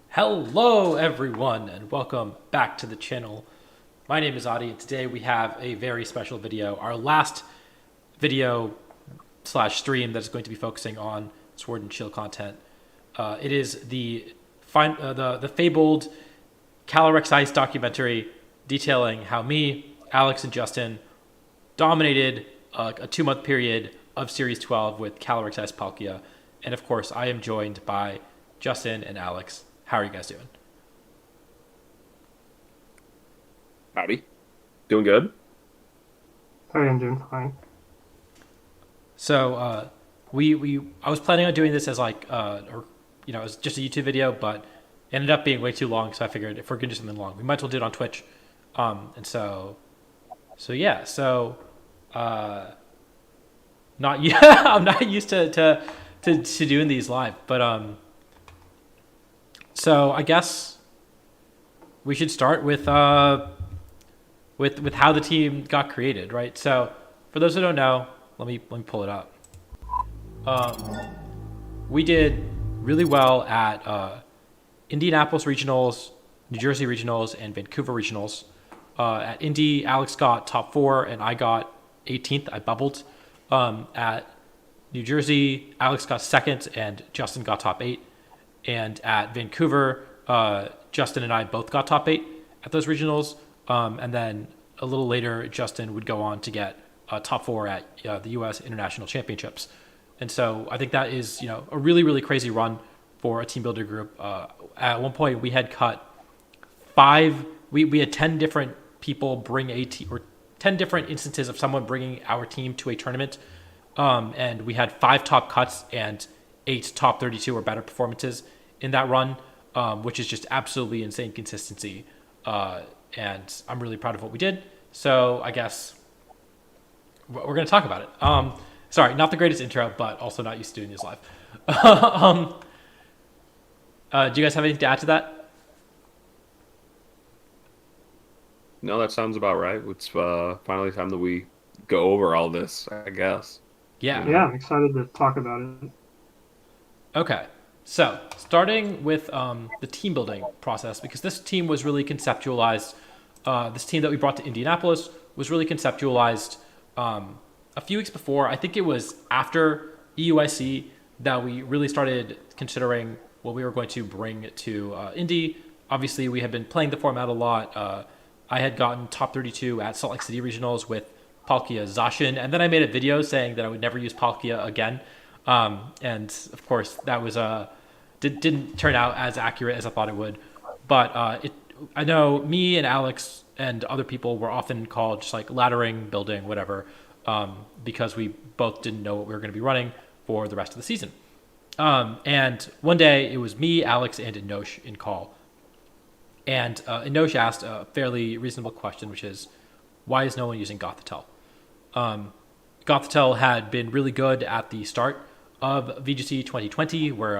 Hello everyone and welcome back to the channel. My name is Adi and today we have a very special video, our last video slash stream that is going to be focusing on Sword and Shield content. It is the fabled Calyrex Ice documentary detailing how me, Alex, and Justin dominated a 2-month period of Series 12 with Calyrex Ice Palkia. And of course, I am joined by Justin and Alex. How are you guys doing? Howdy. Doing good? Hi, I'm doing fine. So I was planning on doing this as as just a YouTube video, but it ended up being way too long. So I figured if we're gonna do something long, we might as well do it on Twitch. Not yeah, I'm not used to doing these live, but so I guess we should start with how the team got created, right? So for those who don't know, let me pull it up. We did really well at Indianapolis regionals, New Jersey regionals, and Vancouver regionals. At Indy, Alex got top 4, and I got 18th. I bubbled. At New Jersey, Alex got 2nd, and Justin got top 8. And at Vancouver, Justin and I both got top 8 at those regionals. And then a little later, Justin would go on to get top 4 at the U.S. International Championships. And so I think that is, a really, really crazy run for a team builder group. At one point, we had cut 5. We had 10 different people bring a team, or 10 different instances of someone bringing our team to a tournament. And we had 5 top cuts and 8 top 32 or better performances in that run, which is just absolutely insane consistency. And I'm really proud of what we did. So I guess we're going to talk about it. Sorry, not the greatest intro, but also not used to doing this live. Do you guys have anything to add to that? No, that sounds about right. It's finally time that we go over all this, I guess. Yeah. Yeah, I'm excited to talk about it. Okay. So starting with the team building process, because this team was really conceptualized. This team that we brought to Indianapolis was really conceptualized a few weeks before. I think it was after EUIC that we really started considering what we were going to bring to Indy. Obviously, we had been playing the format a lot. I had gotten top 32 at Salt Lake City regionals with Palkia Zacian, and then I made a video saying that I would never use Palkia again. And of course, that was didn't turn out as accurate as I thought it would. But I know me and Alex and other people were often called just like laddering, building, whatever, because we both didn't know what we were going to be running for the rest of the season. And one day it was me, Alex, and Inosh in call. And Inosh asked a fairly reasonable question, which is, why is no one using Gothitelle? Gothitelle had been really good at the start of VGC 2020, where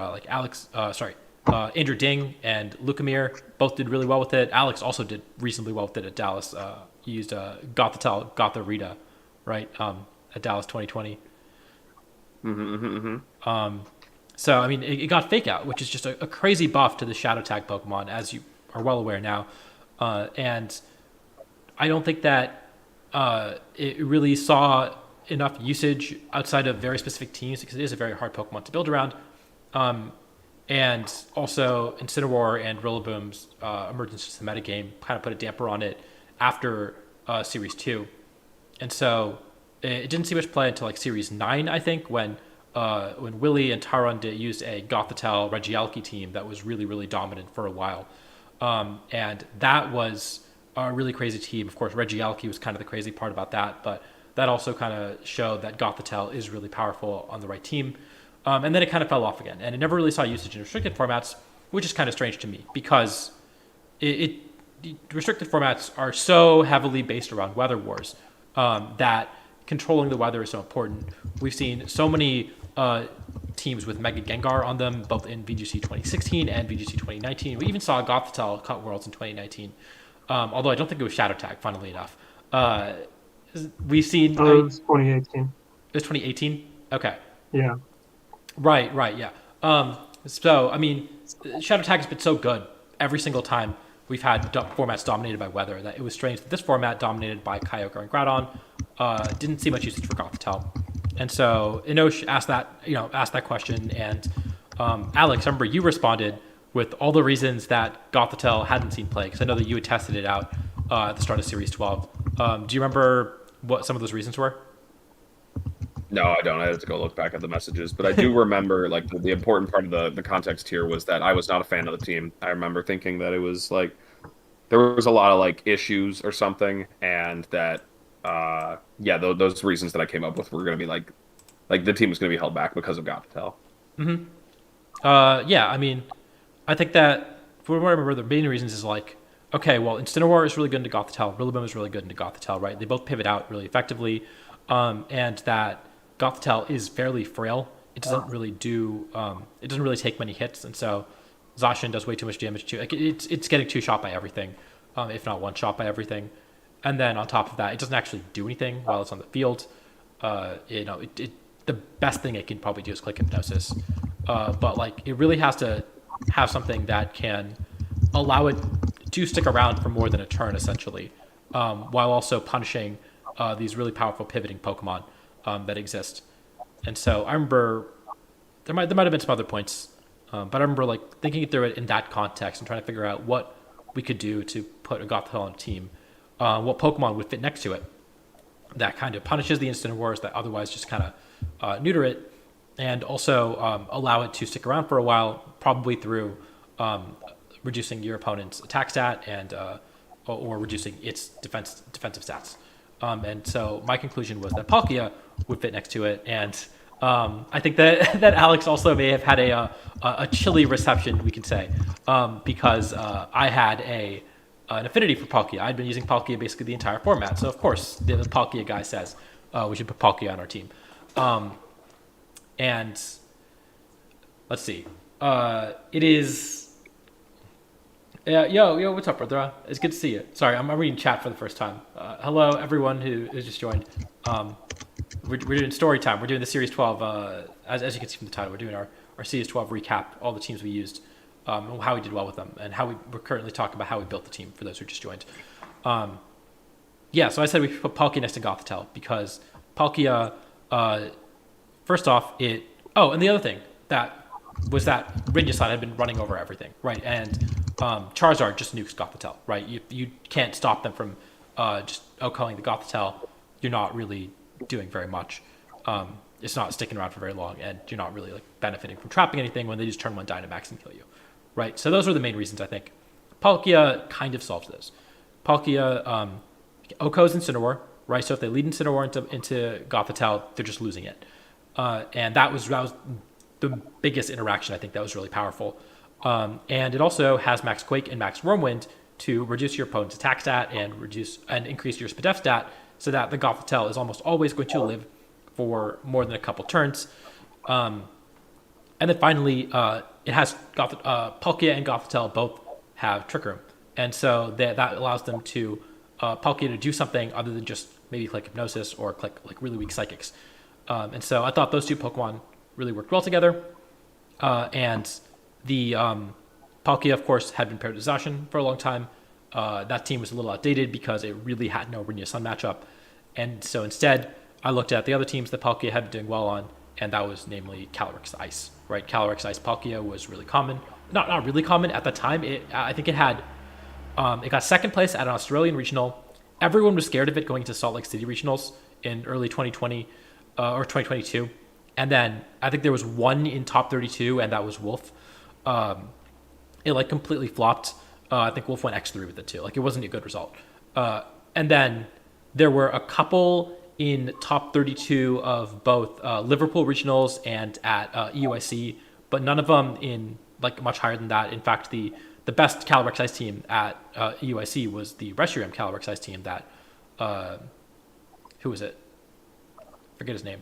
Andrew Ding and Lukamir both did really well with it. Alex also did reasonably well with it at Dallas. He used Gothitelle, Gotharita, right, at Dallas 2020. So, I mean, it got Fake Out, which is just a crazy buff to the Shadow Tag Pokemon, as you are well aware now. And I don't think that it really saw enough usage outside of very specific teams, because it is a very hard Pokemon to build around. And also Incineroar and Rillaboom's emergence to the metagame kind of put a damper on it after Series 2. And so it didn't see much play until like Series 9, I think, when Willie and Taron used a Gothitelle Regieleki team that was really, really dominant for a while. And that was a really crazy team. Of course, Regieleki was kind of the crazy part about that, but that also kind of showed that Gothitelle is really powerful on the right team. And then it kind of fell off again, and it never really saw usage in restricted formats, which is kind of strange to me, because restricted formats are so heavily based around weather wars that controlling the weather is so important. We've seen so many teams with Mega Gengar on them, both in VGC 2016 and VGC 2019. We even saw Gothitelle cut Worlds in 2019, although I don't think it was Shadow Tag, funnily enough. We've seen... It was 2018. It was 2018? Okay. Yeah. Right, yeah. So, I mean, Shadow Tag has been so good every single time we've had formats dominated by weather that it was strange that this format dominated by Kyogre and Groudon didn't see much usage for Gothitelle. And so Inosh asked that question, and Alex, I remember you responded with all the reasons that Gothitelle hadn't seen play, because I know that you had tested it out at the start of Series 12. Do you remember what some of those reasons were? No, I don't. I have to go look back at the messages, but I do remember like the important part of the context here was that I was not a fan of the team. I remember thinking that it was like there was a lot of like issues or something, and that those reasons that I came up with were going to be like the team was going to be held back because of Gothitelle. Yeah, I mean, I think that for what I remember, the main reasons is like, okay, well, Incineroar is really good into Gothitelle, Rillaboom is really good into Gothitelle, right? They both pivot out really effectively, and that Gothitelle is fairly frail. It doesn't really it doesn't really take many hits, and so Zacian does way too much damage too. Like it's getting two shot by everything, if not one shot by everything. And then on top of that, it doesn't actually do anything while it's on the field. The best thing it can probably do is click Hypnosis, but like it really has to have something that can allow it to stick around for more than a turn, essentially, while also punishing these really powerful pivoting Pokemon that exist. And so I remember there might have been some other points, but I remember like thinking through it in that context and trying to figure out what we could do to put a Gothitelle on a team, what Pokemon would fit next to it that kind of punishes the Incineroars that otherwise just kind of neuter it, and also allow it to stick around for a while, probably through reducing your opponent's attack stat and or reducing its defensive stats. And so my conclusion was that Palkia would fit next to it, and I think that Alex also may have had a chilly reception, we could say, because I had an affinity for Palkia. I'd been using Palkia basically the entire format, so of course the Palkia guy says we should put Palkia on our team. And let's see, it is. Yo, what's up, brother? It's good to see you. Sorry, I'm reading chat for the first time. Hello, everyone who has just joined. We're doing story time. We're doing the Series 12. As you can see from the title, we're doing our Series 12 recap, all the teams we used, and how we did well with them, and we're currently talking about how we built the team for those who just joined. So I said we put Palkia next to Gothitelle because Palkia, first off, and the other thing that was that Rinyasan had been running over everything, right? And Charizard just nukes Gothitelle, right? You can't stop them from just calling the Gothitelle. You're not really doing very much. It's not sticking around for very long, and you're not really like benefiting from trapping anything when they just turn one Dynamax and kill you, right? So those were the main reasons I think. Palkia kind of solves those. Palkia OHKO's Incineroar, right? So if they lead Incineroar into Gothitelle, they're just losing it. And that was the biggest interaction, I think, that was really powerful. And it also has Max Quake and Max Whirlwind to reduce your opponent's attack stat and increase your SPDEF stat, so that the Gothitelle is almost always going to live for more than a couple turns. And then finally, it has Palkia and Gothitelle both have Trick Room, and so that allows them to Palkia to do something other than just maybe click Hypnosis or click like really weak Psychics. And so I thought those two Pokemon really worked well together. And the Palkia, of course, had been paired with Zacian for a long time. That team was a little outdated because it really had no Rinya Sun matchup. And so instead, I looked at the other teams that Palkia had been doing well on, and that was namely Calyrex Ice, right? Calyrex Ice Palkia was really common. Not really common at the time. I think it got second place at an Australian regional. Everyone was scared of it going to Salt Lake City regionals in early 2020 or 2022. And then I think there was one in top 32, and that was Wolf. It like completely flopped. I think Wolf went X3 with it too. Like it wasn't a good result. And then there were a couple in top 32 of both Liverpool regionals and at EUIC, but none of them in like much higher than that. In fact, the best Calyrex Ice team at EUIC was the Reshiram Calyrex Ice team that who was it? Forget his name.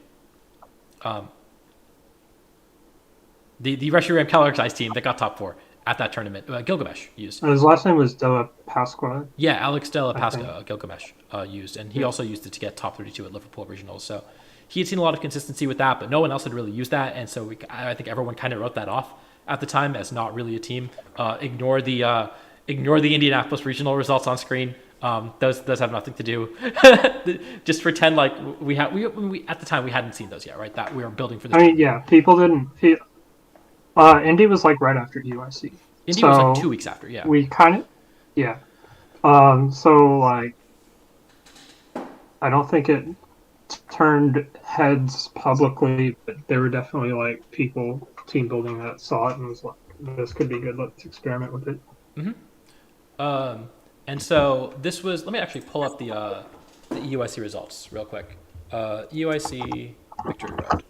The Reshiram Calyrex Ice team that got top 4 at that tournament, Gilgamesh used. His last name was Della Pasqua. Yeah, Alex Della Pasqua, Gilgamesh used, and he also used it to get top 32 at Liverpool regionals. So he had seen a lot of consistency with that, but no one else had really used that, and so I think everyone kind of wrote that off at the time as not really a team. Ignore the Indianapolis regional results on screen. Those have nothing to do. Just pretend like we at the time we hadn't seen those yet, right? That we were building for this. I mean, yeah, people didn't. Indy was like right after UIC. Indy was like 2 weeks after. Yeah. We kind of, yeah. So like, I don't think it turned heads publicly, but there were definitely like people team building that saw it and was like, this could be good. Let's experiment with it. Mm-hmm. And so this was. Let me actually pull up the UIC results real quick. UIC victory road.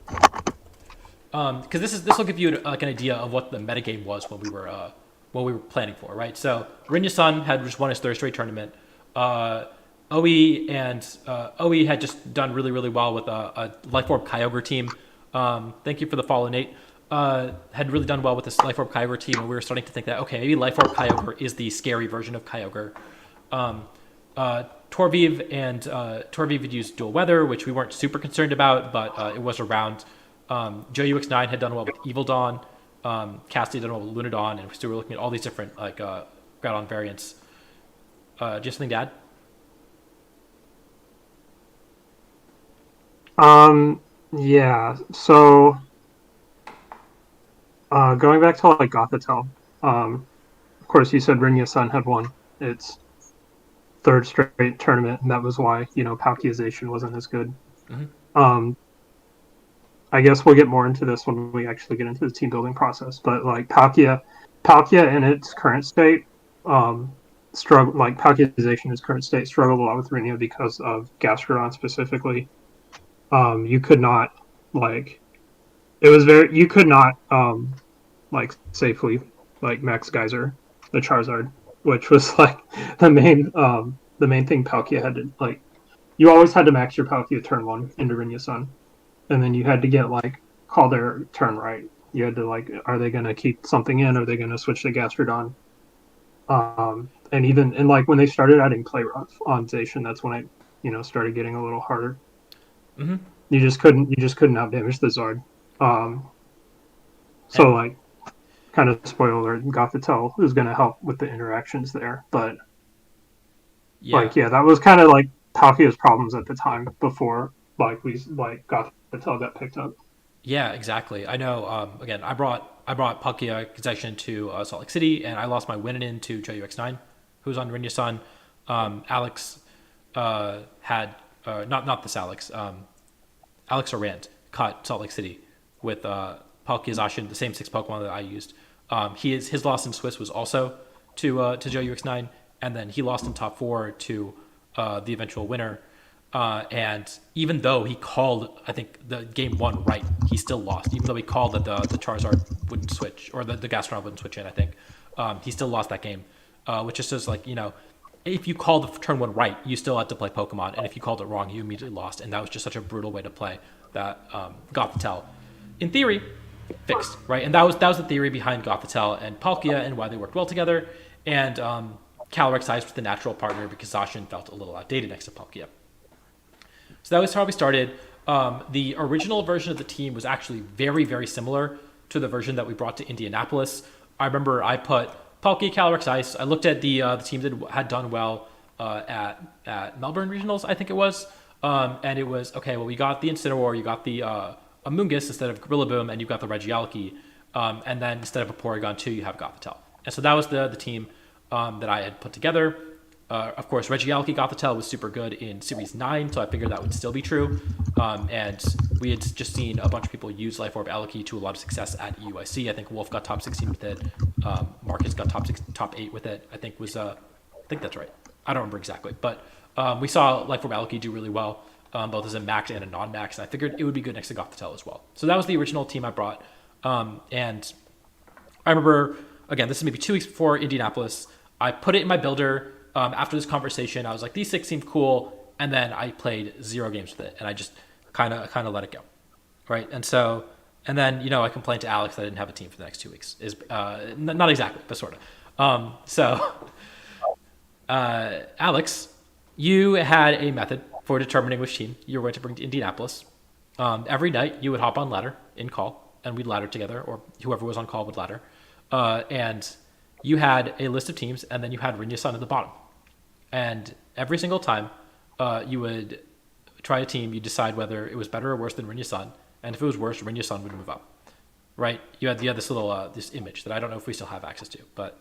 Because this will give you like an idea of what the metagame was when we were planning for, right? So Rinya Sun had just won his third straight tournament. OE had just done really, really well with a Life Orb Kyogre team. Thank you for the follow, Nate. Had really done well with this Life Orb Kyogre team, and we were starting to think that, okay, maybe Life Orb Kyogre is the scary version of Kyogre. Torviv had used Dual Weather, which we weren't super concerned about, but it was around. JoeUX9 had done well with Evil Dawn. Cassidy had done well with Lunadon, and we were looking at all these different like Groudon variants. Do you have something to add? Yeah. So, going back to like Gothitelle, of course you said Rinya Sun had won its third straight tournament, and that was why Palkiazation wasn't as good. Mm-hmm. I guess we'll get more into this when we actually get into the team building process. But like Palkia in its current state, Palkiazation in its current state struggled a lot with Rinya because of Gastrodon specifically. You could not safely Max Geyser the Charizard, which was like the main thing Palkia had to like. You always had to max your Palkia turn 1 into Rinya Sun. And then you had to get call their turn right. You had to are they gonna keep something in? Are they gonna switch to Gastrodon? And when they started adding play rough on Zacian, that's when it started getting a little harder. Mm-hmm. You just couldn't outdamage the Zard. Kind of spoiler alert, Gothitelle is gonna help with the interactions there, but that was kind of like Palkia's problems at the time before Gothitelle got picked up. Yeah, exactly. I know. Again, I brought Palkia Zacian to Salt Lake City, and I lost my win-in to JoeUX9, who's on Rinya Sun. Alex had not this Alex. Alex Orant caught Salt Lake City with Palkia Zacian, the same 6 Pokemon that I used. His loss in Swiss was also to JoeUX9, and then he lost in top 4 to the eventual winner. And even though he called, I think, the game 1 right, he still lost. Even though he called that the Charizard wouldn't switch, or the Gastrodon wouldn't switch in, I think, he still lost that game. Which just says, if you called the turn 1 right, you still had to play Pokemon, and if you called it wrong, you immediately lost. And that was just such a brutal way to play that Gothitelle, in theory, fixed, right? And that was the theory behind Gothitelle and Palkia and why they worked well together. And Calyrex was the natural partner because Zacian felt a little outdated next to Palkia. So that was how we started. The original version of the team was actually very, very similar to the version that we brought to Indianapolis. I remember I put Palkia, Calyrex, Ice. I looked at the teams that had done well at Melbourne Regionals, I think it was. And it was, okay, well, we got the Incineroar, you got the Amoonguss instead of Rillaboom, and you got the Regieleki. And then instead of a Porygon 2, you have Gothitelle. And so that was the team that I had put together. Of course, Regieleki Gothitelle was super good in Series 9, so I figured that would still be true. And we had just seen a bunch of people use Life Orb Eleki to a lot of success at UIC. I think Wolf got top 16 with it. Marcus got top 8 with it. I think that's right. I don't remember exactly. But we saw Life Orb Eleki do really well, both as a max and a non-max. And I figured it would be good next to Gothitelle as well. So that was the original team I brought. And I remember, again, this is maybe 2 weeks before Indianapolis. I put it in my builder. After this conversation, I was like, these 6 seem cool, and then I played 0 games with it, and I just kind of let it go, right? And then I complained to Alex that I didn't have a team for the next 2 weeks. Not exactly, but sort of. Alex, you had a method for determining which team you were going to bring to Indianapolis. Every night, you would hop on ladder in call, and we'd ladder together, or whoever was on call would ladder. and you had a list of teams, and then you had Rinja Sun at the bottom. And every single time, you would try a team, you decide whether it was better or worse than Rinja Sun, and if it was worse, Rinja Sun would move up. Right? You had this little this image that I don't know if we still have access to, but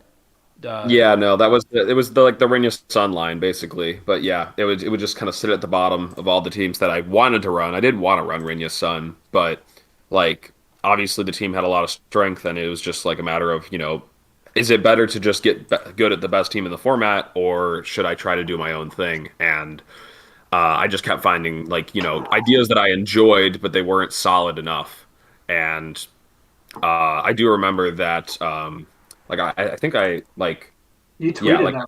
uh, Yeah, no, that was it was the like the Renya Sun line basically. But yeah, it would just kind of sit at the bottom of all the teams that I wanted to run. I did want to run Renya Sun, but like obviously the team had a lot of strength, and it was just like a matter of, is it better to just get good at the best team in the format, or should I try to do my own thing? And I just kept finding like, ideas that I enjoyed, but they weren't solid enough. And I do remember that like I think I like You yeah, tweeted like that.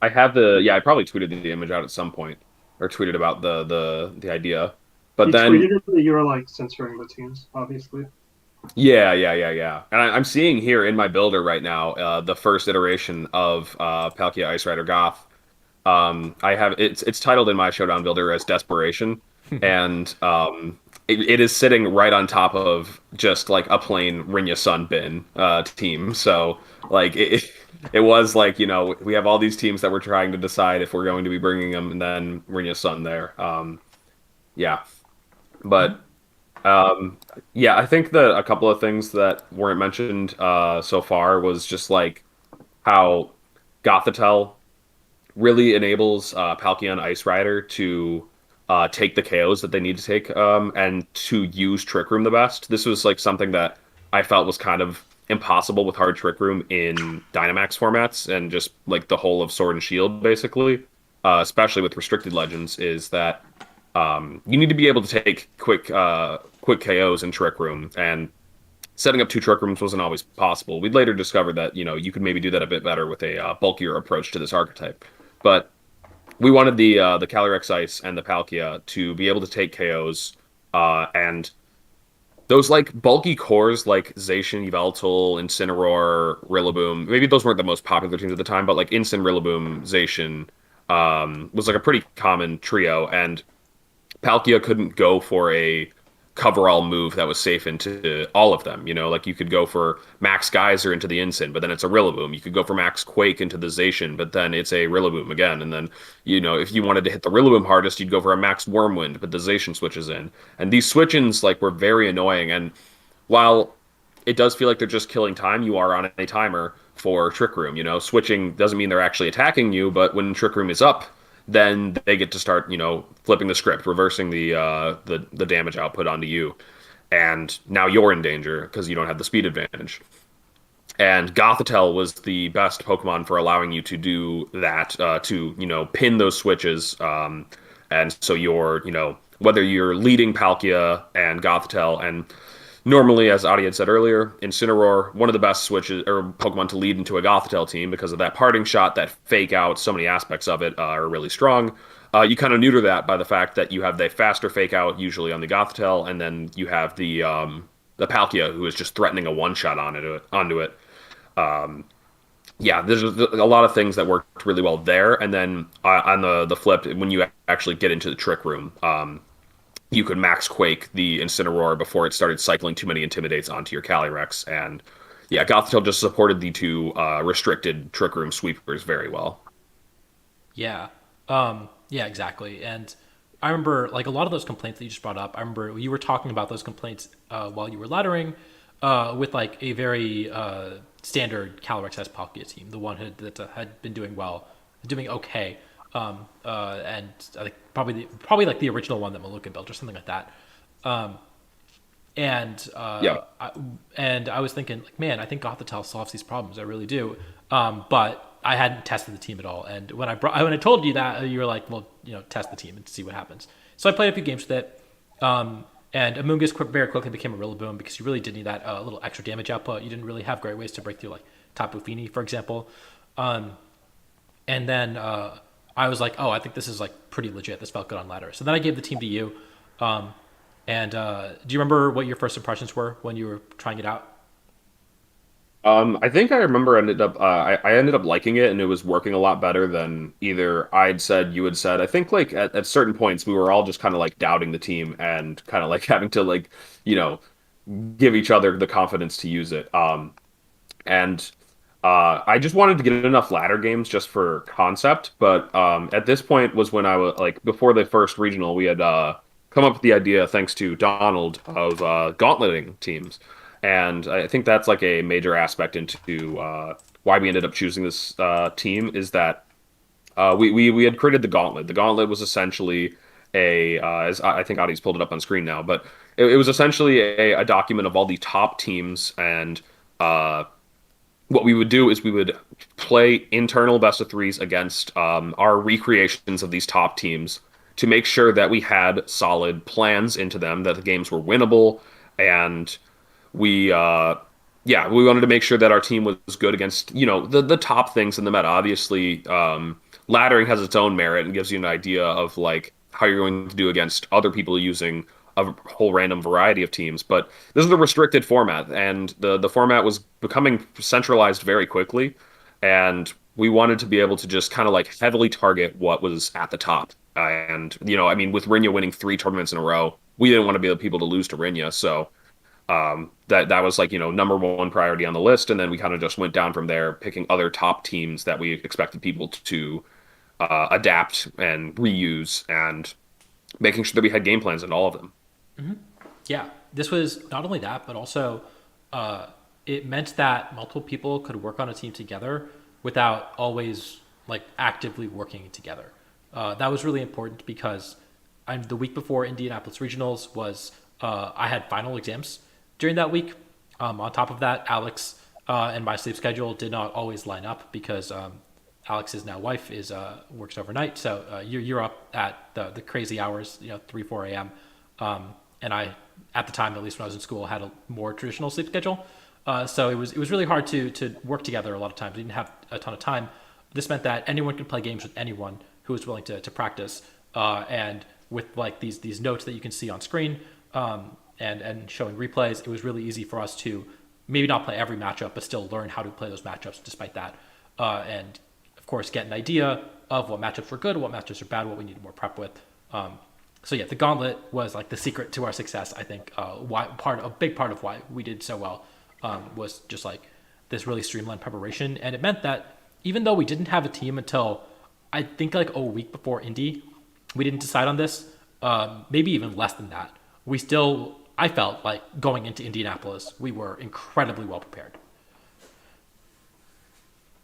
I have I probably tweeted the image out at some point, or tweeted about the idea. But You then tweeted it that you were like censoring the teams, obviously. yeah. And I'm seeing here in my builder right now the first iteration of Palkia Ice Rider Goth. I have it's titled in my Showdown builder as Desperation, and it is sitting right on top of just like a plain Rinya Sun bin team. So like it was like, we have all these teams that we're trying to decide if we're going to be bringing them, and then Rinya Sun there. Yeah, but um, yeah, I think that a couple of things that weren't mentioned so far was just like how Gothitelle really enables Palkia and Ice Rider to take the KOs that they need to take, and to use Trick Room the best. This was like something that I felt was kind of impossible with hard Trick Room in Dynamax formats, and just like the whole of Sword and Shield, basically, especially with restricted legends, is that you need to be able to take quick KOs in Trick Room, and setting up two Trick Rooms wasn't always possible. We'd later discover that, you could maybe do that a bit better with a bulkier approach to this archetype. But we wanted the Calyrex Ice and the Palkia to be able to take KOs, and those like bulky cores like Zacian, Yveltal, Incineroar, Rillaboom. Maybe those weren't the most popular teams at the time, but like Incin, Rillaboom, Zacian was like a pretty common trio, and Palkia couldn't go for a coverall move that was safe into all of them. Like you could go for Max Geyser into the Incin, but then it's a Rillaboom. You could go for Max Quake into the Zacian, but then it's a Rillaboom again. And then, if you wanted to hit the Rillaboom hardest, you'd go for a Max Wormwind, but the Zacian switches in. And these switch-ins like were very annoying. And while it does feel like they're just killing time, you are on a timer for Trick Room. Switching doesn't mean they're actually attacking you, but when Trick Room is up, then they get to start, flipping the script, reversing the damage output onto you, and now you're in danger because you don't have the speed advantage. And Gothitelle was the best Pokemon for allowing you to do that, to pin those switches, and so you're, whether you're leading Palkia and Gothitelle, and normally, as Adi had said earlier, Incineroar, one of the best switches or Pokemon to lead into a Gothitelle team because of that parting shot, that fake out, so many aspects of it are really strong. You kind of neuter that by the fact that you have the faster fake out usually on the Gothitelle, and then you have the Palkia, who is just threatening a one shot onto it. Yeah, there's a lot of things that worked really well there, and then on the flip, when you actually get into the Trick Room, you could Max Quake the Incineroar before it started cycling too many Intimidates onto your Calyrex. And yeah, Gothitelle just supported the two restricted Trick Room sweepers very well. Yeah. Yeah, exactly. And I remember like a lot of those complaints that you just brought up. I remember you were talking about those complaints while you were laddering with like a very standard Calyrex S Palkia team, the one that had been doing well, doing okay. And I think probably like the original one that Maluka built or something like that. Um, and Yeah. I was thinking like, man, I think Gothitelle solves these problems. I really do. But I hadn't tested the team at all. And when I told you that, you were like, well, test the team and see what happens. So I played a few games with it. And Amoonguss very quickly became a Rillaboom because you really did need that little extra damage output. You didn't really have great ways to break through like Tapu Fini, for example. And then I was like, oh, I think this is like pretty legit. This felt good on ladder. So then I gave the team to you. And do you remember what your first impressions were when you were trying it out? I think I remember I ended up liking it, and it was working a lot better than either I'd said, you had said. I think like at certain points we were all just kind of like doubting the team, and kind of like having to like, you know, give each other the confidence to use it. and I just wanted to get enough ladder games just for concept. But at this point was when I was like before the first regional, we had come up with the idea, thanks to Donald, of gauntleting teams, and I think that's like a major aspect into why we ended up choosing this team is that we had created the gauntlet. The gauntlet was essentially as I think Adi's pulled it up on screen now, but it was essentially a document of all the top teams and. What we would do is we would play internal best of threes against our recreations of these top teams to make sure that we had solid plans into them, that the games were winnable, and we yeah, we wanted to make sure that our team was good against the top things in the meta. Obviously, laddering has its own merit and gives you an idea of like how you're going to do against other people using a whole random variety of teams. But this is a restricted format, and the format was becoming centralized very quickly, and we wanted to be able to just kind of like heavily target what was at the top. And I mean, with Rinya winning 3 tournaments in a row, we didn't want to be the people to lose to Rinya, so that was like number one priority on the list, and then we kind of just went down from there, picking other top teams that we expected people to adapt and reuse, and making sure that we had game plans in all of them. Yeah, this was not only that, but also it meant that multiple people could work on a team together without always like actively working together. That was really important because the week before Indianapolis Regionals was I had final exams during that week. On top of that, Alex and my sleep schedule did not always line up because Alex's now wife is works overnight, so you're up at the crazy hours, 3-4 a.m. And I, at the time, at least when I was in school, had a more traditional sleep schedule. So it was really hard to work together a lot of times. We didn't have a ton of time. This meant that anyone could play games with anyone who was willing to practice. And with like these notes that you can see on screen and showing replays, it was really easy for us to maybe not play every matchup, but still learn how to play those matchups despite that. And of course, get an idea of what matchups were good, what matchups are bad, what we needed more prep with. So yeah, the gauntlet was like the secret to our success. I think a big part of why we did so well was just like this really streamlined preparation, and it meant that even though we didn't have a team until I think like a week before Indy, we didn't decide on this. Maybe even less than that. I felt like going into Indianapolis, we were incredibly well prepared.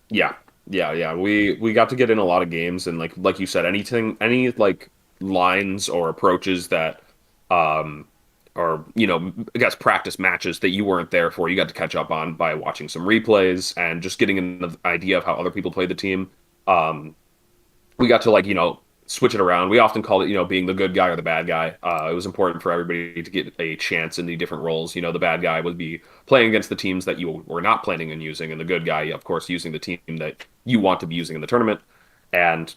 Yeah, yeah. We got to get in a lot of games, and like you said, any like lines or approaches that or I guess practice matches that you weren't there for, you got to catch up on by watching some replays and just getting an idea of how other people play the team. We got to like switch it around. We often called it being the good guy or the bad guy. It was important for everybody to get a chance in the different roles. The bad guy would be playing against the teams that you were not planning on using, and the good guy, of course, using the team that you want to be using in the tournament. And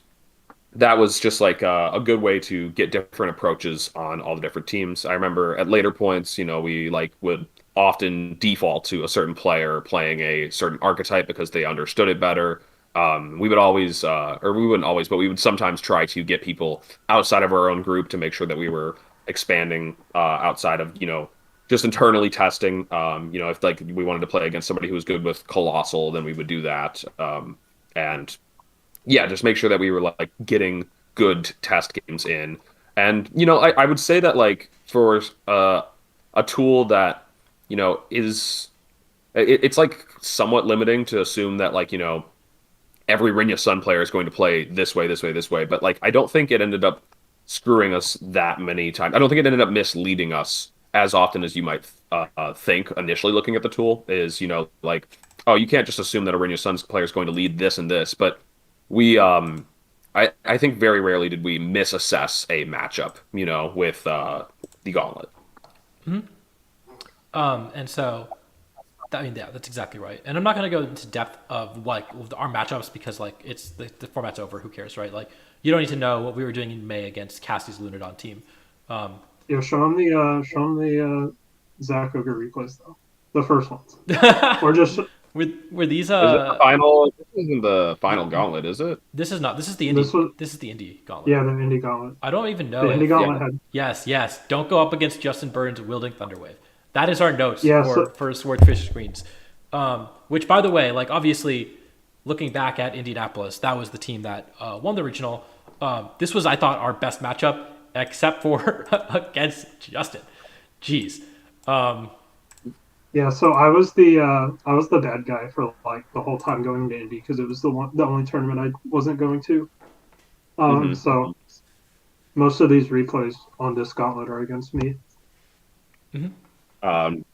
that was just like a good way to get different approaches on all the different teams. I remember at later points, we like would often default to a certain player playing a certain archetype because they understood it better. We would always, or we wouldn't always, but we would sometimes try to get people outside of our own group to make sure that we were expanding outside of, just internally testing. If like we wanted to play against somebody who was good with Colossal, then we would do that. And yeah, just make sure that we were like getting good test games in. And I would say that like for a tool that is it's like somewhat limiting to assume that like every Rinya Sun player is going to play this way, this way, this way. But like I don't think it ended up screwing us that many times. I don't think it ended up misleading us as often as you might think initially looking at the tool. Is like, oh, you can't just assume that a Rinya Suns player is going to lead this and this, but we I think very rarely did we misassess a matchup, with the gauntlet. And so yeah, that's exactly right. And I'm not going to go into depth of like our matchups because like it's the format's over. Who cares, right? Like you don't need to know what we were doing in May against Cassie's Lunadon team. Yeah, show him the Zach Ogre replays though, the first ones, or just were these Is it the final? This isn't the final gauntlet, is it? This is not. This is the Indie. This is the Indie Gauntlet. Yeah, the Indie Gauntlet. I don't even know. The Indie Gauntlet had. Yes. Don't go up against Justin Burns wielding Thunderwave. That is our notes Yeah, for Swordfish screens. Which, by the way, like obviously, looking back at Indianapolis, that was the team that won the regional. This was, I thought, our best matchup, except for against Justin. Jeez. Yeah, so I was the bad guy for like the whole time going to Indy because it was the only tournament I wasn't going to. So most of these replays on this gauntlet are against me. Um,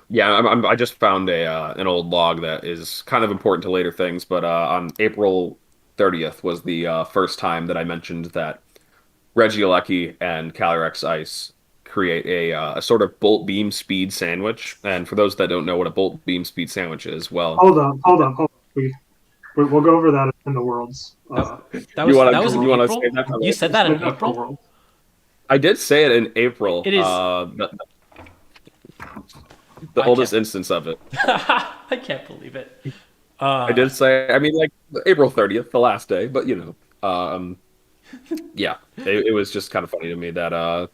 yeah, I just found an old log that is kind of important to later things, but on April 30th was the first time that I mentioned that Regieleki and Calyrex Ice create a sort of bolt beam speed sandwich. And for those that don't know what a bolt beam speed sandwich is, well, Hold on. We'll go over that in the worlds. That was in you want to April. say that? You said that in Save that for April. Worlds. I did say it in April. It is- The I oldest can't- instance of it. I can't believe it. I did say, I mean, like April 30th, the last day, but yeah, it was just kind of funny to me that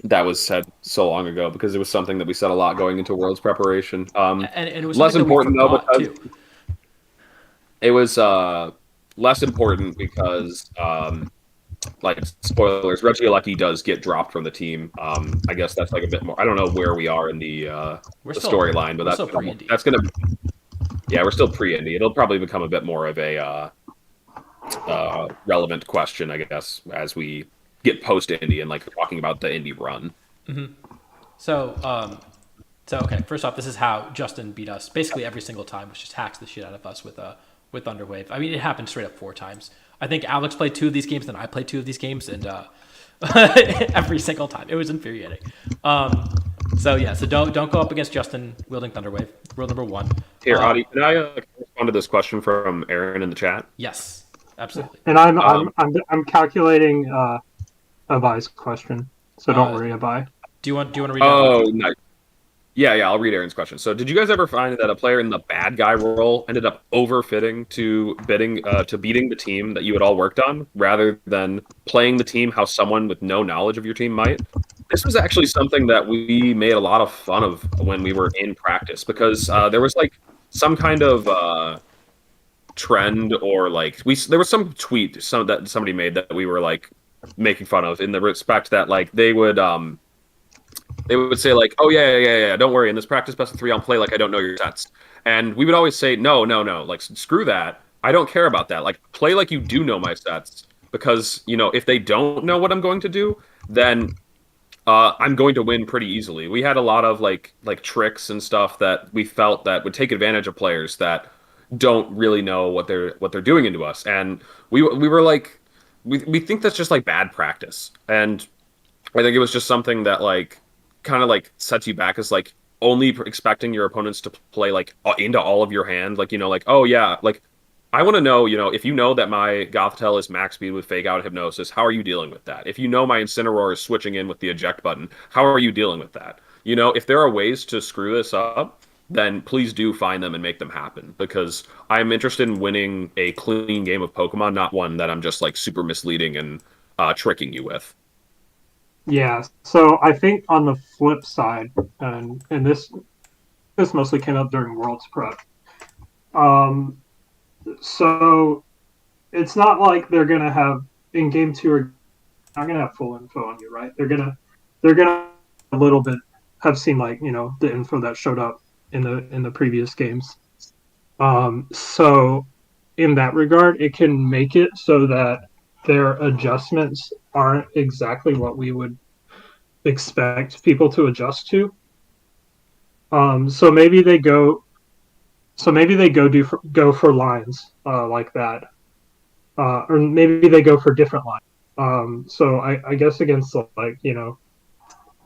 that was said so long ago because it was something that we said a lot going into Worlds preparation. And it was Less something that we important though forgot, because too. it was less important because like spoilers, Regieleki does get dropped from the team. I guess that's like a bit more. I don't know where we are in the storyline, but that's gonna yeah, we're still pre-Indy. It'll probably become a bit more of a relevant question, I guess, as we get post-Indy and like talking about the Indy run. So okay. First off, this is how Justin beat us basically every single time, which just hacks the shit out of us with Thunderwave. I mean, it happened straight up 4 times. I think Alex played 2 of these games, then I played 2 of these games, and every single time it was infuriating. So don't go up against Justin wielding Thunderwave. Rule number 1. Here, Audie, can I respond to this question from Aaron in the chat? Yes, absolutely. And I'm calculating Abi's question, so don't worry, Abi. Do you want to read? Oh, nice. Yeah, I'll read Aaron's question. So, did you guys ever find that a player in the bad guy role ended up overfitting to beating the team that you had all worked on, rather than playing the team how someone with no knowledge of your team might? This was actually something that we made a lot of fun of when we were in practice because there was like some kind of trend or like there was some tweet that somebody made that we were like making fun of in the respect that like they would say like, oh yeah, don't worry, in this practice best of 3 I'll play like I don't know your sets, and we would always say no, like screw that, I don't care about that, like play like you do know my sets, because if they don't know what I'm going to do, then I'm going to win pretty easily. We had a lot of like tricks and stuff that we felt that would take advantage of players that don't really know what they're doing into us, and we were like we think that's just like bad practice, and I think it was just something that like kind of like sets you back as like only expecting your opponents to play like into all of your hand, like like, oh yeah, like I want to know, if you know that my Gothitelle is max speed with Fake Out Hypnosis, how are you dealing with that? If you know my Incineroar is switching in with the eject button, how are you dealing with that? If there are ways to screw this up, then please do find them and make them happen, because I'm interested in winning a clean game of Pokemon, not one that I'm just like super misleading and tricking you with. Yeah, so I think on the flip side, and this mostly came up during Worlds Prep. So it's not like they're gonna have in game 2 are not gonna have full info on you, right? They're gonna a little bit have seen like the info that showed up in the previous games. So in that regard, it can make it so that their adjustments aren't exactly what we would expect people to adjust to. So maybe they go go for lines like that, or maybe they go for different lines. So I guess against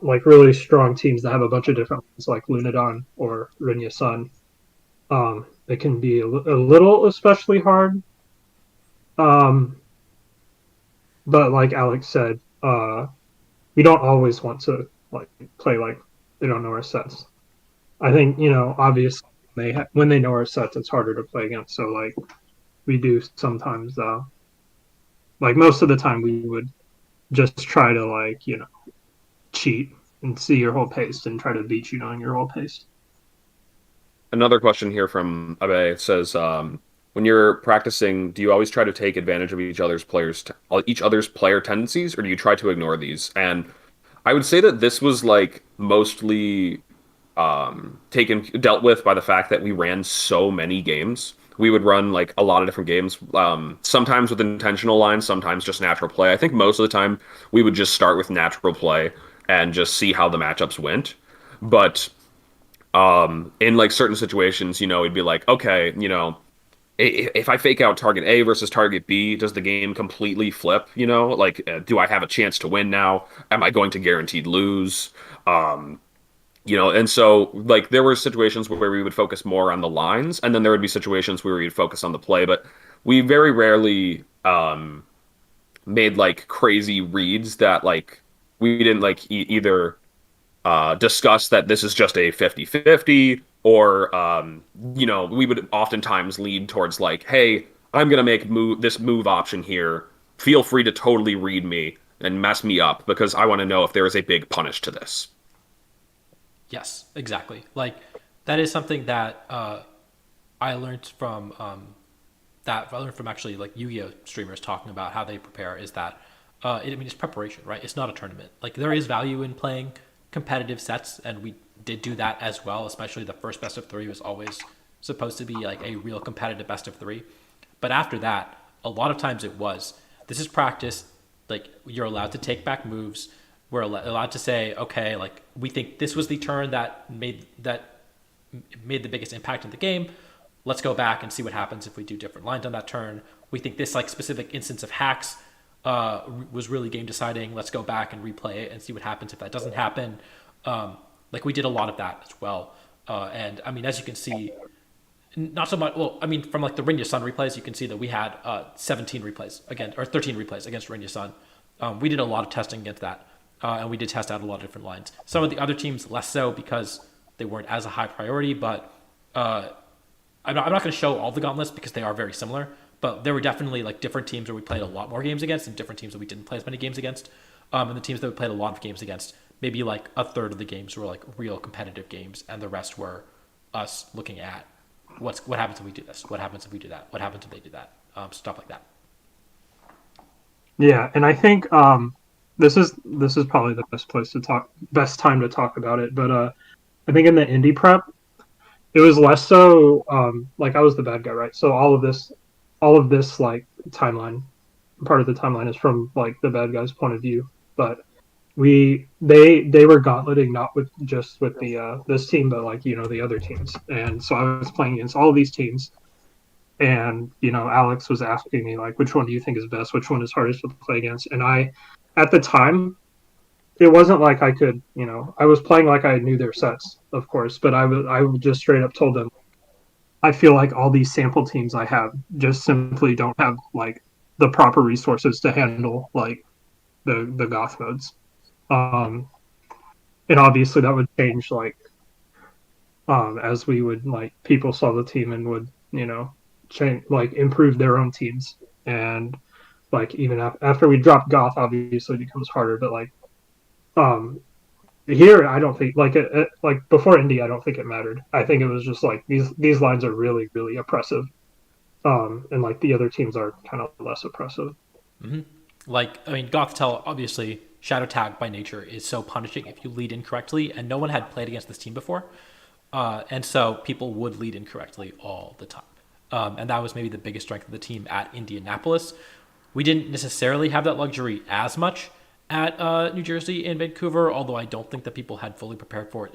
like really strong teams that have a bunch of different lines, like Lunadon or Rinya Sun, it can be a little especially hard. But like Alex said, we don't always want to like play like they don't know our sets. I think obviously when they know our sets, it's harder to play against. So like we do sometimes, like most of the time, we would just try to like cheat and see your whole pace and try to beat you knowing your whole pace. Another question here from Abe says, when you're practicing, do you always try to take advantage of each other's player tendencies, or do you try to ignore these? And I would say that this was like mostly taken dealt with by the fact that we ran so many games. We would run like a lot of different games, sometimes with intentional lines, sometimes just natural play. I think most of the time we would just start with natural play and just see how the matchups went. But in like certain situations, it'd be like, okay, if I fake out target A versus target B, does the game completely flip? Like, do I have a chance to win now? Am I going to guaranteed lose? And so like there were situations where we would focus more on the lines, and then there would be situations where we'd focus on the play, but we very rarely made like crazy reads that like we didn't like either discuss that this is just a 50-50, or we would oftentimes lead towards like, hey, I'm gonna make this move option here. Feel free to totally read me and mess me up because I want to know if there is a big punish to this. Yes, exactly. Like that is something that I learned from actually like Yu-Gi-Oh streamers talking about how they prepare. Is that it's preparation, right? It's not a tournament. Like there is value in playing competitive sets, and we did do that as well. Especially the first best of three was always supposed to be like a real competitive best of three. But after that, a lot of times this is practice. Like you're allowed to take back moves. We're allowed to say, okay, like we think this was the turn that made the biggest impact in the game. Let's go back and see what happens if we do different lines on that turn. We think this like specific instance of hacks was really game deciding. Let's go back and replay it and see what happens if that doesn't happen. Like we did a lot of that as well. And I mean, as you can see, not so much. Well, I mean, from like the Rinya Sun replays, you can see that we had 17 replays against, or 13 replays against Rinya Sun. We did a lot of testing against that. And we did test out a lot of different lines. Some of the other teams less so because they weren't as a high priority, but I'm not going to show all the gauntlets because they are very similar. But there were definitely like different teams where we played a lot more games against, and different teams that we didn't play as many games against. And the teams that we played a lot of games against, maybe like a third of the games were like real competitive games, and the rest were us looking at what happens if we do this, what happens if we do that, what happens if they do that, stuff like that. Yeah, and I think this is probably the best time to talk about it. But I think in the indie prep, it was less so like I was the bad guy, right? So all of this like timeline, part of the timeline is from like the bad guy's point of view. But they were gauntleting not with the this team, but like the other teams. And so I was playing against all of these teams. And Alex was asking me like, which one do you think is best? Which one is hardest to play against? And at the time, it wasn't like I could, I was playing like I knew their sets, of course, but I just straight up told them, I feel like all these sample teams I have just simply don't have like the proper resources to handle like the goth modes. Um, and obviously that would change like as we would like people saw the team and would change like improve their own teams. And like even after we dropped goth, obviously it becomes harder, but like here I don't think like like before indie I don't think it mattered. I think it was just like these lines are really really oppressive, and like the other teams are kind of less oppressive. Mm-hmm. Like I mean, Gothtel obviously Shadow Tag by nature is so punishing if you lead incorrectly, and no one had played against this team before, and so people would lead incorrectly all the time, and that was maybe the biggest strength of the team at Indianapolis. We didn't necessarily have that luxury as much at New Jersey and Vancouver, although I don't think that people had fully prepared for it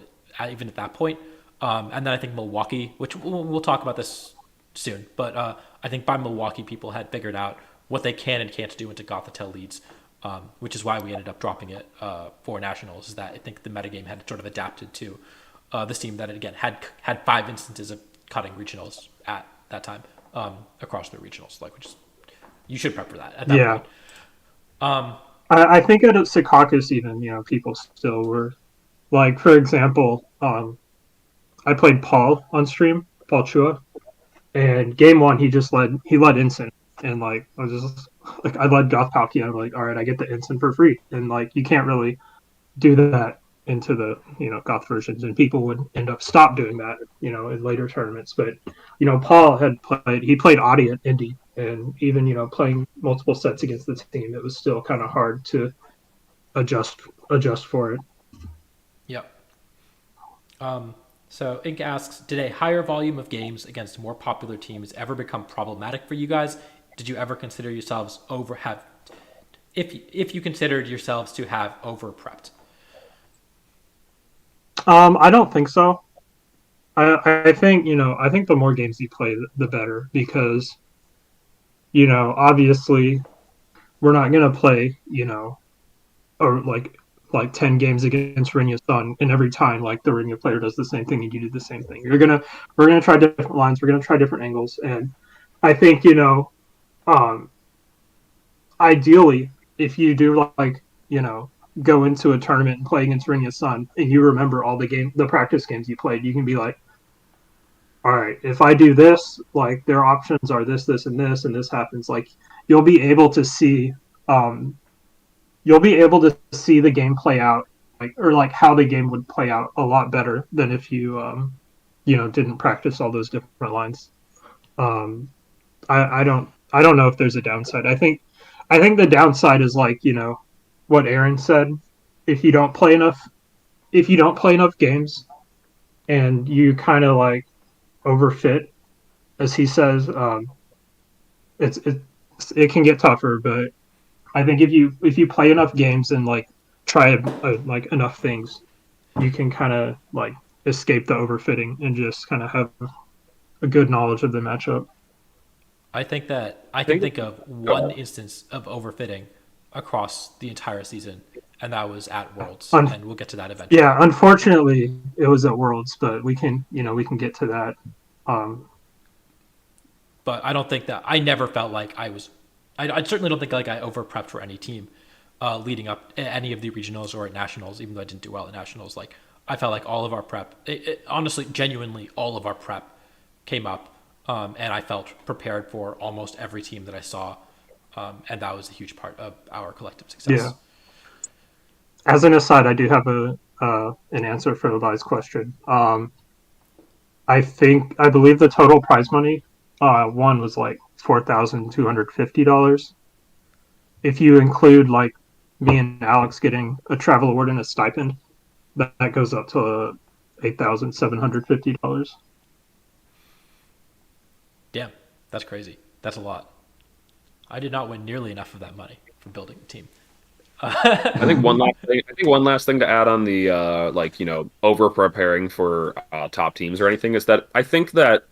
even at that point. And then I think Milwaukee, which we'll talk about this soon, but I think by Milwaukee, people had figured out what they can and can't do into Gothitelle leads, which is why we ended up dropping it for Nationals, is that I think the metagame had sort of adapted to this team that, again, had 5 instances of cutting regionals at that time across the regionals, like, which is, you should prep for that at that point. I think at Secaucus even, people still were like, for example, I played Paul on stream, Paul Chua, and game 1 he led Ensign, and like I was just like I led Goth Palkia, I'm like, all right, I get the Ensign for free, and like you can't really do that into the goth versions, and people would end up stop doing that in later tournaments. But Paul had played Audi at Indy, and even playing multiple sets against the team, it was still kind of hard to adjust for it. Yep. So Ink asks, did a higher volume of games against more popular teams ever become problematic for you guys? Did you ever consider yourselves if you considered yourselves to have over prepped? I don't think so. I think the more games you play, the better, because obviously we're not gonna play or like 10 games against Rinya's son, and every time like the Rinya player does the same thing and you do the same thing. We're gonna try different lines, we're gonna try different angles, and I think um, ideally if you do go into a tournament and play against Rinya's son and you remember all the practice games you played, you can be like, all right, if I do this, like their options are this, and this, and this happens. Like you'll be able to see um, the game play out, like how the game would play out a lot better than if you didn't practice all those different lines. Um, I don't know if there's a downside. I think the downside is what Aaron said. If you don't play enough games and you kind of like overfit, as he says, it can get tougher. But I think if you play enough games and like try like enough things, you can kind of like escape the overfitting and just kind of have a good knowledge of the matchup. I think that I can think of one instance of overfitting across the entire season, and that was at Worlds, and we'll get to that eventually. Yeah, unfortunately, it was at Worlds, but we can get to that. But I don't think that I never felt like I was. I certainly don't think like I over prepped for any team leading up any of the regionals or at nationals. Even though I didn't do well at nationals, like I felt like all of our prep, honestly, genuinely, all of our prep came up, and I felt prepared for almost every team that I saw, and that was a huge part of our collective success. Yeah. As an aside, I do have an answer for Levi's question. I believe the total prize money one was like $4,250. If you include like me and Alex getting a travel award and a stipend, that goes up to $8,750. Damn, that's crazy. That's a lot. I did not win nearly enough of that money from building the team. I think one last thing to add on the over preparing for top teams or anything is that I think that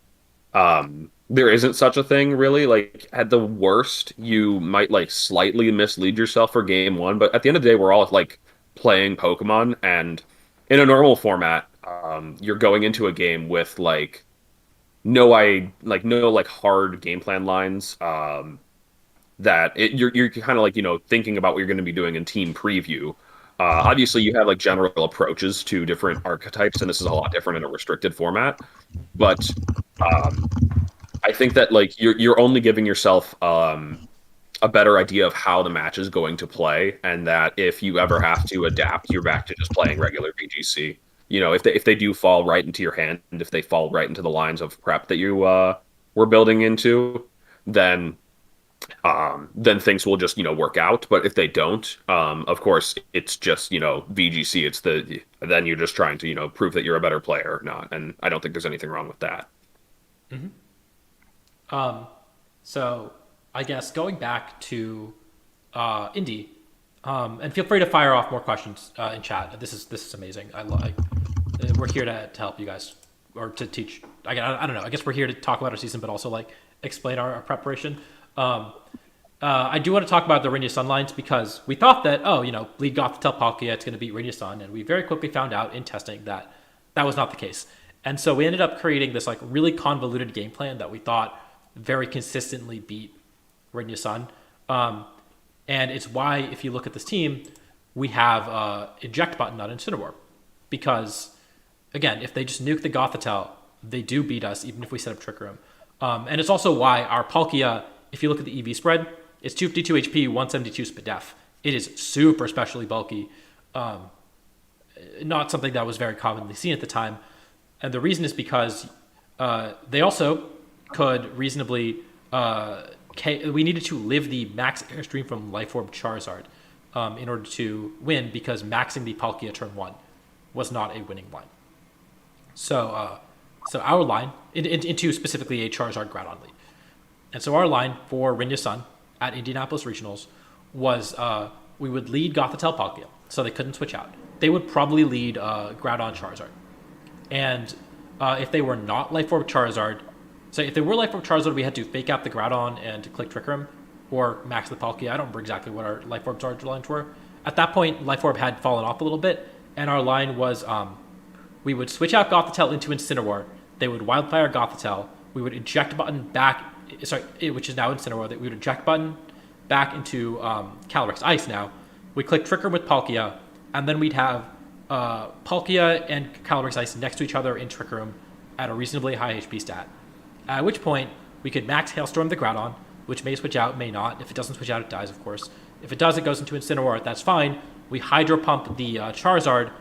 there isn't such a thing really. Like at the worst, you might like slightly mislead yourself for game one, but at the end of the day, we're all like playing Pokemon, and in a normal format, you're going into a game with no hard game plan lines. You're kind of thinking about what you're going to be doing in team preview. Obviously, you have like general approaches to different archetypes, and this is a lot different in a restricted format. But I think that like you're only giving yourself a better idea of how the match is going to play, and that if you ever have to adapt, you're back to just playing regular VGC. If they do fall right into your hand, and if they fall right into the lines of prep that you were building into, then things will just work out. But if they don't, of course it's just VGC. Then you're just trying to prove that you're a better player or not, and I don't think there's anything wrong with that. So I guess going back to Indy, and feel free to fire off more questions in chat. This is amazing. We're here to help you guys, or to teach. I don't know. I guess we're here to talk about our season, but also like explain our preparation. I do want to talk about the Rinya Sun lines, because we thought that lead Goth to tell Palkia it's going to beat Rinya Sun, and we very quickly found out in testing that that was not the case. And so we ended up creating this like really convoluted game plan that we thought very consistently beat Rinya Sun. And it's why, if you look at this team, we have eject button on Incineroar, because again, if they just nuke the Gothitelle, they do beat us even if we set up Trick Room. And it's also why our Palkia, if you look at the EV spread, it's 252 HP, 172 spit def. It is super specially bulky. not something that was very commonly seen at the time. And the reason is because they also could reasonably. We needed to live the max airstream from Life Orb Charizard in order to win, because maxing the Palkia turn 1 was not a winning line. So, so our line into specifically a Charizard Groudon lead, and so our line for Rinya Sun at Indianapolis Regionals was we would lead Gothitelle Palkia, so they couldn't switch out. They would probably lead Groudon Charizard, and if they were not Life Orb Charizard, so if they were Life Orb Charizard, we had to fake out the Groudon and click Trick Room, or max the Palkia. I don't remember exactly what our Life Orb Charizard lines were. At that point, Life Orb had fallen off a little bit, and our line was we would switch out Gothitelle into Incineroar. They would Wild Fire Gothitelle. We would eject button back, which is now Incineroar. That we would eject button back into Calyrex Ice now. We click Trick Room with Palkia, and then we'd have Palkia and Calyrex Ice next to each other in Trick Room at a reasonably high HP stat. At which point, we could max Hailstorm the Groudon, which may switch out, may not. If it doesn't switch out, it dies, of course. If it does, it goes into Incineroar. That's fine. We Hydro Pump the Charizard,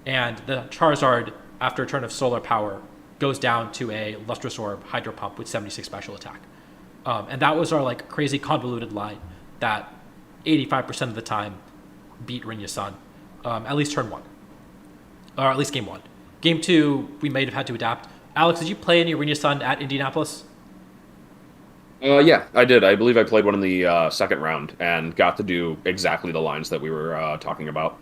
and the Charizard, after a turn of Solar Power, goes down to a Lustrous Orb Hydro Pump with 76 special attack. And that was our like crazy convoluted line that 85% of the time beat Rinya Sun, at least turn 1. Or at least game 1. Game 2, we may have had to adapt. Alex, did you play any Rinya Sun at Indianapolis? Yeah, I did. I believe I played one in the second round and got to do exactly the lines that we were talking about.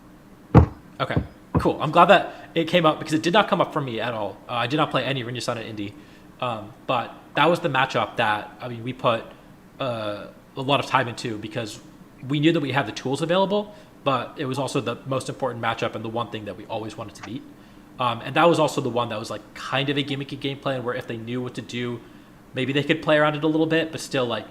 Okay, cool. I'm glad that it came up, because it did not come up for me at all. I did not play any Rinya Sun at Indy, but that was the matchup that we put a lot of time into, because we knew that we had the tools available, but it was also the most important matchup and the one thing that we always wanted to beat. And that was also the one that was like kind of a gimmicky game plan, where if they knew what to do, maybe they could play around it a little bit, but still, like,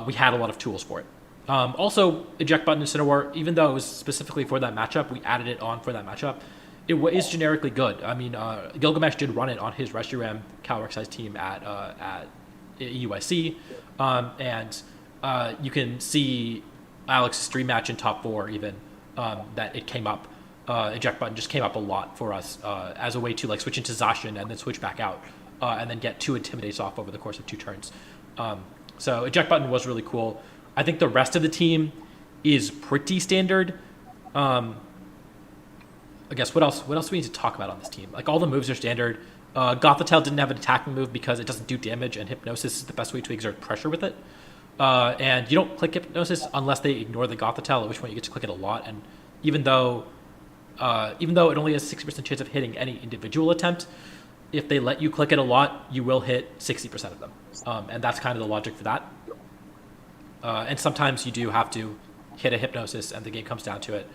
we had a lot of tools for it. Also, eject button Incineroar, even though it was specifically for that matchup, we added it on for that matchup. It is generically good. I mean, Gilgamesh did run it on his Reshiram Calyrex team at UIC, and you can see Alex's stream match in top 4 even, that it came up. Eject button just came up a lot for us as a way to like switch into Zacian and then switch back out, and then get 2 Intimidates off over the course of 2 turns. So eject button was really cool. I think the rest of the team is pretty standard. I guess what else we need to talk about on this team? Like, all the moves are standard. Gothitelle didn't have an attacking move because it doesn't do damage, and Hypnosis is the best way to exert pressure with it. And you don't click Hypnosis unless they ignore the Gothitelle, at which point you get to click it a lot. And even though it only has 60% chance of hitting any individual attempt, if they let you click it a lot, you will hit 60% of them. And that's kind of the logic for that. And sometimes you do have to hit a Hypnosis and the game comes down to it.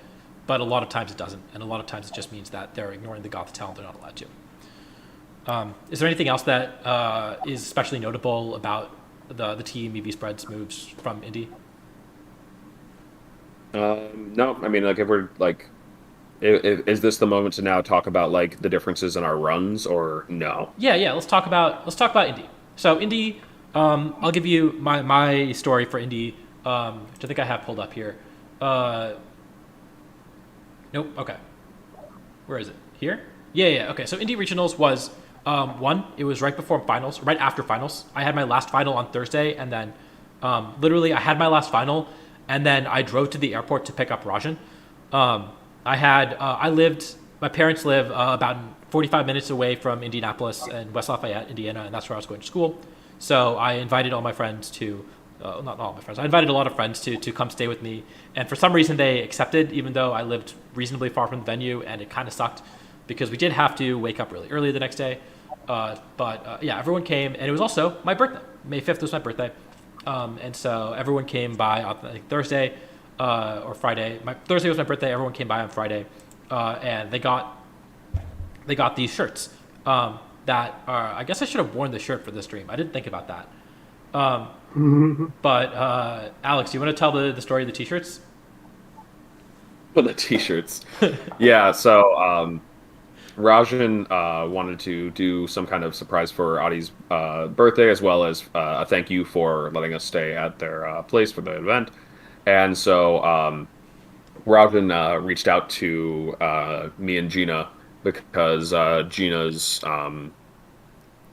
But a lot of times it doesn't. And a lot of times it just means that they're ignoring the Gothitelle and they're not allowed to. Is there anything else that is especially notable about the team, EV Spreads moves from Indy? No, I mean, like, if we're like, is this the moment to now talk about like the differences in our runs, or no? Yeah. Let's talk about Indy. So Indy, I'll give you my story for Indy, which I think I have pulled up here. Nope. Okay. Where is it? Here? Yeah. Okay. So Indy Regionals was it was right before finals, right after finals. I had my last final on Thursday, and then literally I had my last final, and then I drove to the airport to pick up Rajan. My parents live about 45 minutes away from Indianapolis and West Lafayette, Indiana, and that's where I was going to school. So I invited all my friends to, not all my friends, I invited a lot of friends to come stay with me. And for some reason they accepted, even though I lived reasonably far from the venue, and it kind of sucked because we did have to wake up really early the next day. But everyone came, and it was also my birthday. May 5th was my birthday. And so everyone came by on Thursday or Friday. Thursday was my birthday. Everyone came by on Friday, and they got these shirts that are. I guess I should have worn the shirt for this stream. I didn't think about that. But Alex, you want to tell the story of the t-shirts? For the t-shirts, yeah. So Rajan wanted to do some kind of surprise for Adi's birthday, as well as a thank you for letting us stay at their place for the event. And so Rajan reached out to me and Gina because Gina's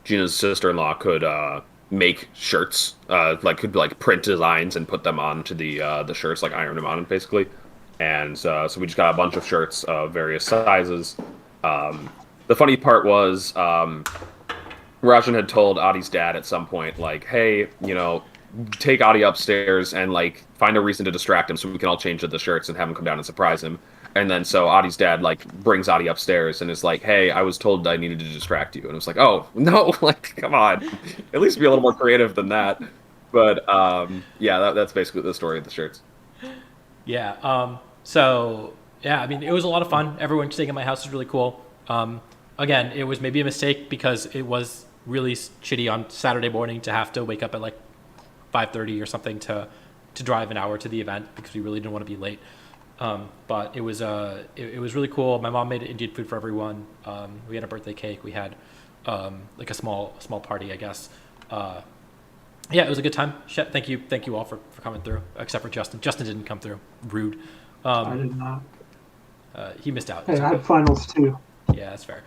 sister-in-law could make shirts, could like print designs and put them onto the shirts, like iron them on basically. And so we just got a bunch of shirts of various sizes. The funny part was Rajan had told Adi's dad at some point, like, hey, take Adi upstairs and like find a reason to distract him so we can all change to the shirts and have him come down and surprise him. And then so Adi's dad like brings Adi upstairs and is like, hey, I was told I needed to distract you. And it was like, oh no, like come on, at least be a little more creative than that. But yeah, that's basically the story of the shirts. Yeah. So yeah, I mean, it was a lot of fun. Everyone staying at my house was really cool. Again, it was maybe a mistake because it was really shitty on Saturday morning to have to wake up at like 5:30 or something to drive an hour to the event because we really didn't want to be late. But it was really cool. My mom made Indian food for everyone. We had a birthday cake. We had like a small party, I guess. Yeah, it was a good time. Thank you all for coming through, except for Justin. Justin didn't come through. Rude. I did not. He missed out. Hey, I had finals too. Yeah, that's fair.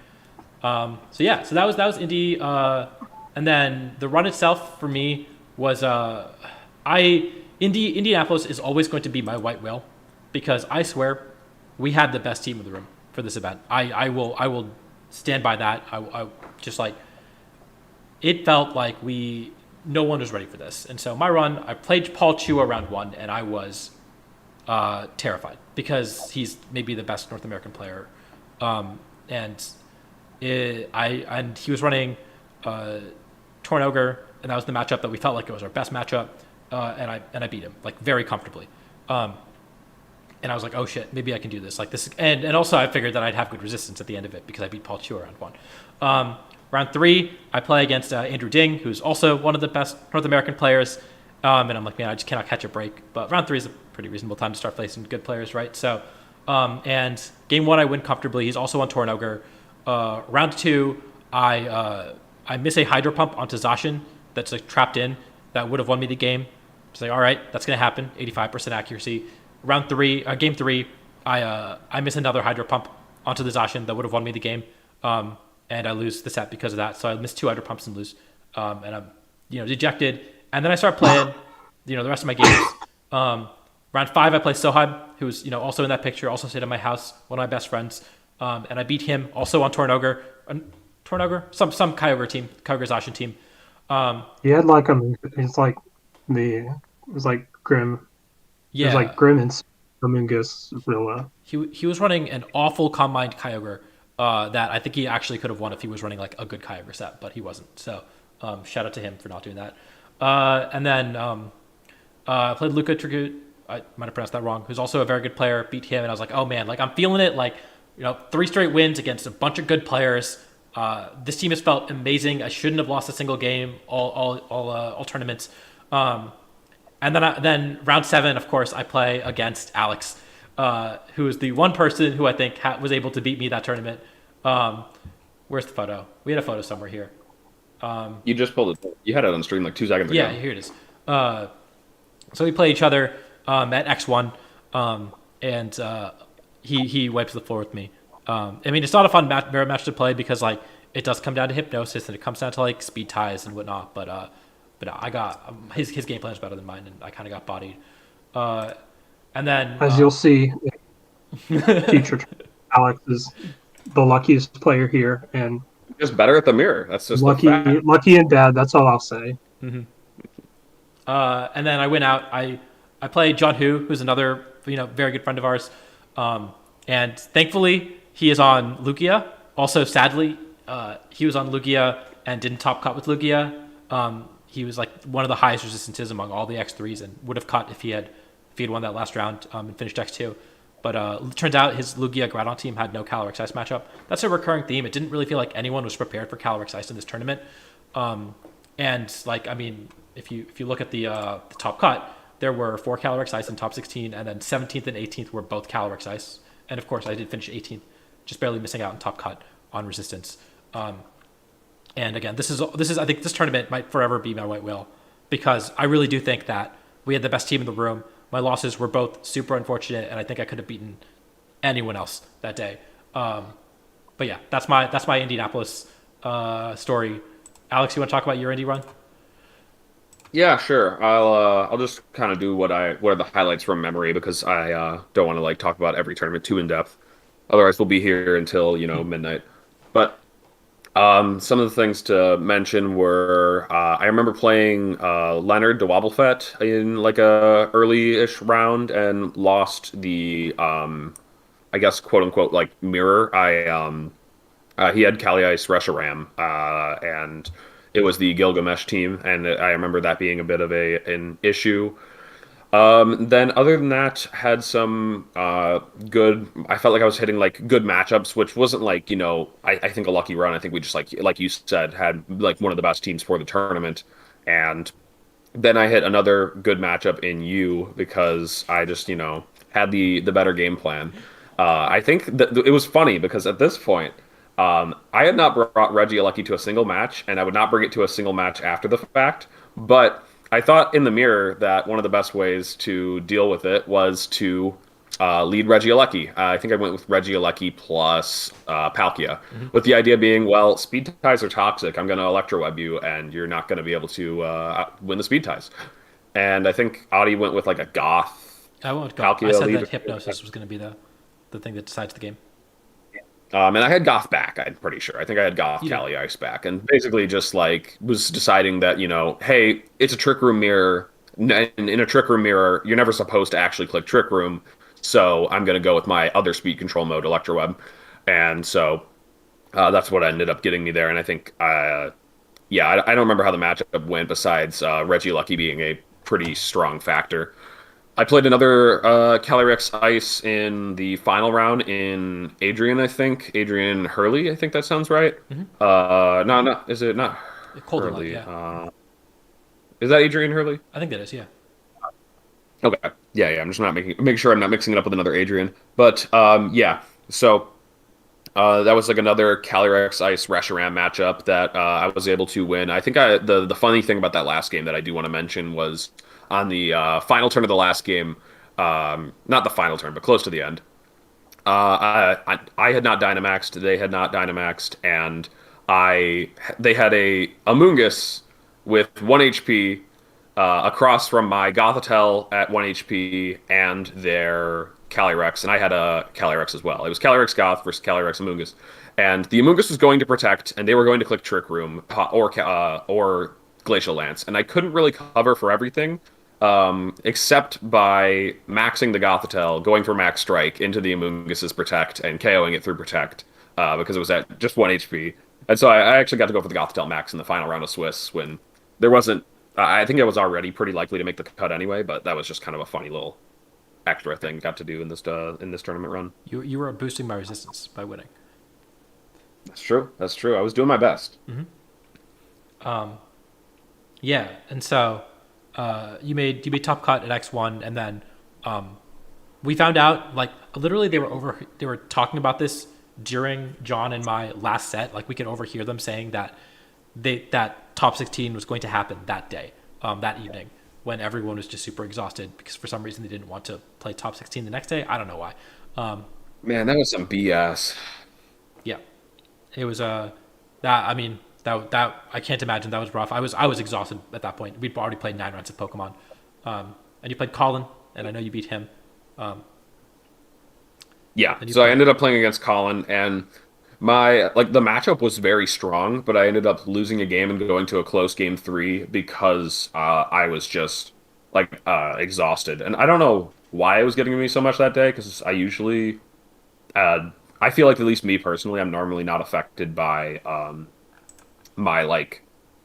So that was Indy, and then the run itself for me was Indianapolis is always going to be my white whale because I swear we had the best team in the room for this event. I will stand by that. I just like it felt like no one was ready for this, and so my run I played Paul Chua round 1 and I was terrified because he's maybe the best North American player, and he was running Torn Ogre, and that was the matchup that we felt like it was our best matchup, and I beat him like very comfortably, and I was like, oh shit, maybe I can do this like this, and also I figured that I'd have good resistance at the end of it because I beat Paul Chua round 1. Round 3 I play against Andrew Ding, who's also one of the best North American players, and I'm like, man, I just cannot catch a break. But round 3 is a pretty reasonable time to start facing good players, right? So and game 1 I win comfortably. He's also on Torn Ogre. Round 2 I miss a Hydro Pump onto Zacian that's like trapped in that would have won me the game. It's like, all right, that's gonna happen. 85% accuracy. Game 3 I miss another Hydro Pump onto the Zacian that would have won me the game, and I lose the set because of that. So I miss 2 Hydro Pumps and lose, and I'm dejected. And then I start playing the rest of my games. Round 5 I play Sohab, who's also in that picture, also stayed at my house, one of my best friends. And I beat him also on Torn Ogre, some Kyogre team, Kyogre Zacian team. He had like it's like it was like Grim. Yeah, it was like Grim and Amoonguss Rilla. He was running an awful combined Kyogre that I think he actually could have won if he was running like a good Kyogre set, but he wasn't. So shout out to him for not doing that. And then I played Luca Trigut. I might have pronounced that wrong. Who's also a very good player. Beat him, and I was like, oh man, like I'm feeling it. Like 3 straight wins against a bunch of good players. This team has felt amazing. I shouldn't have lost a single game all tournaments. And then round 7, of course, I play against Alex, who is the one person who I think was able to beat me that tournament. Where's the photo? We had a photo somewhere here. You just pulled it. You had it on stream like 2 seconds ago. Yeah, here it is. So we play each other at X1, and he wipes the floor with me. I mean, it's not a fun match to play because like it does come down to hypnosis and it comes down to like speed ties and whatnot. But I got his game plan is better than mine, and I kind of got bodied. And then as you'll see, future Alex is the luckiest player here, and just better at the mirror. That's just lucky and bad. That's all I'll say. Mm-hmm. And then I went out. I played John Hu, who's another very good friend of ours, and thankfully he is on Lugia. Also, sadly, he was on Lugia and didn't top cut with Lugia. He was like one of the highest resistances among all the X3s and would have cut if he had won that last round and finished X2. But it turns out his Lugia Groudon team had no Calyrex Ice matchup. That's a recurring theme. It didn't really feel like anyone was prepared for Calyrex Ice in this tournament. And like, I mean, if you look at the top cut, there were 4 Calyrex Ice in top 16, and then 17th and 18th were both Calyrex Ice. And of course, I did finish 18th, just barely missing out in top cut on resistance. And again, this is I think this tournament might forever be my white whale because I really do think that we had the best team in the room. my losses were both super unfortunate, and I think I could have beaten anyone else that day. But yeah, that's my Indianapolis story. Alex, you want to talk about your Indy run? Yeah, sure. I'll just kind of do what are the highlights from memory because I don't want to like talk about every tournament too in depth. Otherwise, we'll be here until midnight. But some of the things to mention were I remember playing Leonard de Wobblefett in like a early-ish round and lost the I guess quote unquote like mirror. He had Kali Ice Reshiram, and it was the Gilgamesh team, and I remember that being a bit of an issue. Then other than that, had some good. I felt like I was hitting like good matchups, which wasn't like I think a lucky run. I think we just like you said had like one of the best teams for the tournament, and then I hit another good matchup in you because I just had the better game plan. I think that it was funny because at this point, I had not brought Regieleki to a single match, and I would not bring it to a single match after the fact. But I thought in the mirror that one of the best ways to deal with it was to lead Regieleki. I think I went with Regieleki plus Palkia, with the idea being, well, speed ties are toxic. I'm going to Electroweb you, and you're not going to be able to win the speed ties. And I think Adi went with like a Goth I won't go. Palkia I said lead. that Hypnosis was going to be the thing that decides the game. And I had Goth back, I'm pretty sure. I think I had Goth Kali Ice back. And basically just like was deciding that, hey, it's a Trick Room mirror. In a Trick Room mirror, you're never supposed to actually click Trick Room. So I'm going to go with my other speed control mode, Electroweb. And so that's what ended up getting me there. And I think, yeah, I don't remember how the matchup went besides Regieleki being a pretty strong factor. I played another Calyrex Ice in the final round in Adrian, I think. Adrian Hurley, I think that sounds right. No, is it not Colder Hurley? Light, yeah. Is that Adrian Hurley? I think that is, yeah. Okay. Yeah. I'm just not make sure I'm not mixing it up with another Adrian. But yeah. So that was like another Calyrex Ice Reshiram matchup that I was able to win. I think the funny thing about that last game that I do want to mention was on the final turn of the last game, not the final turn, but close to the end. I had not Dynamaxed, they had not Dynamaxed, and they had a Amoonguss with 1 HP across from my Gothitelle at 1 HP and their Calyrex, and I had a Calyrex as well. It was Calyrex Goth versus Calyrex Amoonguss, and the Amoonguss was going to protect, and they were going to click Trick Room or Glacial Lance, and I couldn't really cover for everything. Except by maxing the Gothitelle, going for Max Strike into the Amoonguss's Protect and KOing it through Protect because it was at just 1 HP. And so I actually got to go for the Gothitelle Max in the final round of Swiss when there wasn't. I think I was already pretty likely to make the cut anyway, but that was just kind of a funny little extra thing got to do in this tournament run. You were boosting my resistance by winning. That's true. That's true. I was doing my best. Yeah, and so you made top cut at X1, and then we found out like literally they were talking about this during John and my last set. Like we could overhear them saying that that top 16 was going to happen that day, that evening, when everyone was just super exhausted because for some reason they didn't want to play top 16 the next day. I don't know why. Man, that was some BS. Yeah, it was that. I mean, that I can't imagine that was rough. I was exhausted at that point. We'd already played 9 rounds of Pokemon, and you played Colin, and I know you beat him. Yeah, so I ended up playing against Colin, and the matchup was very strong, but I ended up losing a game and going to a close game 3 because I was just exhausted, and I don't know why it was getting me so much that day because I usually, I feel like at least me personally, I'm normally not affected by my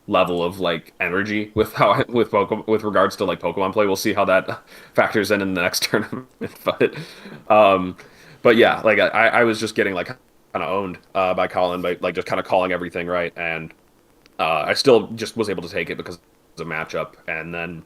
level of energy with with regards to Pokemon play. We'll see how that factors in the next tournament, but yeah, I was just getting kind of owned by Colin by just kind of calling everything right, and I still just was able to take it because it was a matchup. And then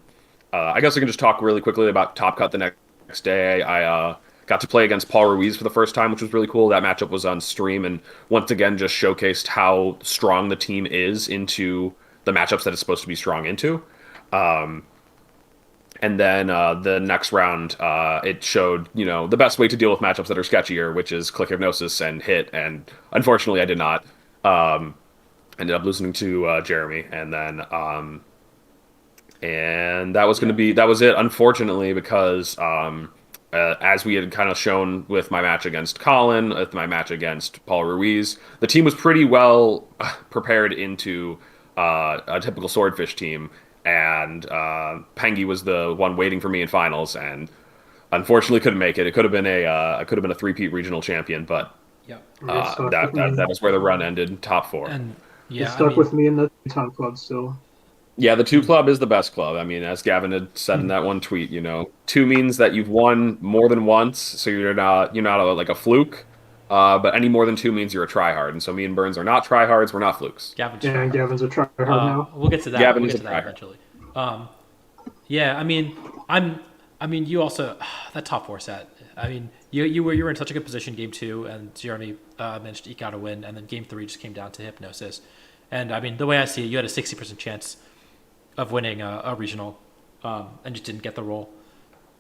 I guess I can just talk really quickly about Top Cut the next day. I got to play against Paul Ruiz for the first time, which was really cool. That matchup was on stream, and once again just showcased how strong the team is into the matchups that it's supposed to be strong into. And then the next round, it showed, the best way to deal with matchups that are sketchier, which is click hypnosis and hit. And unfortunately, I did not. Um, Ended up losing to Jeremy, and that was it. Unfortunately, because as we had kind of shown with my match against Colin, with my match against Paul Ruiz, the team was pretty well prepared into a typical swordfish team, and Pengi was the one waiting for me in finals, and unfortunately couldn't make it. It could have been a three-peat regional champion, but Yep. You're stuck with me. that is where the run ended, top four. And You're yeah, stuck with me in the Teton Club still. Yeah, the two club is the best club. I mean, as Gavin had said in that one tweet, two means that you've won more than once, so you're not like a fluke. But any more than two means you're a tryhard, and so me and Burns are not tryhards. We're not flukes. Gavin's Yeah, and Gavin's a tryhard now. We'll get to that. Gavin We'll is get to a that tryhard. eventually. Yeah, I mean, you also that top four set. I mean, you were in such a good position game 2, and Jeremy managed to eke out a win, and then game 3 just came down to hypnosis. And I mean, the way I see it, you had a 60% chance of winning a regional, and just didn't get the roll.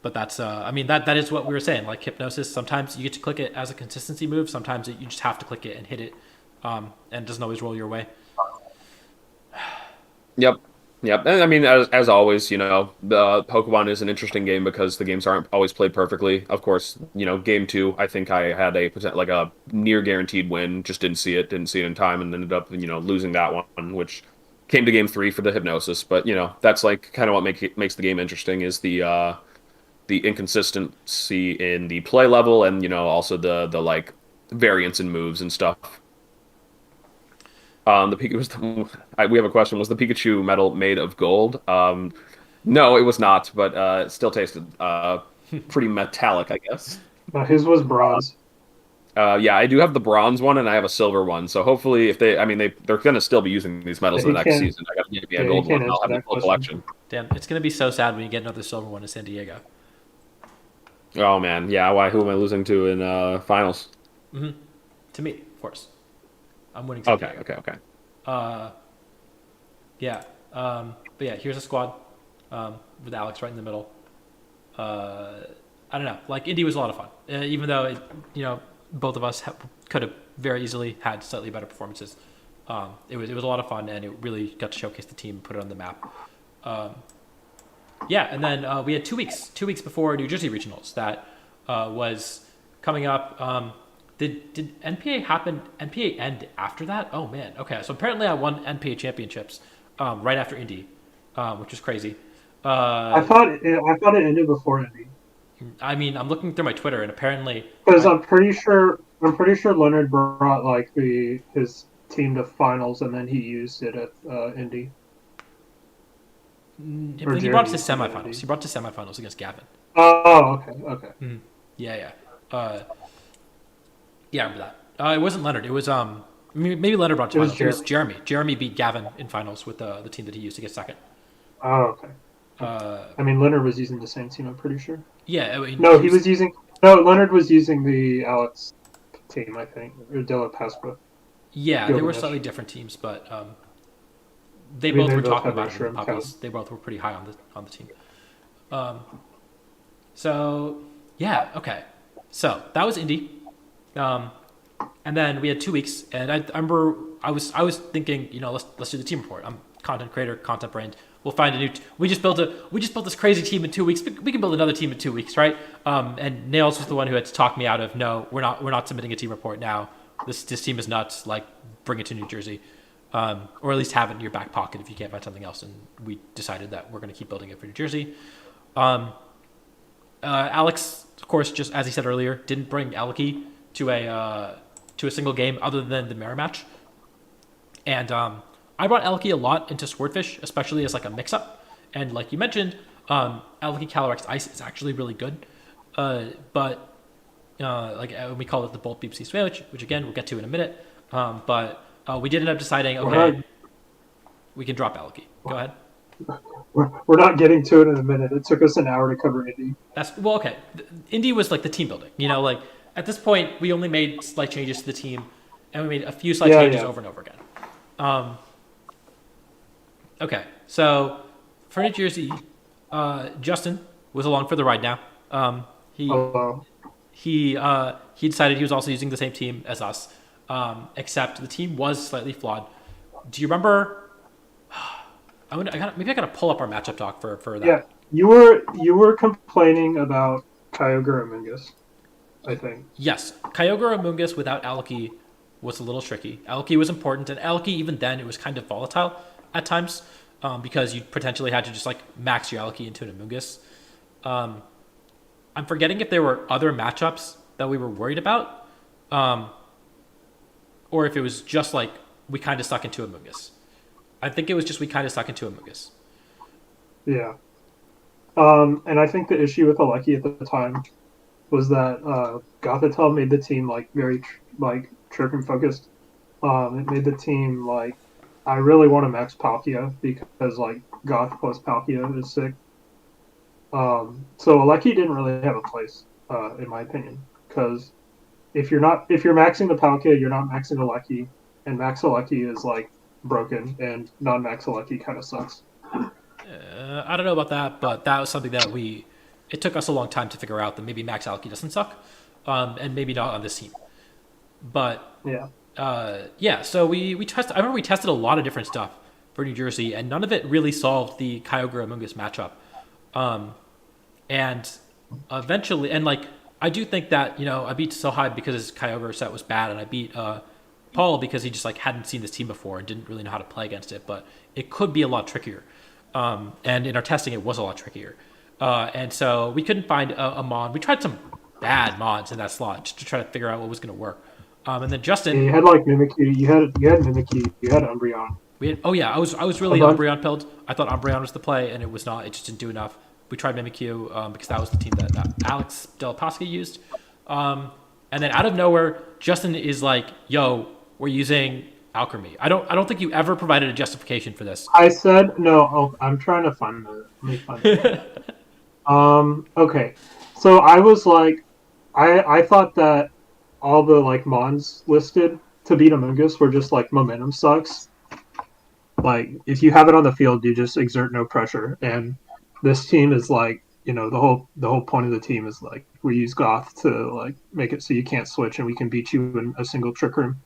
But that's I mean that is what we were saying. Like hypnosis, sometimes you get to click it as a consistency move. Sometimes you just have to click it and hit it, and it doesn't always roll your way. Yep. Yep. And I mean, as always, the Pokemon is an interesting game because the games aren't always played perfectly. Of course, game 2, I think I had a near guaranteed win, just didn't see it in time, and ended up, losing that one, which came to game 3 for the hypnosis. But, that's like kind of what makes the game interesting is the inconsistency in the play level and, also the like variance in moves and stuff. We have a question. Was the Pikachu medal made of gold? No, it was not, but it still tasted pretty metallic, I guess. His was bronze. Yeah, I do have the bronze one and I have a silver one. So hopefully, if they're going to still be using these medals in the next season. I got to give me a gold one. And I'll have the full collection. Damn, it's gonna be so sad when you get another silver one in San Diego. Oh man, yeah. Why? Who am I losing to in finals? Mm-hmm. To me, of course. I'm winning San Diego. Okay. Yeah. But yeah, here's a squad with Alex right in the middle. I don't know. Like Indy was a lot of fun, even though both of us could have very easily had slightly better performances. It was a lot of fun, and it really got to showcase the team, put it on the map. Yeah, and then we had 2 weeks. 2 weeks before New Jersey regionals that was coming up. Did NPA happen? NPA end after that? Oh man. Okay, so apparently I won NPA championships right after Indy, which was crazy. I thought it ended before Indy. I mean, I'm looking through my Twitter, and apparently because I'm pretty sure Leonard brought like his team to finals, and then he used it at Indy. He brought it to semifinals. He brought it to semifinals against Gavin. Oh, okay. Mm-hmm. Yeah. Yeah, I remember that. It wasn't Leonard. It was maybe Leonard brought it to finals. It was Jeremy. Jeremy beat Gavin in finals with the team that he used to get second. Oh, okay. I mean, Leonard was using the same team. I'm pretty sure. Yeah. I mean, Leonard was using the Alex team, I think, or De La Pasqua. Yeah, they were slightly different teams, but they both were talking about it in the puppies. They both were pretty high on the team. So yeah, okay. So that was Indy. And then we had 2 weeks, and I remember I was thinking, let's do the team report. I'm content creator, content brand. We'll find a new. We just built this crazy team in 2 weeks. We can build another team in 2 weeks, right? And Nails was the one who had to talk me out of. No, we're not submitting a team report now. This team is nuts. Like, bring it to New Jersey, or at least have it in your back pocket if you can't find something else. And we decided that we're going to keep building it for New Jersey. Alex, of course, just as he said earlier, didn't bring Elky to a single game other than the mirror match. And I brought Elky a lot into Swordfish, especially as like a mix-up. And like you mentioned, Elky Calyrex Ice is actually really good. But we call it the Bolt Beep C Switch, which again we'll get to in a minute. But we did end up deciding, okay, we can drop Elky. Go ahead. We're not getting to it in a minute. It took us an hour to cover Indy. Okay. Indy was like the team building. Like at this point, we only made slight changes to the team, and we made a few slight changes over and over again. Okay, so for New Jersey, Justin was along for the ride now. He Although, he decided he was also using the same team as us, except the team was slightly flawed. Do you remember? Maybe I gotta pull up our matchup doc for that. yeah, you were complaining about Kyogre Amoonguss, I think. Yes, Kyogre Amoonguss without Alki was a little tricky. Alki was important, and Alki even then it was kind of volatile at times because you potentially had to just like max your Alki into an Amoonguss. I'm forgetting if there were other matchups that we were worried about, or if it was just like we kind of stuck into Amoonguss. I think it was just we kind of stuck into Amoonguss. Yeah. And I think the issue with Aleki at the time was that Gothitelle made the team like very like chirping focused. It made the team like I really want to max Palkia because like Goth plus Palkia is sick. So Aleki didn't really have a place, in my opinion, because if you're maxing the Palkia, you're not maxing Aleki, and max Aleki is like broken, and non-max Aleki kind of sucks. I don't know about that, but that was something that it took us a long time to figure out that maybe Max Alki doesn't suck, and maybe not on this team. But Yeah. yeah, so we tested. I remember we tested a lot of different stuff for New Jersey, and none of it really solved the Kyogre Among Us matchup. And eventually, and like I do think that I beat Sohai because his Kyogre set was bad, and I beat Paul because he just like hadn't seen this team before and didn't really know how to play against it. But it could be a lot trickier. And in our testing, it was a lot trickier. And so we couldn't find a mod. We tried some bad mods in that slot just to try to figure out what was going to work. And then Justin, Yeah, you had like Mimikyu, you had Mimikyu, you had Umbreon. we had. Oh yeah, I was really Umbreon pilled. I thought Umbreon was the play, and it was not. It just didn't do enough. We tried Mimikyu because that was the team that Alex Del Pasca used. And then out of nowhere, Justin is like, "Yo, we're using Alchemy." I don't think you ever provided a justification for this. I said no. Oh, I'm trying to find the. Let me find it. Okay. So I was like, I thought that all the like mons listed to beat Amoonguss were just like momentum sucks. Like if you have it on the field, you just exert no pressure. And this team is like, the whole point of the team is like we use Goth to like make it so you can't switch, and we can beat you in a single trick room.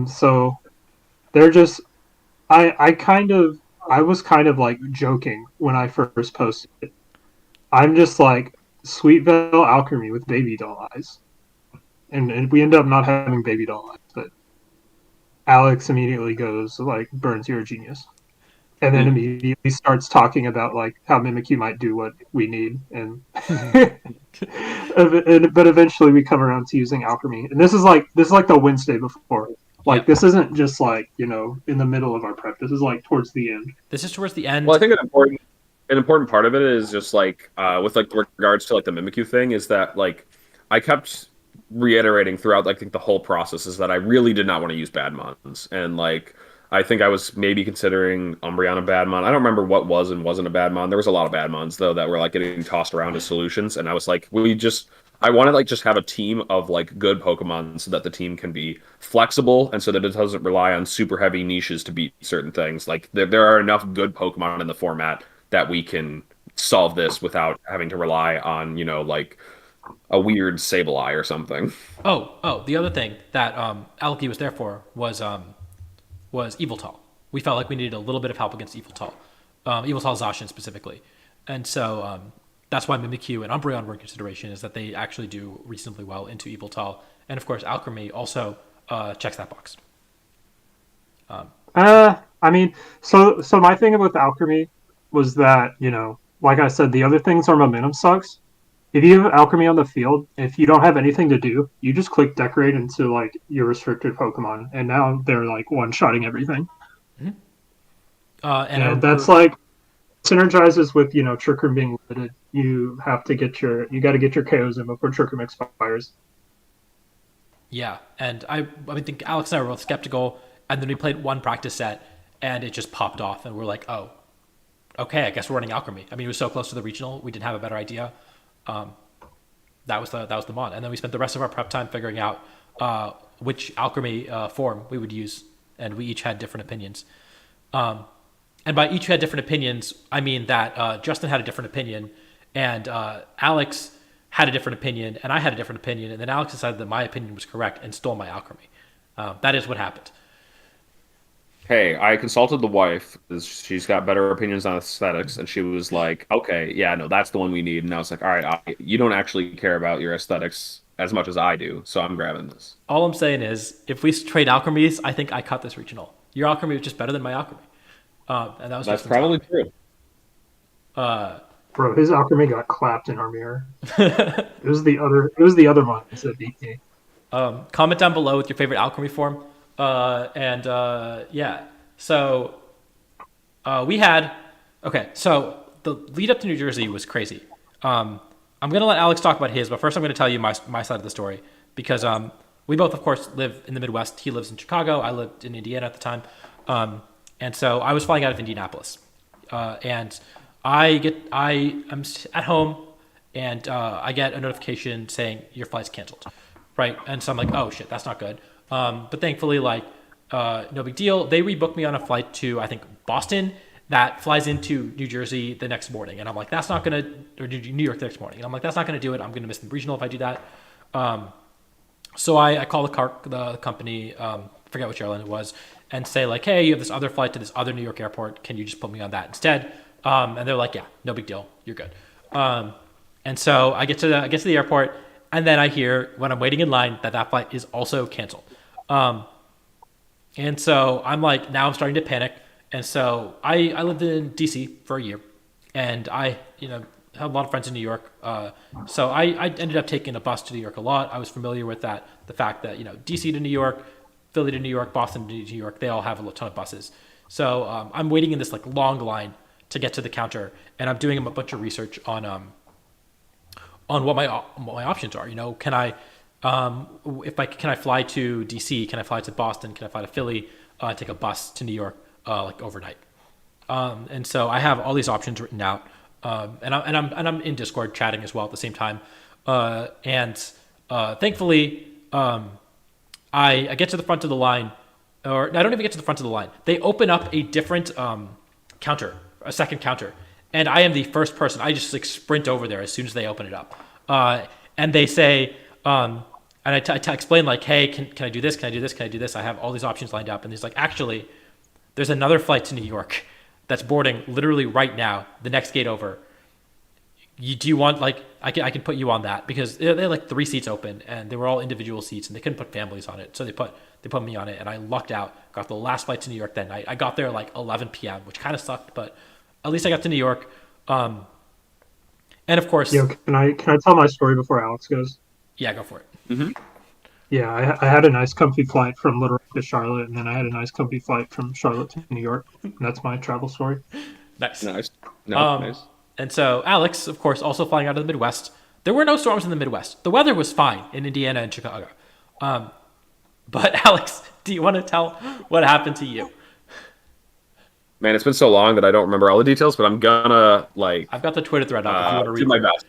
So they're just I was kind of like joking when I first posted it. I'm just like Sweet Veil Alchemy with baby doll eyes. And we end up not having baby doll eyes, but Alex immediately goes like, Burns, you're a genius. And then immediately starts talking about like how Mimikyu might do what we need, and but eventually we come around to using alchemy. And this is like the Wednesday before. Like this isn't just like in the middle of our prep. This is like towards the end. This is towards the end. Well, I think an important part of it is just like with like regards to like the Mimikyu thing is that like I kept reiterating throughout I think the whole process is that I really did not want to use bad mons, and like I think I was maybe considering Umbreon a bad mon. I don't remember what was and wasn't a bad mon. There was a lot of bad mons though that were like getting tossed around as solutions, and I was like, I want to like just have a team of like good Pokemon so that the team can be flexible and so that it doesn't rely on super heavy niches to beat certain things. Like there are enough good Pokemon in the format that we can solve this without having to rely on like a weird Sableye or something. Oh, the other thing that Alki was there for was Eviltal. We felt like we needed a little bit of help against Eviltal, Eviltal Zacian specifically, and so that's why Mimikyu and Umbreon were in consideration. Is that they actually do reasonably well into Eviltal, and of course Alchemy also checks that box. I mean, so my thing about the alchemy was that like I said, the other things are momentum sucks. If you have alchemy on the field, if you don't have anything to do, you just click decorate into like your restricted Pokemon, and now they're like one-shotting everything. Mm-hmm. And that's like synergizes with Trick Room being limited. You got to get your KOs in before Trick Room expires. Yeah, and I think Alex and I were both skeptical, and then we played one practice set, and it just popped off, and we're like, oh, okay, I guess we're running Alchemy. I mean, it was so close to the regional, we didn't have a better idea. That was the mod, and then we spent the rest of our prep time figuring out which alchemy form we would use, and we each had different opinions. And And by each had different opinions, I mean that Justin had a different opinion, and Alex had a different opinion, and I had a different opinion, and then Alex decided that my opinion was correct and stole my alchemy. That is what happened. Hey, I consulted the wife 'cause she's got better opinions on aesthetics, and she was like, "Okay, yeah, no, that's the one we need." And I was like, "All right, you don't actually care about your aesthetics as much as I do, so I'm grabbing this." All I'm saying is, if we trade alchemies, I think I cut this regional. Your alchemy was just better than my alchemy, and that was That's Justin's probably alchemy. true. Bro, his alchemy got clapped in our mirror. It was the other. It was the other ones that beat me. Comment down below with your favorite alchemy form. And yeah, so we had okay. So the lead up to New Jersey was crazy. I'm gonna let Alex talk about his, but first I'm gonna tell you my side of the story because we both, of course, live in the Midwest. He lives in Chicago. I lived in Indiana at the time, and so I was flying out of Indianapolis, and I'm at home, and I get a notification saying your flight's canceled, right? And so I'm like, oh shit, that's not good. But thankfully, like, no big deal. They rebooked me on a flight to, I think, Boston that flies into New Jersey the next morning. And I'm like, that's not going to, or New York the next morning. And I'm like, that's not going to do it. I'm going to miss the regional if I do that. So I call the company, forget which airline it was, and say like, hey, you have this other flight to this other New York airport. Can you just put me on that instead? And they're like, yeah, no big deal. You're good. And so I get to the airport, and then I hear when I'm waiting in line that flight is also canceled. And so I'm like, now I'm starting to panic. And so I lived in DC for a year, and I have a lot of friends in New York. So I ended up taking a bus to New York a lot. I was familiar with the fact that DC to New York, Philly to New York, Boston to New York, they all have a ton of buses. So I'm waiting in this like long line to get to the counter, and I'm doing a bunch of research on what my options are. Can I can I fly to DC? Can I fly to Boston? Can I fly to Philly? Take a bus to New York like overnight. And so I have all these options written out, and I'm in Discord chatting as well at the same time. And thankfully, I get to the front of the line, or I don't even get to the front of the line. They open up a different counter, a second counter, and I am the first person. I just like sprint over there as soon as they open it up, and they say, and I explain like, hey, can I do this? Can I do this? Can I do this? I have all these options lined up, and he's like, actually, there's another flight to New York that's boarding literally right now, the next gate over. Do you want like I can put you on that because they had like 3 seats open and they were all individual seats and they couldn't put families on it, so they put me on it, and I lucked out, got the last flight to New York that night. I got there like 11 p.m., which kind of sucked, but at least I got to New York. And of course, Yo, can I tell my story before Alex goes? Yeah, go for it. Mm-hmm. Yeah, I had a nice comfy flight from Little Rock to Charlotte, and then I had a nice comfy flight from Charlotte to New York. And that's my travel story. Nice. Nice. No, nice. And so Alex, of course, also flying out of the Midwest. There were no storms in the Midwest. The weather was fine in Indiana and Chicago. But Alex, do you want to tell what happened to you? Man, it's been so long that I don't remember all the details, but I'm gonna I've got the Twitter thread up if you want to read do my it. best.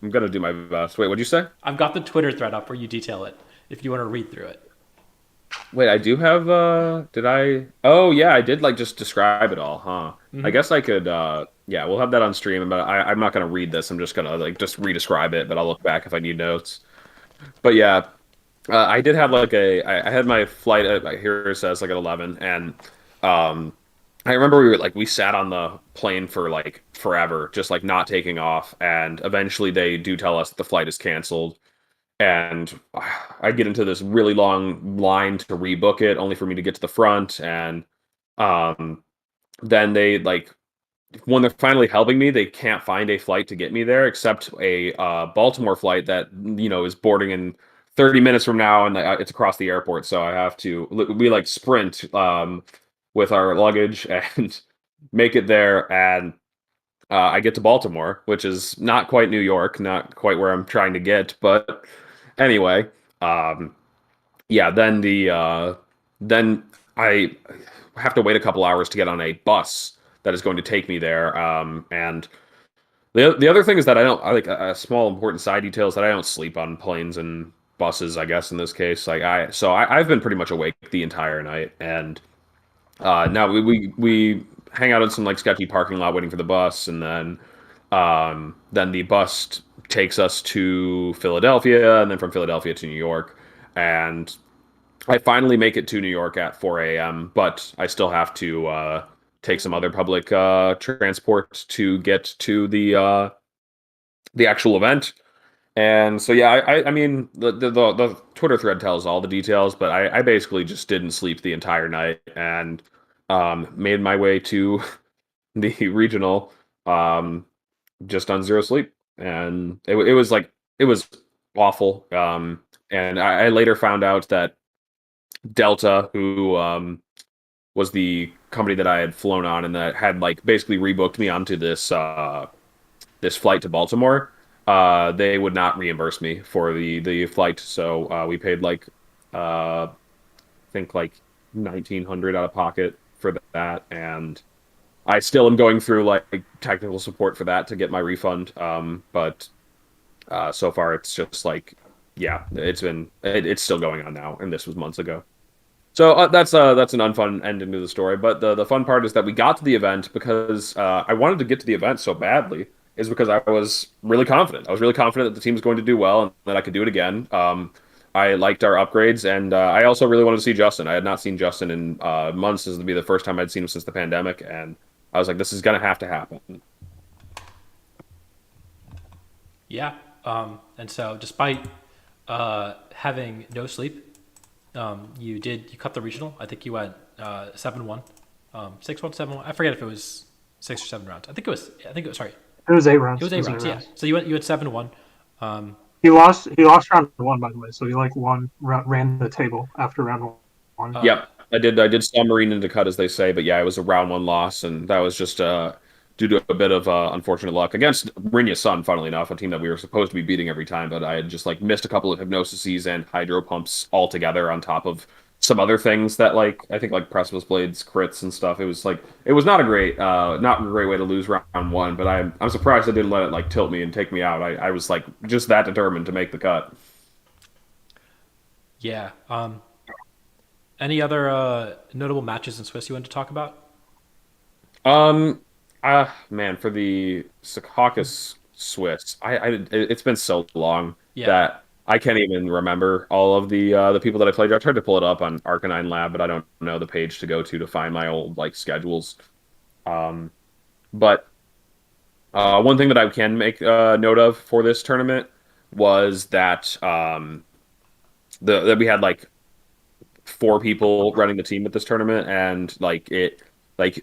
I'm gonna do my best. Wait, what'd you say? I've got the Twitter thread up where you detail it if you want to read through it. Wait, I do have did I Oh yeah, I did like just describe it all, huh? Mm-hmm. I guess I could yeah, we'll have that on stream, but I'm not gonna read this. I'm just gonna like just re-describe it, but I'll look back if I need notes. But yeah, I did have like I had my flight at, here it says like at 11, and I remember we sat on the plane for like forever, just like not taking off, and eventually they do tell us that the flight is canceled. And I get into this really long line to rebook it, only for me to get to the front. And then they like, when they're finally helping me, they can't find a flight to get me there except a Baltimore flight that is boarding in 30 minutes from now, and it's across the airport. So I have to we like sprint with our luggage and make it there, and I get to Baltimore, which is not quite New York, not quite where I'm trying to get, but. Anyway, yeah, then I have to wait a couple hours to get on a bus that is going to take me there. And the other thing is that I like a small important side detail is that I don't sleep on planes and buses, I guess in this case. Like I've been pretty much awake the entire night, and now we hang out in some like sketchy parking lot waiting for the bus, and then the bus takes us to Philadelphia, and then from Philadelphia to New York, and I finally make it to New York at 4 a.m., but I still have to take some other public transport to get to the actual event. And so, yeah, I mean, the Twitter thread tells all the details, but I basically just didn't sleep the entire night and made my way to the regional just on zero sleep. And it was like, it was awful. And I later found out that Delta, who was the company that I had flown on and that had like basically rebooked me onto this flight to Baltimore, they would not reimburse me for the flight. So we paid like I think like 1,900 out of pocket for that, and I still am going through like technical support for that to get my refund. But so far it's just like, yeah, it's still going on now, and this was months ago. So that's an unfun ending to the story. But the fun part is that we got to the event because I wanted to get to the event so badly. Is because I was really confident. I was really confident that the team was going to do well and that I could do it again. I liked our upgrades, and I also really wanted to see Justin. I had not seen Justin in months. This would be the first time I'd seen him since the pandemic, and I was like, this is going to have to happen. Yeah. And so, despite having no sleep, you cut the regional. I think you went 7-1, 6-1, 7-1. I forget if it was 6 or 7 rounds. I think it was. Sorry. It was 8 rounds. It was 8 rounds. Yeah. So you went 7-1. He lost round 1, by the way. So he like ran the table after round 1. Yep, I did submarine into cut, as they say, but yeah, it was a round 1 loss, and that was just due to a bit of unfortunate luck against Rinya's Sun. Funnily enough, a team that we were supposed to be beating every time, but I had just like missed a couple of hypnosises and hydro pumps altogether on top of some other things that like I think like Precipice Blades crits and stuff. It was like it was not a great way to lose round 1, but I'm surprised I didn't let it like tilt me and take me out. I was like just that determined to make the cut. Yeah. Any other notable matches in Swiss you want to talk about? Um, Man, for the Secaucus Swiss, it's been so long Yeah. that I can't even remember all of the people that I played. I tried to pull it up on Arcanine Lab, but I don't know the page to go to find my old like schedules. Um, but one thing that I can make note of for this tournament was that that we had like 4 people running the team at this tournament, and like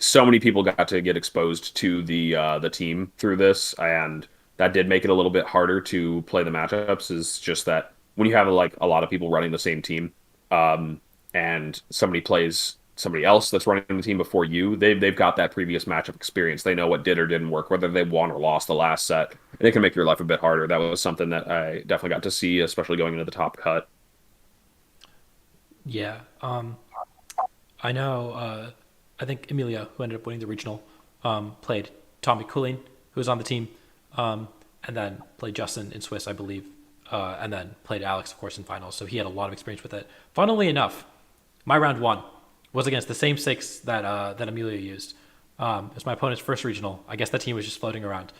so many people got to get exposed to the team through this, and that did make it a little bit harder to play the matchups. Is just that when you have like a lot of people running the same team, and somebody plays somebody else that's running the team before you, they've got that previous matchup experience. They know what did or didn't work, whether they won or lost the last set, and it can make your life a bit harder. That was something that I definitely got to see, especially going into the top cut. Yeah. I know. I think Emilia, who ended up winning the regional, played Tommy Cooling, who was on the team, and then played Justin in Swiss, I believe, and then played Alex, of course, in finals. So he had a lot of experience with it. Funnily enough, my round 1 was against the same 6 that Emilia used. It was my opponent's first regional. I guess that team was just floating around,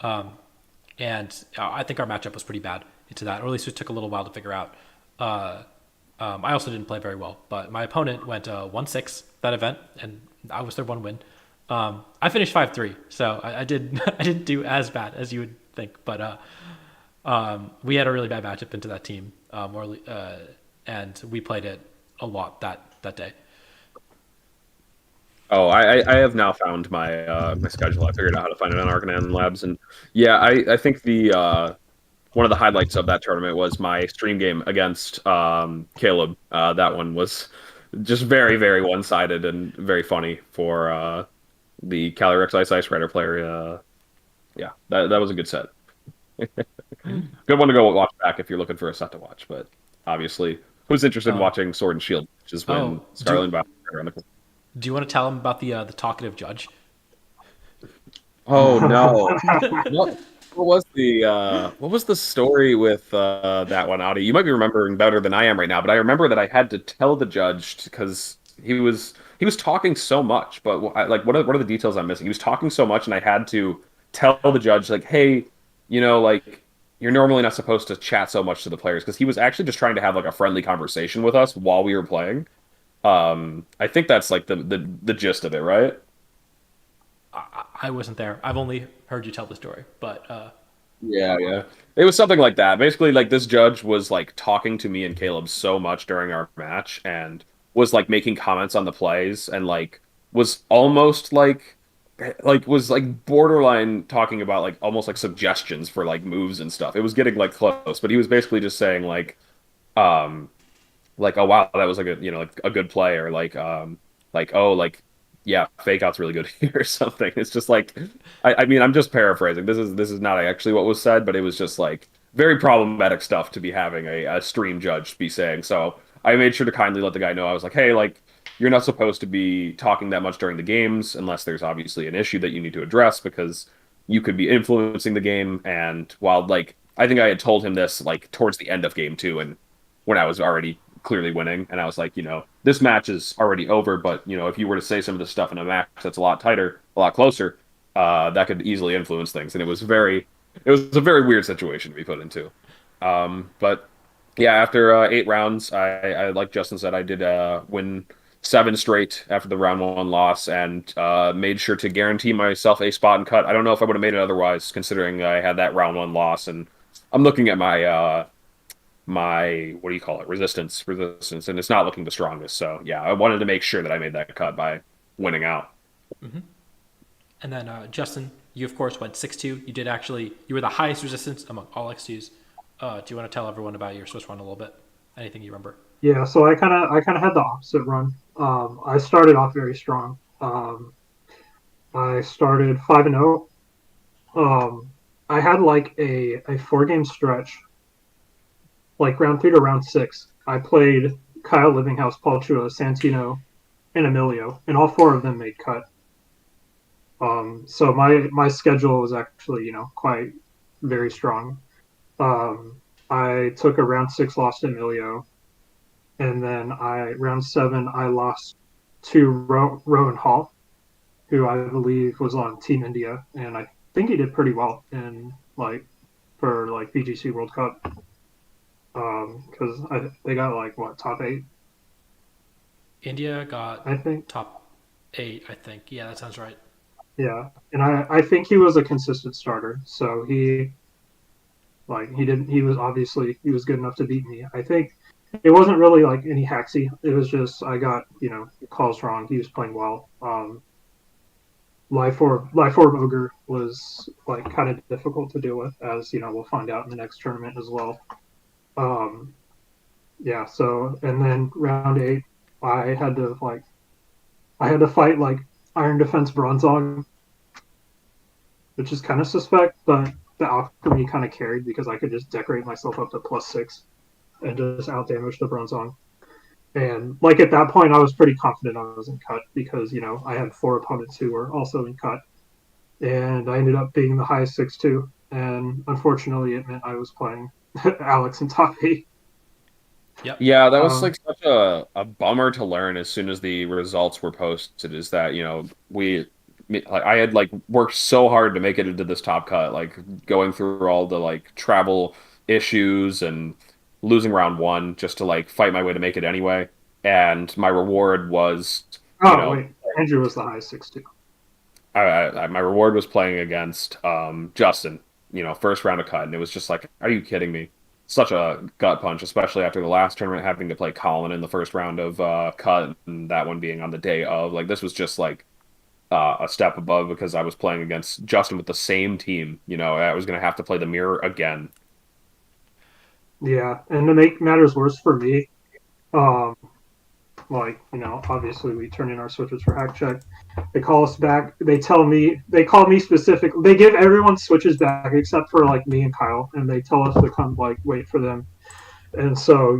and I think our matchup was pretty bad into that, or at least it took a little while to figure out. I also didn't play very well, but my opponent went 1-6 that event, and I was their 1 win. I finished 5-3, so I did I didn't do as bad as you would think, but we had a really bad matchup into that team, and we played it a lot that day. Oh, I have now found my schedule. I figured out how to find it on Arcanine Labs, and yeah, I think the one of the highlights of that tournament was my stream game against Caleb. That one was just very, very one-sided and very funny for the Calyrex Ice Rider player. Yeah, that was a good set. Good one to go watch back if you're looking for a set to watch. But obviously, who's interested in watching Sword and Shield, which is when Scarlet and Violet are on the. Do you want to tell him about the talkative judge? Oh no! What was the story with that one, Audie? You might be remembering better than I am right now, but I remember that I had to tell the judge because he he was talking so much, but like what are the details I'm missing? He was talking so much, and I had to tell the judge like, hey, like you're normally not supposed to chat so much to the players because he was actually just trying to have like a friendly conversation with us while we were playing. I think that's like the gist of it, right? I wasn't there. I've only heard you tell the story, but Yeah, yeah. It was something like that. Basically, like this judge was like talking to me and Caleb so much during our match and was like making comments on the plays and like was almost like was like borderline talking about like almost like suggestions for like moves and stuff. It was getting like close, but he was basically just saying um like oh wow that was like a like a good play or like oh like yeah fake out's really good here or something. It's just like I mean I'm just paraphrasing. This is not actually what was said, but it was just like very problematic stuff to be having a stream judge be saying. So I made sure to kindly let the guy know. I was like, hey, like you're not supposed to be talking that much during the games unless there's obviously an issue that you need to address because you could be influencing the game. And while like I think I had told him this like towards the end of game two and when I was already clearly winning. And I was like, this match is already over, but if you were to say some of this stuff in a match that's a lot tighter, a lot closer, that could easily influence things. And it was a very weird situation to be put into. But yeah, after 8 rounds, I like Justin said, I did win 7 straight after the round one loss, and made sure to guarantee myself a spot and cut. I don't know if I would have made it otherwise, considering I had that round one loss, and I'm looking at my what do you call it resistance and it's not looking the strongest, so yeah I wanted to make sure that I made that cut by winning out. and then Justin, you of course went 6-2. You did actually you were the highest resistance among all X2s. Do you want to tell everyone about your Swiss run a little bit? Anything you remember? Yeah, so I kind of had the opposite run. I started off very strong. I started 5-0. I had like a 4 game stretch, like round 3 to round 6. I played Kyle Livinghouse, Paul Chua, Santino, and Emilio, and all 4 of them made cut. So my schedule was actually quite very strong. I took a round 6 loss to Emilio, and then round 7 I lost to Rowan Hall, who I believe was on Team India, and I think he did pretty well in like for like VGC World Cup, because they got like what top 8, India got I think. top 8, I think. Yeah, that sounds right. Yeah, and I think he was a consistent starter, so he didn't he was obviously he was good enough to beat me. I think it wasn't really like any hacksy. It was just I got calls wrong. He was playing well. Life Orb Ogre was like kind of difficult to deal with, as we'll find out in the next tournament as well. Um, yeah. So and then round 8, I had to fight like Iron Defense Bronzong, which is kind of suspect, but the alchemy kind of carried because I could just decorate myself up to +6 and just outdamage the Bronzong. And like at that point, I was pretty confident I was in cut because I had 4 opponents who were also in cut, and I ended up being the highest 6-2. And unfortunately, it meant I was playing Alex in top 8. Yep. Yeah, that was Um, like such a bummer to learn as soon as the results were posted. Is that like I had like worked so hard to make it into this top cut, like going through all the like travel issues and losing round one just to like fight my way to make it anyway. And my reward was, you oh know, wait, Andrew was the highest 6-2. my reward was playing against Justin, first round of cut, and it was just like, are you kidding me? Such a gut punch, especially after the last tournament having to play Colin in the first round of cut, and that one being on the day of. Like this was just like a step above because I was playing against Justin with the same team. I was gonna have to play the mirror again. Yeah, and to make matters worse for me, um, obviously we turn in our switches for hack check. They call us back. They call me specific. They give everyone switches back except for like me and Kyle, and they tell us to come like wait for them. And so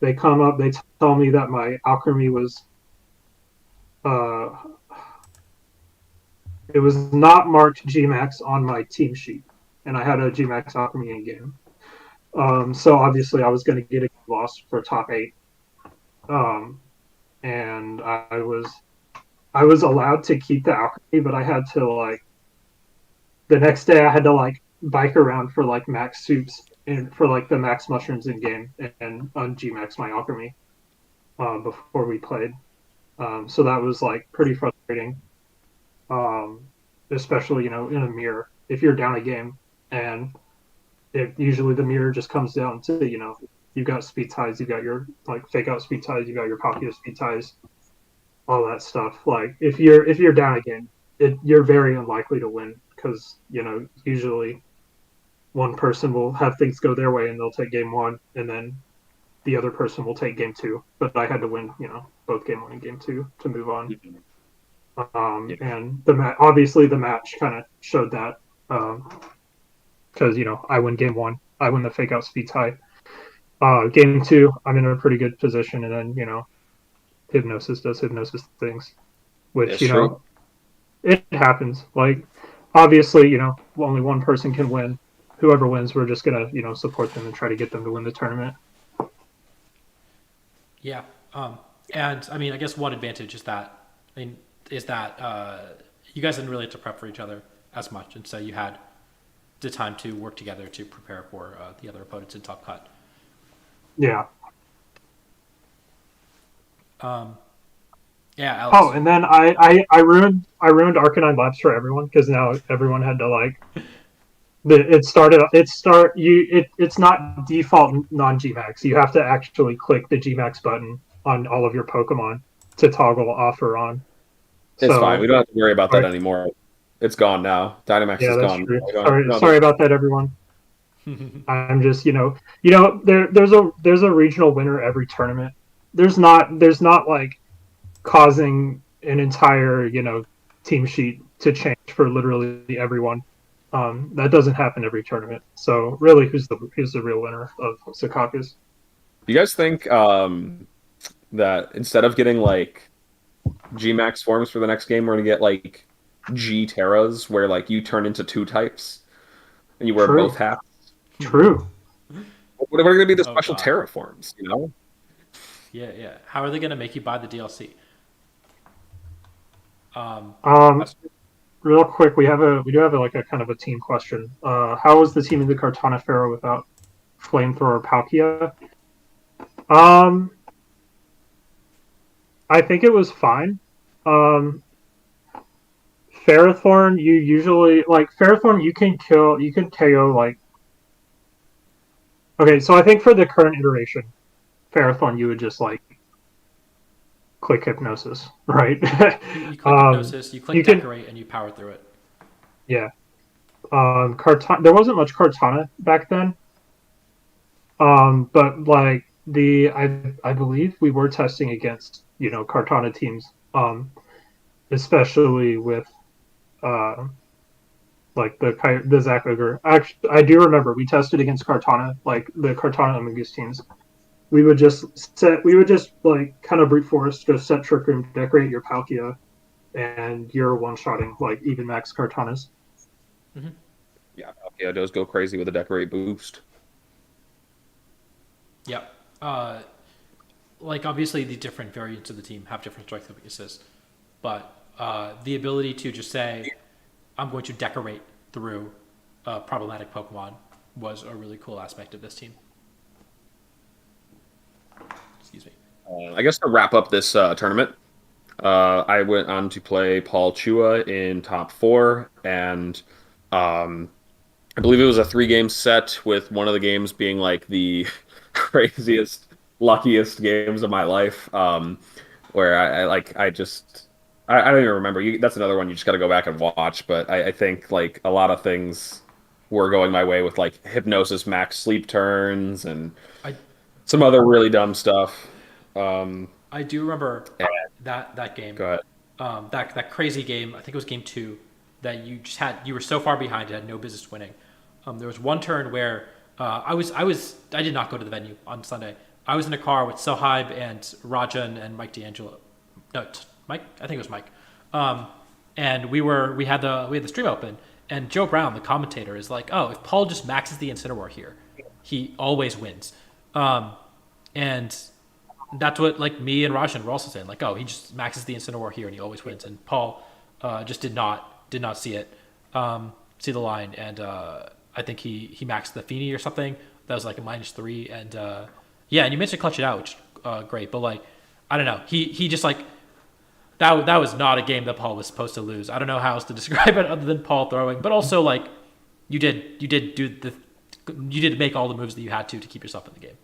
they come up. They tell me that my alchemy was uh, it was not marked Gmax on my team sheet, and I had a Gmax alchemy in game. So obviously I was going to get a loss for top 8. Um, and I was I was allowed to keep the alchemy, but I had to like the next day I had to like bike around for like max soups and for like the max mushrooms in game and on Gmax my alchemy before we played. So that was like pretty frustrating, um, especially in a mirror if you're down a game and usually the mirror just comes down to you've got speed ties, you've got your like fake out speed ties, you've got your Palkia speed ties, all that stuff. Like if you're down a game, you're very unlikely to win because usually one person will have things go their way and they'll take game one, and then the other person will take game two. But I had to win, both game one and game two to move on. Yeah. And obviously the match kind of showed that because I win game one, I win the fake out speed tie. Game two, I'm in a pretty good position, and then hypnosis does hypnosis things, which It's true. it happens. Like obviously, only one person can win. Whoever wins, we're just gonna support them and try to get them to win the tournament. Yeah. And I mean, I guess one advantage is that you guys didn't really have to prep for each other as much, and so you had the time to work together to prepare for the other opponents in top cut. Yeah. Yeah, Alex. Oh, and then I ruined Arcanine Labs for everyone because now everyone had to like. It's not default non Gmax. You have to actually click the Gmax button on all of your Pokemon to toggle off or on. It's fine. We don't have to worry about that anymore. It's gone now. Dynamax Yeah, is that's gone. true. Sorry about that, everyone. I'm just there's a regional winner every tournament. There's not like causing an entire team sheet to change for literally everyone. That doesn't happen every tournament. So really, who's the real winner of Secaucus? Do you guys think that instead of getting like Gmax forms for the next game, we're gonna get like G Terras, where like you turn into two types and you wear True. both hats? True. What are going to be the Oh, special God. Terra forms? You know? Yeah. How are they going to make you buy the DLC? Um, real quick, we do have like a kind of a team question. How was the team in the Cartana Pharaoh without Flamethrower Palkia? I think it was fine. Ferrothorn, you usually like Ferrothorn. You can KO like. Okay, so I think for the current iteration, Ferrothorn, you would just like click Hypnosis, right? You click Hypnosis, you click Decorate, and you power through it. Yeah. There wasn't much Cartana back then. But like I believe we were testing against Cartana teams, especially with like the Zach Ogre. Actually, I do remember we tested against Cartana, like the Cartana Amogus teams. We would just like kind of brute force, just set Trick Room, decorate your Palkia, and you're one-shotting like even max Cartanas. Mm-hmm. Yeah, does go crazy with a Decorate boost. Yep. Like obviously the different variants of the team have different strengths and weaknesses, but the ability to just say, "I'm going to decorate through problematic Pokemon" was a really cool aspect of this team. Excuse me. I guess to wrap up this tournament, I went on to play Paul Chua in top 4, and I believe it was a 3-game set, with one of the games being like the craziest, luckiest games of my life. Where I don't even remember. That's another one you just got to go back and watch. But I think like a lot of things were going my way with like Hypnosis max sleep turns and I some other really dumb stuff. I do remember Yeah. that game. Go ahead. That crazy game. I think it was game 2 that you were so far behind, you had no business winning. There was one turn where I did not go to the venue on Sunday. I was in a car with Sohaib and Rajan and Mike D'Angelo. No, Mike. I think it was Mike. And we had the stream open, and Joe Brown, the commentator, is like, "Oh, if Paul just maxes the Incineroar here, he always wins." And that's what like me and Roshan were also saying. Like, oh, he just maxes the Incineroar here and he always wins. And Paul just did not see the line, and I think he maxed the Feeny or something. That was like a -3, and yeah, and you mentioned clutch it out, which great, but like I don't know, he just like that was not a game that Paul was supposed to lose. I don't know how else to describe it other than Paul throwing, but also like you did make all the moves that you had to keep yourself in the game.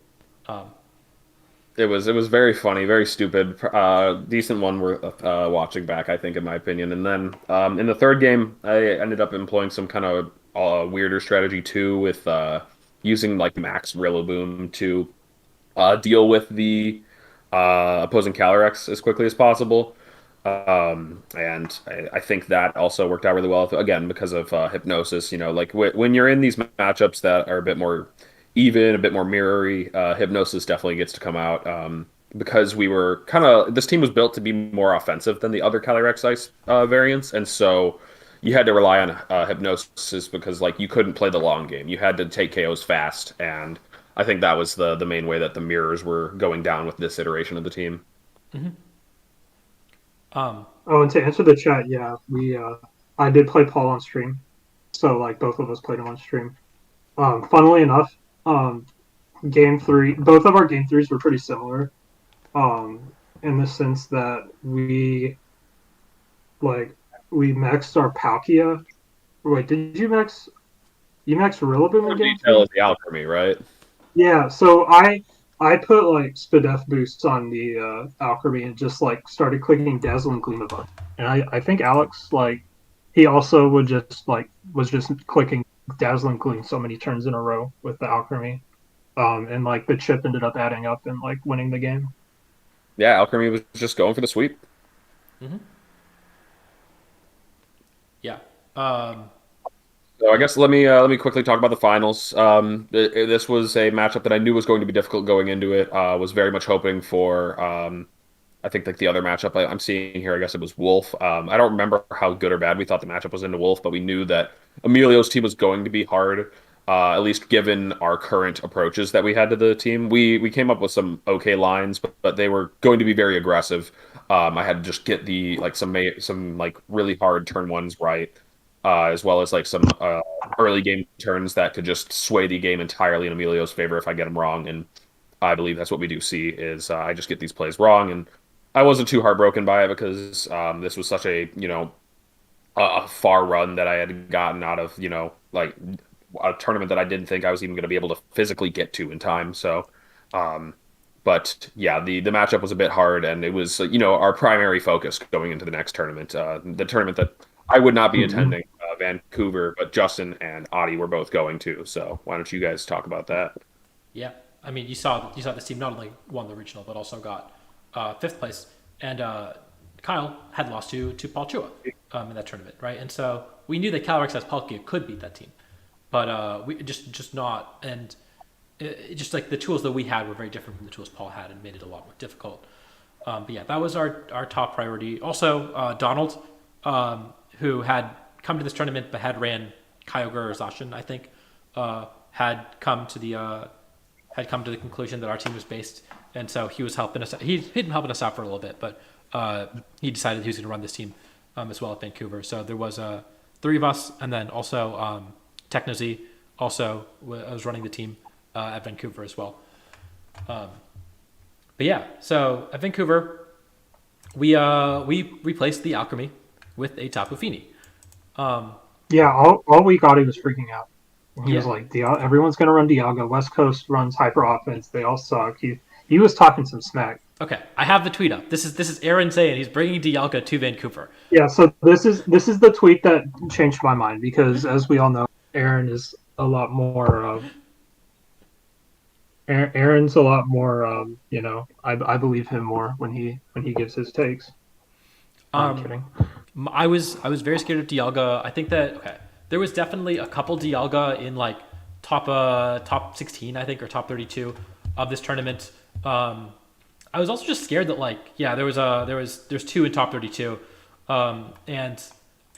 It was very funny, very stupid, decent one worth watching back, I think, in my opinion. And then in the third game, I ended up employing some kind of weirder strategy too, with using like Max Rillaboom to deal with the opposing Calyrex as quickly as possible. And I think that also worked out really well, again, because of hypnosis. You know, like when you're in these matchups that are a bit more even, a bit more mirrory, hypnosis definitely gets to come out. Because we were this team was built to be more offensive than the other Calyrex Ice variants, and so you had to rely on hypnosis because like you couldn't play the long game. You had to take KOs fast, and I think that was the main way that the mirrors were going down with this iteration of the team. Um, Oh, and to answer the chat, yeah, we I did play Paul on stream, so like both of us played him on stream. Funnily enough, um, game three, both of our game threes were pretty similar, um, in the sense that like we maxed our Palkia. Wait, did you max? You max Rillaboom More in game detail three? is the alchemy, right? Yeah. So I put like Spadef boosts on the Alchemy and just like started clicking Dazzle and Gleam above. And I think Alex like he also would just like was just clicking Dazzle and Gleam so many turns in a row with the Alchemy. And like the chip ended up adding up and like winning the game. Yeah, alchemy was just going for the sweep. mhm. Yeah. Um, So I guess let me quickly talk about the finals. This was a matchup that I knew was going to be difficult going into it. Was very much hoping for. I think like the other matchup I'm seeing here, I guess it was Wolf. I don't remember how good or bad we thought the matchup was into Wolf, but we knew that Emilio's team was going to be hard. At least given our current approaches that we had to the team, we came up with some okay lines, but they were going to be very aggressive. I had to just get the like some like really hard turn ones right, as well as like some early game turns that could just sway the game entirely in Emilio's favor if I get them wrong. And I believe that's what we do see is I just get these plays wrong, and I wasn't too heartbroken by it because this was such a a far run that I had gotten out of like a tournament that I didn't think I was even going to be able to physically get to in time. So, um, but yeah, the matchup was a bit hard, and it was our primary focus going into the next tournament, the tournament that I would not be Mm-hmm. attending, Vancouver, but Justin and Adi were both going to. So why don't you guys talk about that? yeah. I mean, you saw this team not only won the regional but also got fifth place, and Kyle had lost to Paul Chua in that tournament, right? And so we knew that Calyrex as Palkia could beat that team, but we just not, and it just like the tools that we had were very different from the tools Paul had, and made it a lot more difficult. But yeah, that was our top priority. Also, Donald, who had come to this tournament but had ran Kyogre or Zacian, I think, had come to the conclusion that our team was based, and so he was helping us. He'd been helping us out for a little bit, but he decided he was going to run this team as well at Vancouver. So there was three of us, and then also Technozy also was running the team at Vancouver as well. But yeah, so at Vancouver, we replaced the Alchemy with a Tapu Fini. Yeah, all week Audie was freaking out. He was Yeah. like, everyone's gonna run Dialga. West Coast runs hyper offense. They all suck. He was talking some smack. Okay, I have the tweet up. This is Aaron saying he's bringing Dialga to Vancouver. Yeah, so this is the tweet that changed my mind because as we all know, Aaron is a lot more. Aaron's a lot more. I believe him more when he gives his takes. I'm Um, kidding. I was very scared of Dialga. I think that okay, there was definitely a couple Dialga in like top 16, I think, or top 32 of this tournament. I was also just scared that like yeah, there's two in top 32, and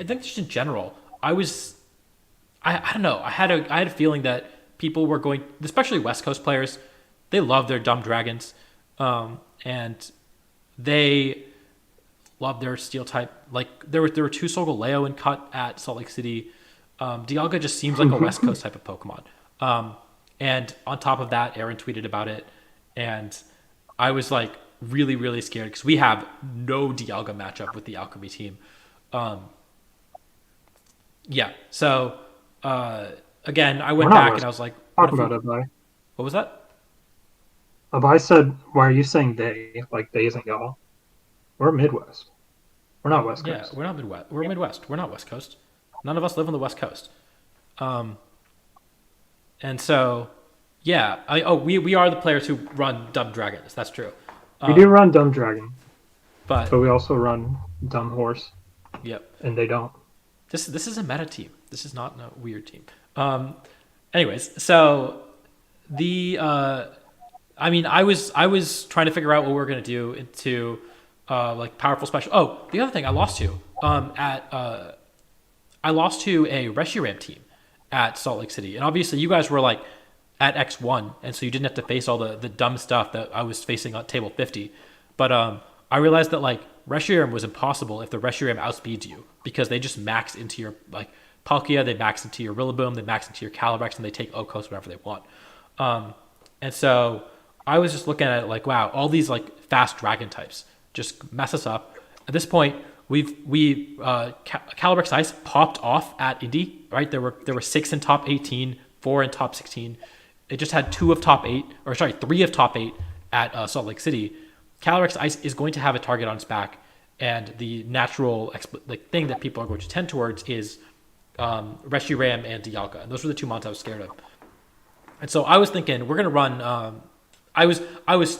I think just in general, I don't know. I had a feeling that people were going, especially West Coast players, they love their dumb dragons, And they love their steel type. Like there were two Solgaleo in cut at Salt Lake City. Dialga just seems like a West Coast type of Pokemon. And on top of that, Aaron tweeted about it, and I was like really, really scared because we have no Dialga matchup with the Alchemy team. Yeah. So again, I went back and I was like, talk about it, Abai. What was that? Abai said, "Why are you saying they? Like they isn't y'all? We're Midwest. We're not West Coast. Yeah, we're not Midwest. We're Midwest. We're not West Coast. None of us live on the West Coast. And so, yeah. We are the players who run Dumb Dragons. That's true. We do run Dumb Dragon, but we also run Dumb Horse. Yep. And they don't. This is a meta team. This is not a weird team. Anyways, so the I was trying to figure out what we were gonna do into like powerful special. Oh, the other thing I lost to I lost to a Reshiram team at Salt Lake City, and obviously you guys were like at X1, and so you didn't have to face all the dumb stuff that I was facing on table 50. But I realized that like Reshiram was impossible if the Reshiram outspeeds you, because they just max into your like Palkia, they max into your Rillaboom, they max into your Calyrex, and they take Okos whenever they want. And so I was just looking at it like, wow, all these like fast dragon types just mess us up. At this point, Calyrex Ice popped off at Indy, right? There were 6 in top 18, 4 in top 16. It just had 3 of top 8 at Salt Lake City. Calyrex Ice is going to have a target on its back, and the natural thing that people are going to tend towards is Reshiram and Dialga, and those were the 2 mons I was scared of. And so I was thinking we're going to run. I was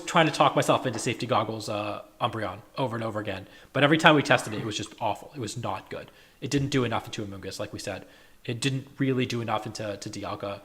trying to talk myself into safety goggles Umbreon over and over again, but every time we tested it, it was just awful. It was not good. It didn't do enough into Amoonguss, like we said. It didn't really do enough into Dialga.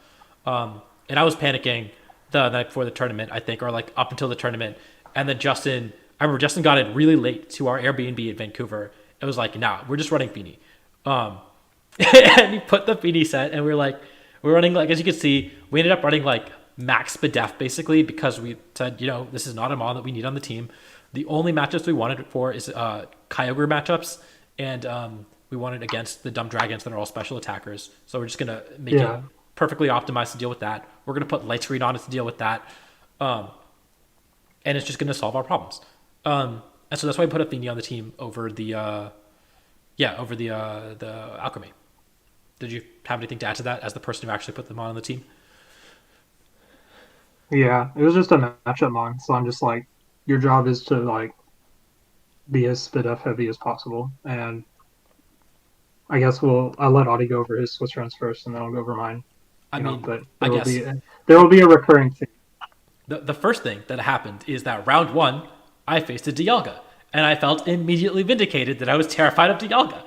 And I was panicking the night before the tournament, I think, or like up until the tournament. And then I remember Justin got in really late to our Airbnb in Vancouver. It was like, nah, we're just running Feeny. And he put the Feeny set, and we're running, like, as you can see, we ended up running like max Spadef basically, because we said, this is not a mon that we need on the team. The only matchups we wanted it for is Kyogre matchups, and we wanted against the dumb dragons that are all special attackers. So we're just gonna make it perfectly optimized to deal with that. We're gonna put Light Screen on it to deal with that, and it's just gonna solve our problems. And so that's why I put a Feeny on the team over the Alchemy. Did you have anything to add to that as the person who actually put them on the team? Yeah, it was just a matchup mon, so I'm just like, your job is to like be as Spadef heavy as possible, and I guess I'll let Audie go over his Swiss runs first, and then I'll go over mine. But there will be a recurring thing. The first thing that happened is that round 1, I faced a Dialga, and I felt immediately vindicated that I was terrified of Dialga.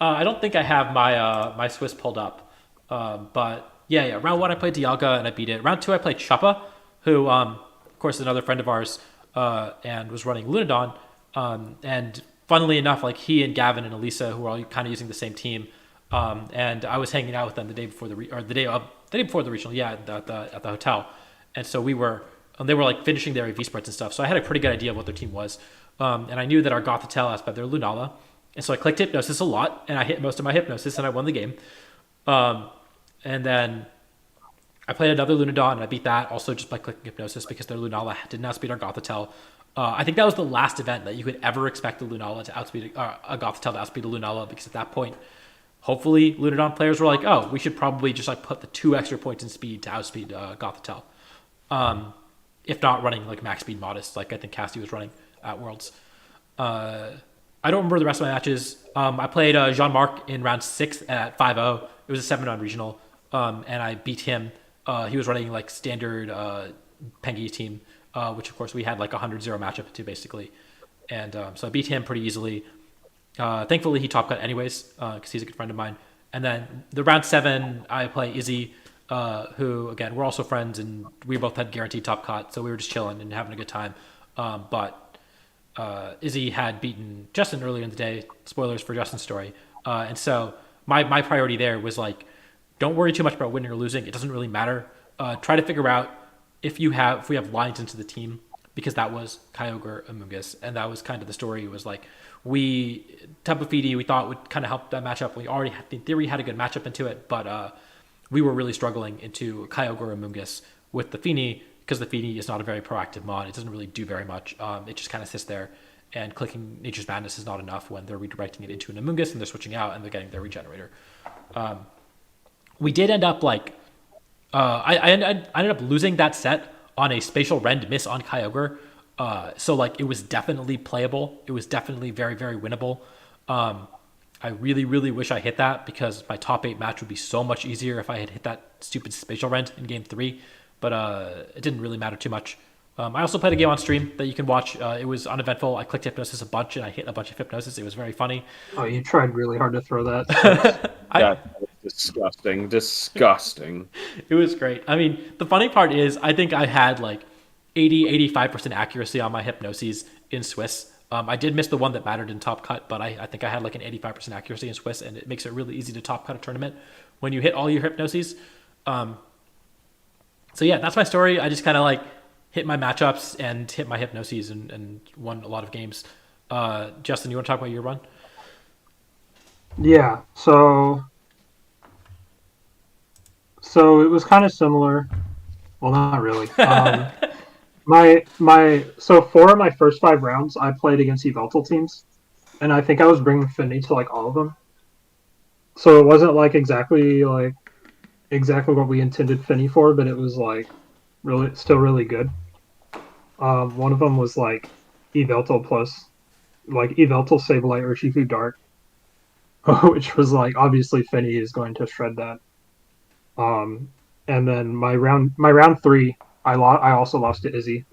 I don't think I have my Swiss pulled up, but yeah. Round 1 I played Dialga and I beat it. Round 2 I played Chuppa, who of course is another friend of ours, and was running Lunadon. And funnily enough, like he and Gavin and Elisa, who were all kind of using the same team, and I was hanging out with them the day before the regional, at the hotel, and so they were like finishing their AV spreads and stuff. So I had a pretty good idea of what their team was, and I knew that our Gothitelle outsped their Lunala. And so I clicked Hypnosis a lot, and I hit most of my Hypnosis, and I won the game. And then I played another Lunadon, and I beat that also just by clicking Hypnosis, because their Lunala did not outspeed our Gothitelle. I think that was the last event that you could ever expect a Lunala to outspeed a Gothitelle to outspeed a Lunala, because at that point, hopefully Lunadon players were like, oh, we should probably just like put the 2 extra points in speed to outspeed Gothitelle. If not running like max speed Modest, like I think Cassie was running at Worlds. I don't remember the rest of my matches. I played Jean-Marc in round 6 at 5-0. It was a 7-round regional, and I beat him. He was running like standard Pengi team, which of course we had like 100-0 matchup to basically. And so I beat him pretty easily. Thankfully, he top cut anyways, because he's a good friend of mine. And then the round 7, I play Izzy, who, again, we're also friends, and we both had guaranteed top cut, so we were just chilling and having a good time. But Izzy had beaten Justin earlier in the day. Spoilers for Justin's story. And so my priority there was like, don't worry too much about winning or losing. It doesn't really matter. Try to figure out if we have lines into the team, because that was Kyogre Amoonguss, and that was kind of the story. It was like Tapu Fini we thought would kind of help that matchup. We already in theory had a good matchup into it, but we were really struggling into Kyogre Amoonguss with the Fini, because the Fini is not a very proactive mod. It doesn't really do very much. It just kind of sits there, and clicking Nature's Madness is not enough when they're redirecting it into an Amoonguss and they're switching out and they're getting their regenerator. We did end up like I ended up losing that set on a spatial rend miss on Kyogre. So like it was definitely playable. It was definitely very, very winnable. I really, really wish I hit that, because my top 8 match would be so much easier if I had hit that stupid spatial rend in game 3. But it didn't really matter too much. I also played a game on stream that you can watch. It was uneventful. I clicked Hypnosis a bunch and I hit a bunch of Hypnosis. It was very funny. Oh, you tried really hard to throw that. That was disgusting. It was great. I mean, the funny part is I think I had like 85% accuracy on my Hypnoses in Swiss. I did miss the one that mattered in Top Cut, but I think I had like an 85% accuracy in Swiss, and it makes it really easy to Top Cut a tournament when you hit all your Hypnoses. So yeah, that's my story. I just kind of like hit my matchups and hit my Hypnoses and won a lot of games. Justin, you want to talk about your run? Yeah, so it was kind of similar. Well, not really. So 4 of my first 5 rounds I played against Yveltal teams, and I think I was bringing Finny to like all of them. So it wasn't like exactly what we intended Finny for, but it was like still really good. One of them was like Yveltal plus like Yveltal Sableye Urshifu Dark, which was like obviously Finny is going to shred that. And then my round 3, I also lost to Izzy.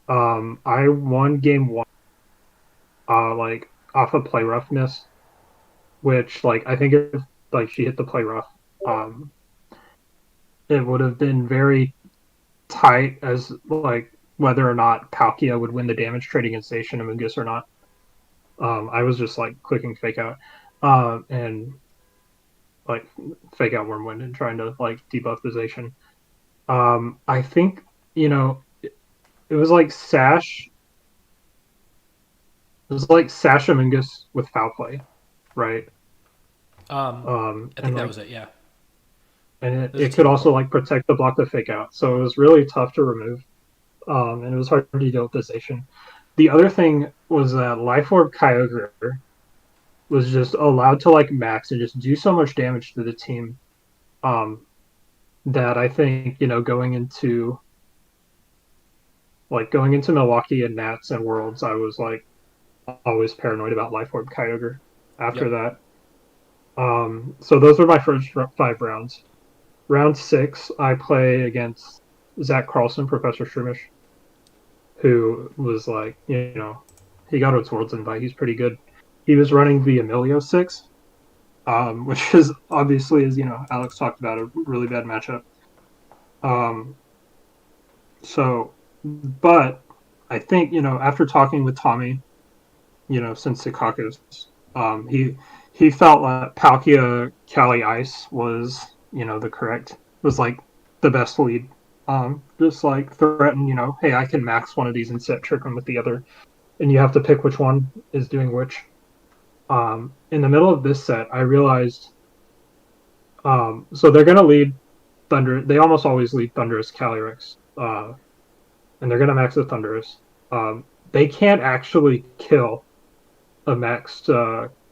I won game 1, like off a play rough miss, which like I think if like she hit the play rough, it would have been very tight as like whether or not Palkia would win the damage trade against Station Amoonguss or not. I was just like clicking fake out, and like fake out Wormwind and trying to like debuff the Zacian. I think it was like Sash. It was like Sash Amoonguss with foul play, right? I think that was it. Yeah. And it could also like protect the block the fake out, so it was really tough to remove. And it was hard to deal with the Zacian. The other thing was that Life Orb Kyogre was just allowed to like max and just do so much damage to the team, that I think going into Milwaukee and Nats and Worlds, I was like always paranoid about Life Orb Kyogre after that. So those were my first 5 rounds. Round 6, I play against Zach Carlson, Professor Shroomish, who was like, he got its Worlds invite. He's pretty good. He was running the Emilio 6, which is obviously, as Alex talked about, a really bad matchup. But I think, after talking with Tommy, since Sikakus, he felt like Palkia Cali Ice was, was like the best lead. Just like threaten, hey, I can max one of these and set trick them with the other, and you have to pick which one is doing which. In the middle of this set, I realized, so they're gonna lead Thunder. They almost always lead Thunderous Calyrex, and they're gonna max the Thunderous. They can't actually kill a maxed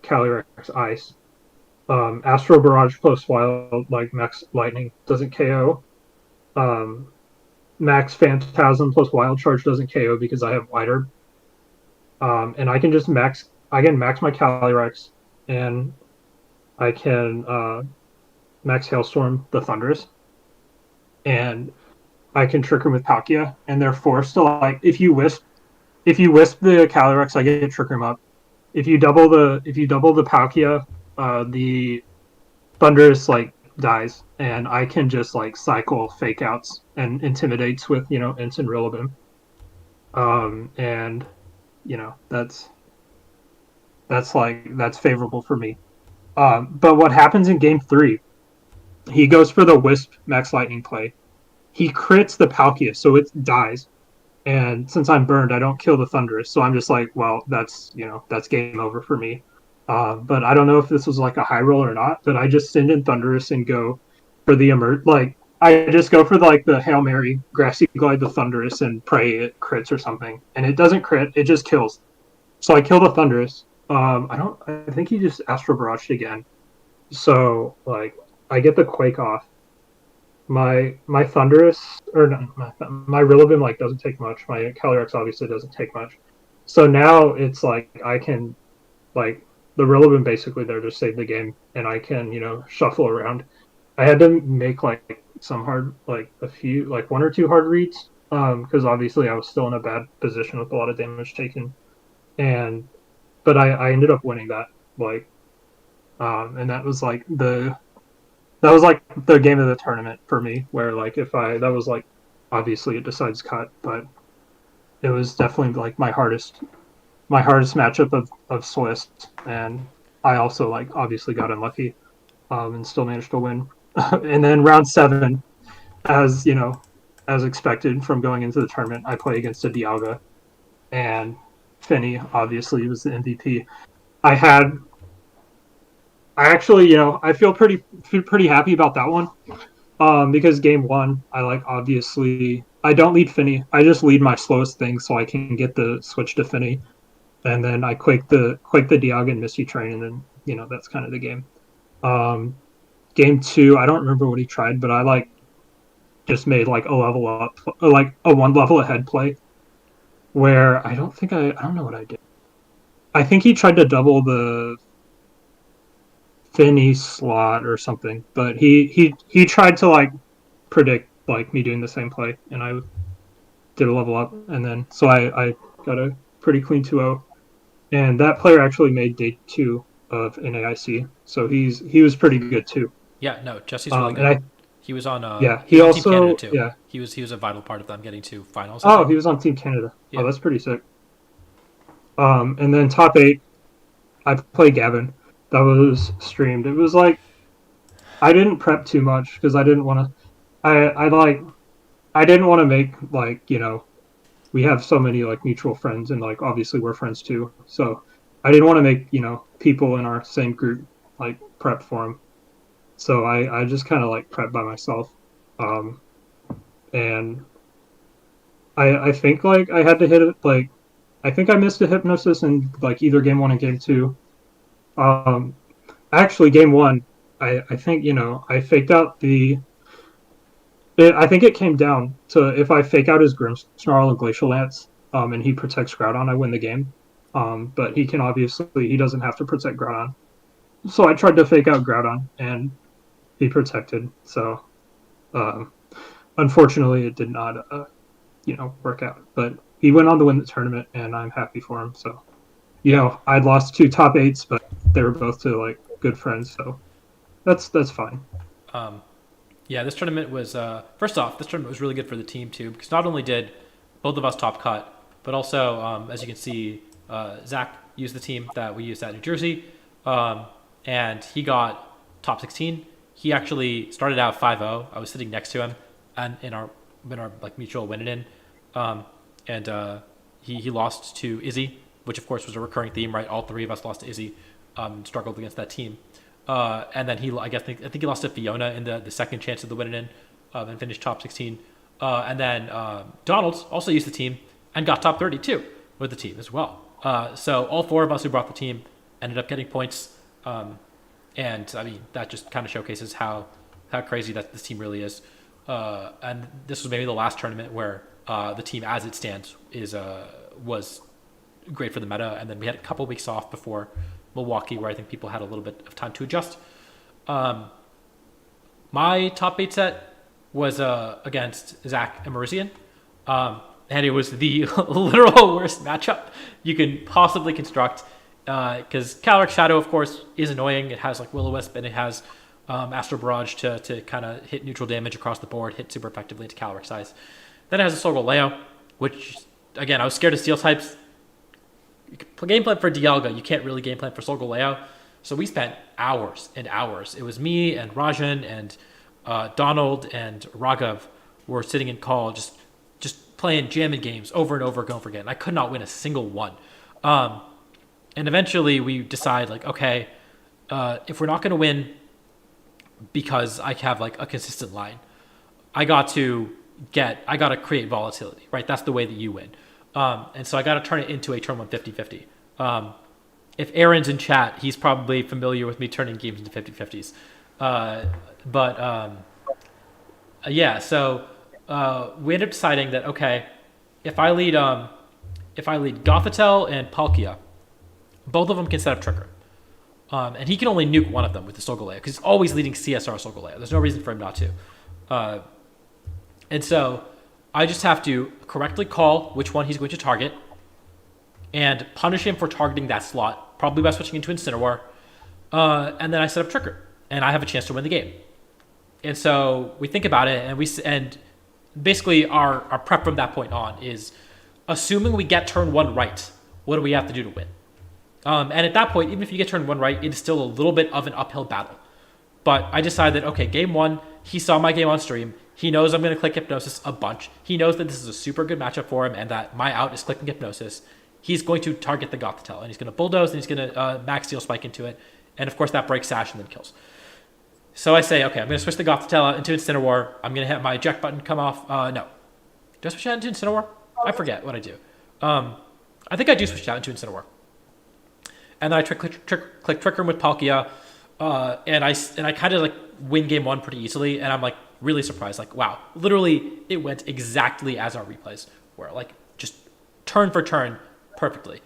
Calyrex Ice. Astro Barrage plus Wild, like Max Lightning, doesn't KO. Max Phantasm plus Wild Charge doesn't KO because I have White Herb. And I can just max my Calyrex, and I can max Hailstorm the Thunderous, and I can trick him with Palkia, and they're forced to like if you wisp the Calyrex, I get trick him up. If you double the Palkia, the Thunderous like dies, and I can just like cycle fake outs and intimidates with Ents and Rillaboom. And that's favorable for me. But what happens in game 3? He goes for the Wisp Max Lightning play, he crits the Palkia, so it dies. And since I'm burned, I don't kill the Thunderous. So I'm just like, well, that's that's game over for me. But I don't know if this was like a high roll or not. But I just send in Thunderous and go for the like I just go for like the Hail Mary, Grassy Glide the Thunderous, and pray it crits or something. And it doesn't crit; it just kills. So I kill the Thunderous. I think he just Astral Barraged again. So like I get the Quake off. My Thunderous or no, my Rillaboom like doesn't take much. My Calyrex obviously doesn't take much. So now it's like I can like the Rillaboom basically there to save the game, and I can shuffle around. I had to make like some hard like a few like one or two hard reads because obviously I was still in a bad position with a lot of damage taken, and but I ended up winning that like and that was like the game of the tournament for me, where like if I that was like obviously it decides cut, but it was definitely like my hardest matchup of Swiss, and I also like obviously got unlucky, and still managed to win. And then round 7, as as expected from going into the tournament, I play against a Dialga, and Finney obviously was the MVP. I had I actually, I feel pretty happy about that one. Because game 1, I like obviously I don't lead Finney. I just lead my slowest thing so I can get the switch to Finney, and then I quake the Dialga and Misty Train, and then that's kind of the game. Um, Game 2, I don't remember what he tried, but I like just made like a level up, like a 1 level ahead play, where I don't know what I did. I think he tried to double the Finney slot or something, but he tried to like predict like me doing the same play, and I did a level up, and then so I got a pretty clean 2-0, and that player actually made day 2 of NAIC, so he was pretty good too. Yeah, no, Jesse's really And good. He was on he was on Team also Canada too. yeah. He was a vital part of them getting to finals. I Oh, think. he was on Team Canada. Yeah. Oh, that's pretty sick. And then top 8, I played Gavin. That was streamed. It was like I didn't prep too much because I didn't want to. I didn't want to make like we have so many like mutual friends, and like obviously we're friends too. So I didn't want to make people in our same group like prep for him. So I just kind of like prep by myself, and I think like I had to hit it like I think I missed a hypnosis in like either game 1 and game 2. Um, Actually, game 1, I think I faked out I think it came down to if I fake out his Grimmsnarl and Glacial Lance, and he protects Groudon, I win the game. But he doesn't have to protect Groudon. So I tried to fake out Groudon, and he protected. So um, unfortunately, it did not work out. But he went on to win the tournament, and I'm happy for him. So I'd lost 2 top 8s, but they were both to like good friends, so that's fine. Yeah, this tournament was first off, this tournament was really good for the team too, because not only did both of us top cut, but also as you can see, Zach used the team that we used at New Jersey, and he got top 16. He actually started out 5-0. I was sitting next to him, and in our like mutual win in, and he lost to Izzy, which of course was a recurring theme, right? All 3 of us lost to Izzy, struggled against that team. And then I think he lost to Fiona in the second chance of the win in, and finished top 16. And then Donald also used the team and got top 32 with the team as well. So all 4 of us who brought the team ended up getting points. And I mean, that just kind of showcases how crazy that this team really is. And this was maybe the last tournament where the team as it stands was great for the meta. And then we had a couple weeks off before Milwaukee, where I think people had a little bit of time to adjust. My top 8 set was against Zach and Marician. And it was the literal worst matchup you can possibly construct. Because Calyrex Shadow, of course, is annoying. It has like Will-O-Wisp, and it has Astral Barrage to kind of hit neutral damage across the board, hit super effectively into Calyrex size. Then it has a Solgaleo, which, again, I was scared of Steel types. Game plan for Dialga, you can't really game plan for Solgaleo. So we spent hours and hours. It was me and Rajan and Donald and Raghav were sitting in call just playing jamming games over and over again, and I could not win a single one. And eventually we decide like, okay, if we're not going to win because I have like a consistent line, I got to create volatility, right? That's the way that you win. And so I got to turn it into a turn 1 50-50. If Aaron's in chat, he's probably familiar with me turning games into 50-50s. Yeah, so we ended up deciding that, okay, if I lead Gothitelle and Palkia, both of them can set up Trigger. And he can only nuke one of them with the Solgaleo because he's always leading CSR Solgaleo. There's no reason for him not to. And so I just have to correctly call which one he's going to target and punish him for targeting that slot, probably by switching into Incineroar. And then I set up Trigger, and I have a chance to win the game. And so we think about it, and basically our prep from that point on is assuming we get turn 1 right, what do we have to do to win? And at that point, even if you get turn 1 right, it is still a little bit of an uphill battle. But I decided that, okay, game 1, he saw my game on stream. He knows I'm going to click Hypnosis a bunch. He knows that this is a super good matchup for him and that my out is clicking Hypnosis. He's going to target the Gothitelle, and he's going to Bulldoze, and he's going to Max Steel Spike into it. And of course, that breaks Sash and then kills. So I say, okay, I'm going to switch the Gothitelle out into Incineroar. I'm going to have my eject button come off. No. Do I switch out into Incineroar? I forget what I do. I think I do switch out into Incineroar. And then I click Trick Room with Palkia. And I kind of like win game 1 pretty easily. And I'm like really surprised. Like, wow, literally it went exactly as our replays were. Like just turn for turn perfectly.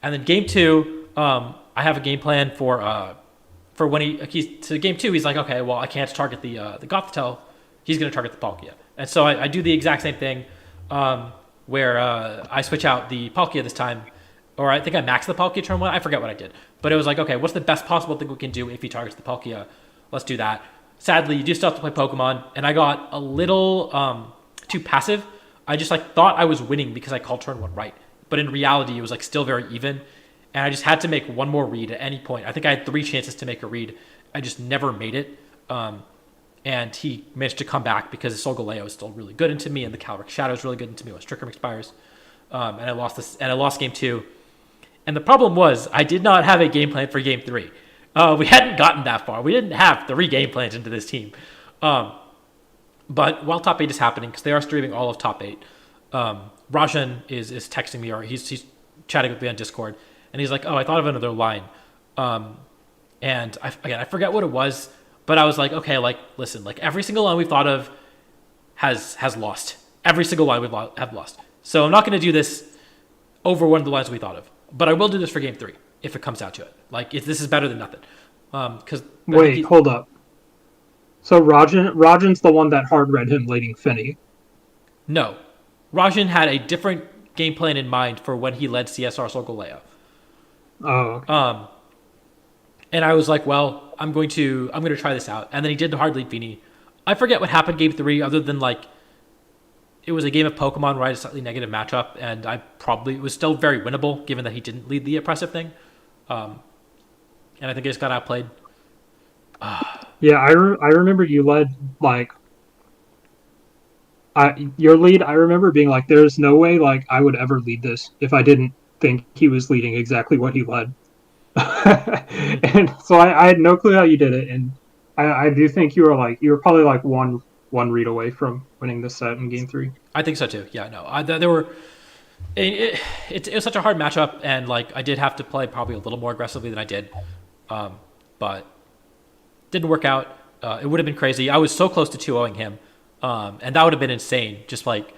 And then game 2, I have a game plan for when he's to game 2, he's like, okay, well, I can't target the Gothitelle. He's going to target the Palkia. And so I do the exact same thing where I switch out the Palkia this time. Or I think I maxed the Palkia turn 1. I forget what I did. But it was like, okay, what's the best possible thing we can do if he targets the Palkia? Let's do that. Sadly, you do still have to play Pokemon. And I got a little too passive. I just like thought I was winning because I called turn 1 right. But in reality, it was like still very even. And I just had to make one more read at any point. I think I had 3 chances to make a read. I just never made it. And he managed to come back because the Solgaleo is still really good into me, and the Calyrex Shadow is really good into me once Trick Room expires. And I lost game 2. And the problem was I did not have a game plan for game 3. We hadn't gotten that far. We didn't have 3 game plans into this team. But while top 8 is happening, because they are streaming all of top 8, Rajan is texting me, or he's chatting with me on Discord. And he's like, oh, I thought of another line. And I forget what it was, but I was like, okay, like, listen, like every single line we've thought of has lost. Every single line have lost. So I'm not going to do this over one of the lines we thought of. But I will do this for game 3 if it comes out to it. Like, if this is better than nothing. Wait, hold up. So Rajan's the one that hard read him leading Finny. No. Rajan had a different game plan in mind for when he led CSR Solgaleo. Oh. Okay. And I was like, well, I'm going to try this out. And then he did the hard lead Feeny. I forget what happened game 3 other than like it was a game of Pokemon where I had a slightly negative matchup, and it was still very winnable given that he didn't lead the oppressive thing. And I think I just got outplayed. Yeah, I remember you led like your lead. I remember being like, "There's no way like I would ever lead this if I didn't think he was leading exactly what he led." And so I had no clue how you did it, and I do think you were probably like one read away from winning this set in game 3. I think so too. Yeah, no, there were. It was such a hard matchup, and like I did have to play probably a little more aggressively than I did, but didn't work out. It would have been crazy. I was so close to 2-0ing him, and that would have been insane. Just like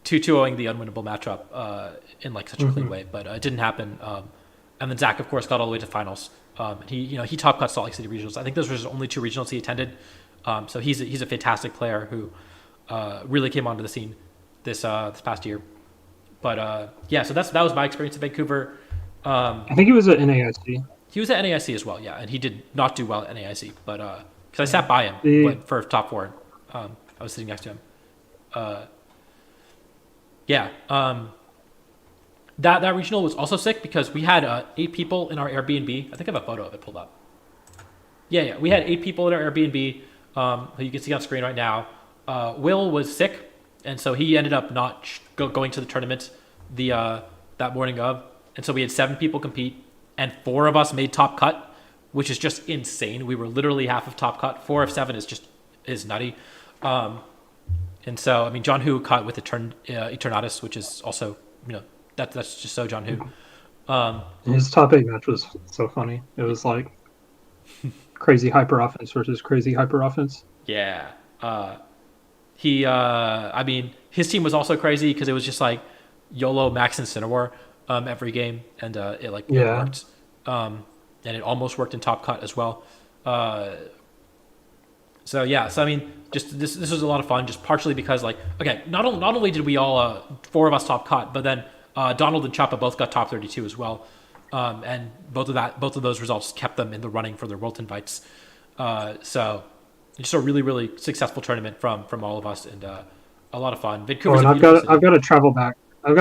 2-0ing the unwinnable matchup in like such a clean way, but it didn't happen. And then Zach, of course, got all the way to finals. And he top cut Salt Lake City regionals. I think those were his only 2 regionals he attended. So he's a fantastic player who really came onto the scene this past year. But yeah, so that was my experience in Vancouver. I think he was at NAIC. He was at NAIC as well, yeah, and he did not do well at NAIC, but because I sat by him for top 4, I was sitting next to him. That regional was also sick because we had 8 people in our Airbnb. I think I have a photo of it pulled up. Yeah, we had 8 people in our Airbnb, who you can see on screen right now. Will was sick, and so he ended up not going to the tournament that morning of, and so we had 7 people compete, and 4 of us made top cut, which is just insane. We were literally half of top cut. 4 of 7 is nutty. And so, I mean, John Hu cut with Eternatus, which is also, that's just so John Hu. His top 8 match was so funny. It was like crazy hyper offense versus crazy hyper offense. Yeah. I mean, his team was also crazy because it was just like YOLO, Max, and Cinnamore every game, and it worked. And it almost worked in top cut as well. So I mean, just this was a lot of fun, just partially because not only did we all 4 of us top cut, but then Donald and Choppa both got top 32 as well, and both of those results kept them in the running for their World Invites. So just a really, really successful tournament from all of us, and a lot of fun. Vancouver's and I've got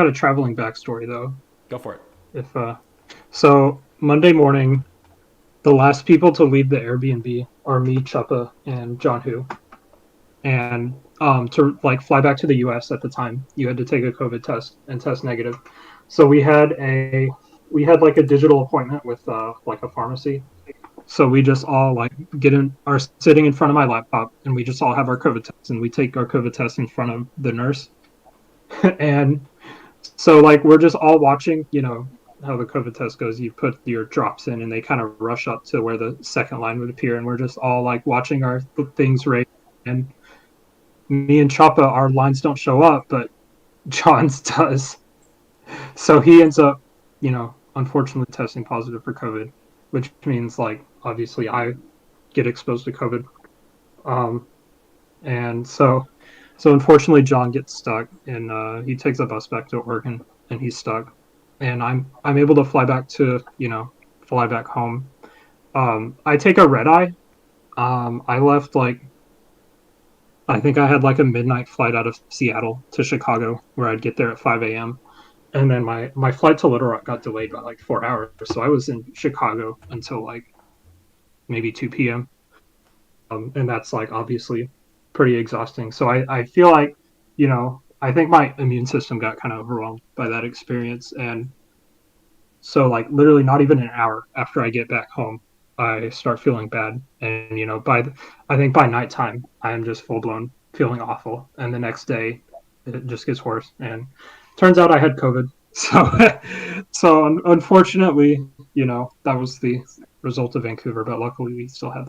a traveling backstory though. Go for it. So Monday morning, the last people to leave the Airbnb are me, Chuppa, and John Hu. And to fly back to the US at the time, you had to take a COVID test and test negative. So we had a digital appointment with a pharmacy. So we just all are sitting in front of my laptop, and we just all have our COVID tests, and we take our COVID test in front of the nurse. And so we're just all watching, how the COVID test goes. You put your drops in, and they kind of rush up to where the second line would appear, and we're just all watching our things rate. And me and Choppa, our lines don't show up, but John's does. So he ends up, unfortunately testing positive for COVID, which means obviously I get exposed to COVID. And so unfortunately John gets stuck, and he takes a bus back to Oregon, and he's stuck. And I'm able to fly back home. I take a red eye. I left I think I had a midnight flight out of Seattle to Chicago, where I'd get there at 5 a.m. And then my flight to Little Rock got delayed by 4 hours. So I was in Chicago until maybe 2 p.m. And that's obviously pretty exhausting. So I feel I think my immune system got kind of overwhelmed by that experience. And so literally not even an hour after I get back home, I start feeling bad. And, I think by nighttime, I am just full blown feeling awful. And the next day it just gets worse. And turns out I had COVID. So unfortunately, that was the result of Vancouver. But luckily we still had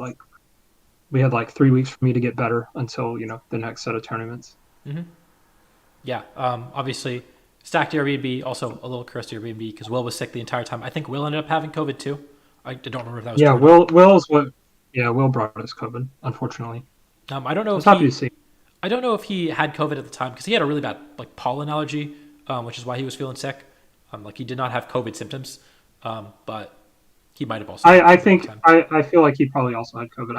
we had 3 weeks for me to get better until, the next set of tournaments. Mm-hmm. Yeah, obviously, stacked Airbnb, also a little cursed Airbnb because Will was sick the entire time. I think Will ended up having COVID too. I don't remember if that was true. Will brought us COVID, unfortunately. I don't know happy to see. I don't know if he had COVID at the time because he had a really bad pollen allergy, which is why he was feeling sick. He did not have COVID symptoms, but he might have also. I feel like he probably also had COVID.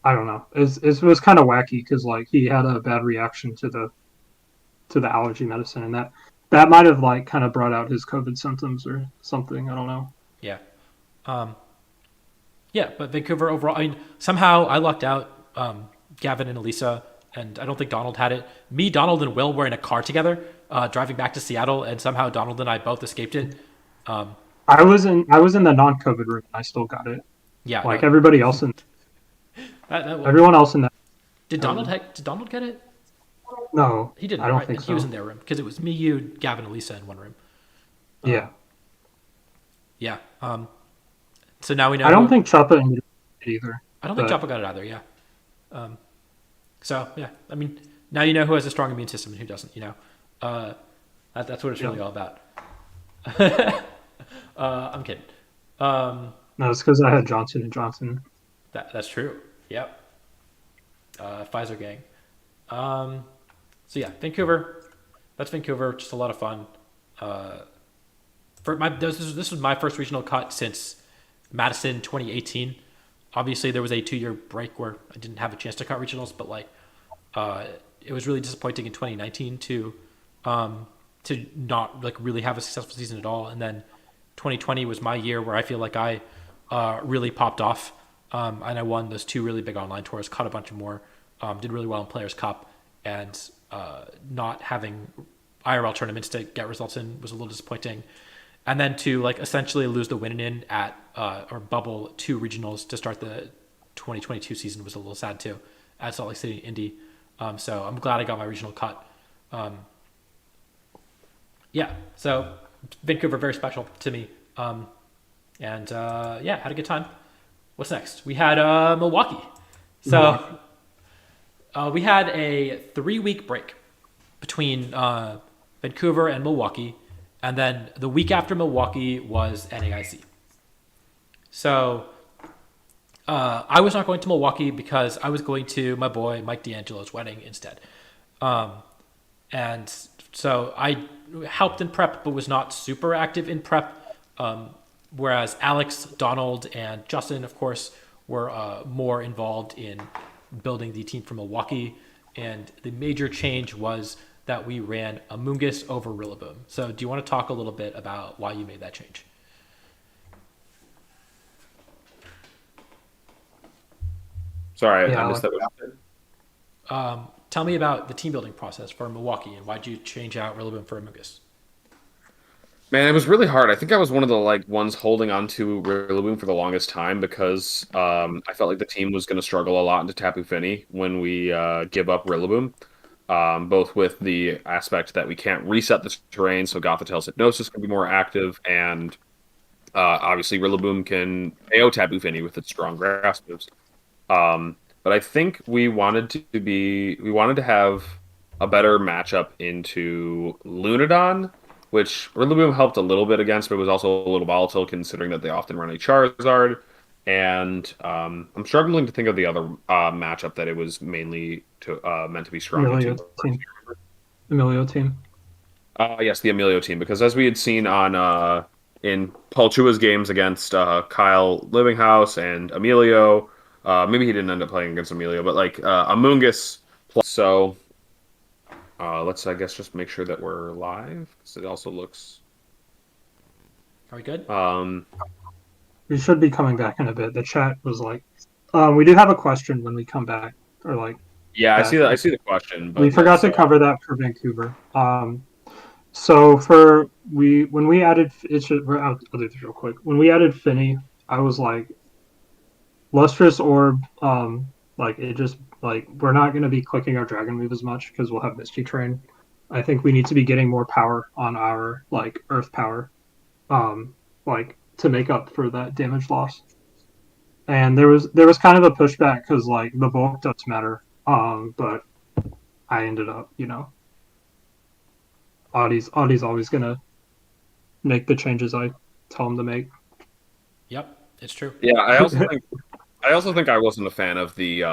I don't know. It was kind of wacky because he had a bad reaction to the allergy medicine, and that might have kind of brought out his COVID symptoms or something. I don't know. Yeah. Yeah, but Vancouver overall, I mean, somehow I lucked out. Gavin and Elisa, and I don't think Donald had it. Me, Donald, and Will were in a car together, driving back to Seattle, and somehow Donald and I both escaped it. I was in the non-COVID room, and I still got it. Yeah, everybody else in everyone else in that. Did Donald get it? No, he didn't. I don't right? think so. He was in their room because it was me, you, Gavin, and Lisa in one room. Yeah. Yeah. So now we know. I don't think Choppa ended it either. I don't think Choppa got it either. Yeah. So yeah, I mean, now you know who has a strong immune system and who doesn't. That's what it's really all about. I'm kidding. No, it's because I had Johnson and Johnson. That's true. Yep. Pfizer gang. So yeah, Vancouver. That's Vancouver. Just a lot of fun. This was my first regional cut since Madison 2018. Obviously, there was a 2-year break where I didn't have a chance to cut regionals, but it was really disappointing in 2019 to not really have a successful season at all. And then 2020 was my year where I feel like I really popped off, and I won those 2 really big online tours, caught a bunch of more did really well in Players Cup, and not having IRL tournaments to get results in was a little disappointing. And then to like essentially lose the win in at or bubble 2 regionals to start the 2022 season was a little sad too at Salt Lake City Indy. So I'm glad I got my regional cut. Yeah, so Vancouver very special to me. And yeah, had a good time. What's next? We had Milwaukee. So we had a 3-week break between Vancouver and Milwaukee, and then the week after Milwaukee was NAIC. So I was not going to Milwaukee because I was going to my boy Mike D'Angelo's wedding instead. And so I helped in prep, but was not super active in prep. Whereas Alex, Donald, and Justin, of course, were more involved in building the team for Milwaukee. And the major change was that we ran Amoonguss over Rillaboom. So do you want to talk a little bit about why you made that change? Sorry, I Yeah, missed that. Tell me about the team building process for Milwaukee and why'd you change out Rillaboom for Amoonguss? Man, it was really hard. I think I was one of the ones holding on to Rillaboom for the longest time because I felt like the team was going to struggle a lot into Tapu Fini when we give up Rillaboom. Both with the aspect that we can't reset the terrain, so Gothitel's Hypnosis can be more active, and obviously Rillaboom can AO Tapu Fini with its strong grass moves. But I think we wanted to have a better matchup into Lunadon, which Rillaboom helped a little bit against, but it was also a little volatile considering that they often run a Charizard. And I'm struggling to think of the other matchup that it was mainly meant to be strong Emilio into. team. Emilio team. Yes, the Emilio team, because as we had seen on in Paul Chua's games against Kyle Livinghouse and Emilio, maybe he didn't end up playing against Emilio, but like Amoonguss. So let's I guess just make sure that we're live because it also looks. Are we good? We should be coming back in a bit. The chat was like, we do have a question when we come back, or like Yeah, I see back. that. I see the question, but We forgot to cover that for Vancouver. So when we added I'll do this real quick. When we added Finny, I was like, Lustrous Orb, like it just like we're not going to be clicking our Dragon move as much because we'll have Misty Train. I think we need to be getting more power on our like Earth power, like to make up for that damage loss. And there was kind of a pushback because like the bulk does matter, but I ended up, Audie's always gonna make the changes I tell him to make. Yep, it's true. yeah, I also think I wasn't a fan of the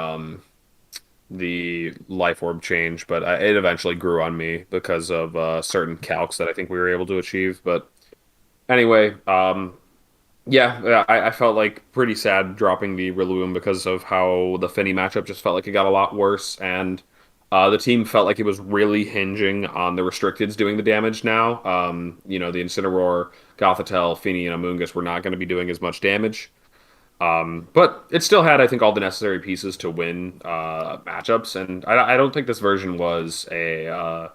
life orb change, but it eventually grew on me because of certain calcs that I think we were able to achieve. But anyway, yeah, I felt like pretty sad dropping the Rillaboom because of how the Finny matchup just felt like it got a lot worse, and the team felt like it was really hinging on the restricteds doing the damage now. The Incineroar, Gothitelle, Finny, and Amoonguss were not going to be doing as much damage. But it still had, I think, all the necessary pieces to win matchups, and I don't think this version was a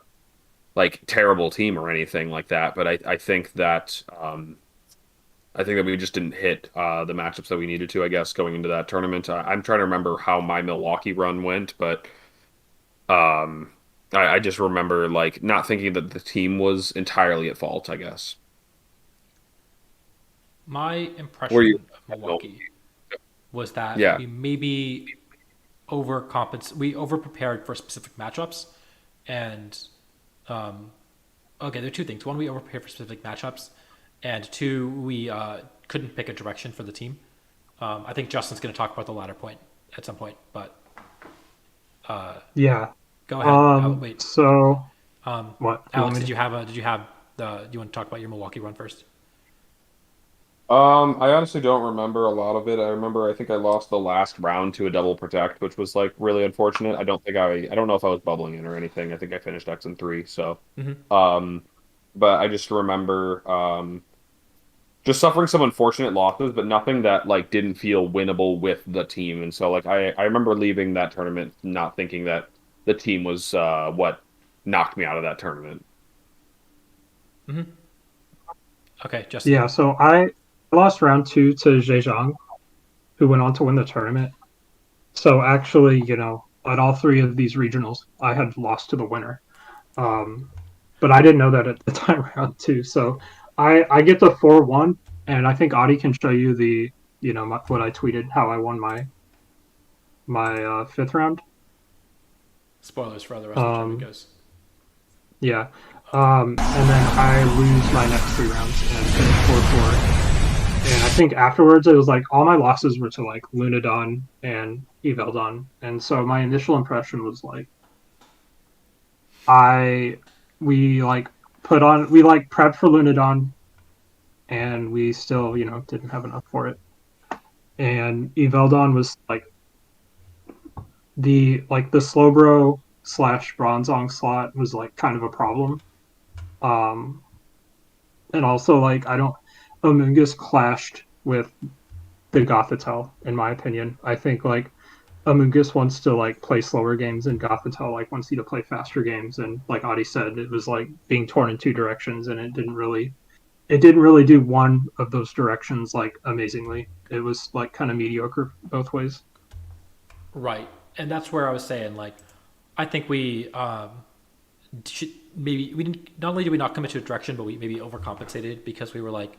like terrible team or anything like that. But I think that we just didn't hit the matchups that we needed to, I guess, going into that tournament. I'm trying to remember how my Milwaukee run went, but um, I just remember like not thinking that the team was entirely at fault, I guess. My Were impression you? of Milwaukee was that Yeah. we maybe we overprepared for specific matchups, and okay, there are two things. One, we overprepared for specific matchups, and two, we couldn't pick a direction for the team. I think Justin's going to talk about the latter point at some point, but Yeah. go ahead. Wait, So what? Do you want Alex, me did to- you have do you want to talk about your Milwaukee run first? I honestly don't remember a lot of it. I think I lost the last round to a double protect, which was like really unfortunate. I don't know if I was bubbling in or anything. I think I finished X and 3, so Mm-hmm. um but I just remember just suffering some unfortunate losses, but nothing that like didn't feel winnable with the team. And so like I remember leaving that tournament not thinking that the team was what knocked me out of that tournament. Hmm. Okay, Justin. Yeah, so I lost round two to Zhejiang, who went on to win the tournament. So actually, at all three of these regionals, I had lost to the winner. Um, but I didn't know that at the time round two. So I get the 4-1, and I think Adi can show you what I tweeted, how I won my fifth round. Spoilers for how the rest of the tournament Um, goes. yeah. And then I lose my next three rounds and finish 4-4. And I think afterwards it was like all my losses were to like Lunadon and Eveldon. And so my initial impression was like I we like we like prepped for Lunadon and we still, didn't have enough for it. And Eveldon was like the Slowbro slash Bronzong slot was like kind of a problem. Um and also like I don't Amoonguss clashed with the Gothitelle, in my opinion. I think like Amoonguss wants to like play slower games and Gothitelle like wants you to play faster games, and like Adi said, it was like being torn in two directions and it didn't really do one of those directions like amazingly. It was like kind of mediocre both ways. Right, and that's where I was saying like, I think we should, maybe we didn't. Not only did we not commit to a direction, but we maybe overcompensated because we were like,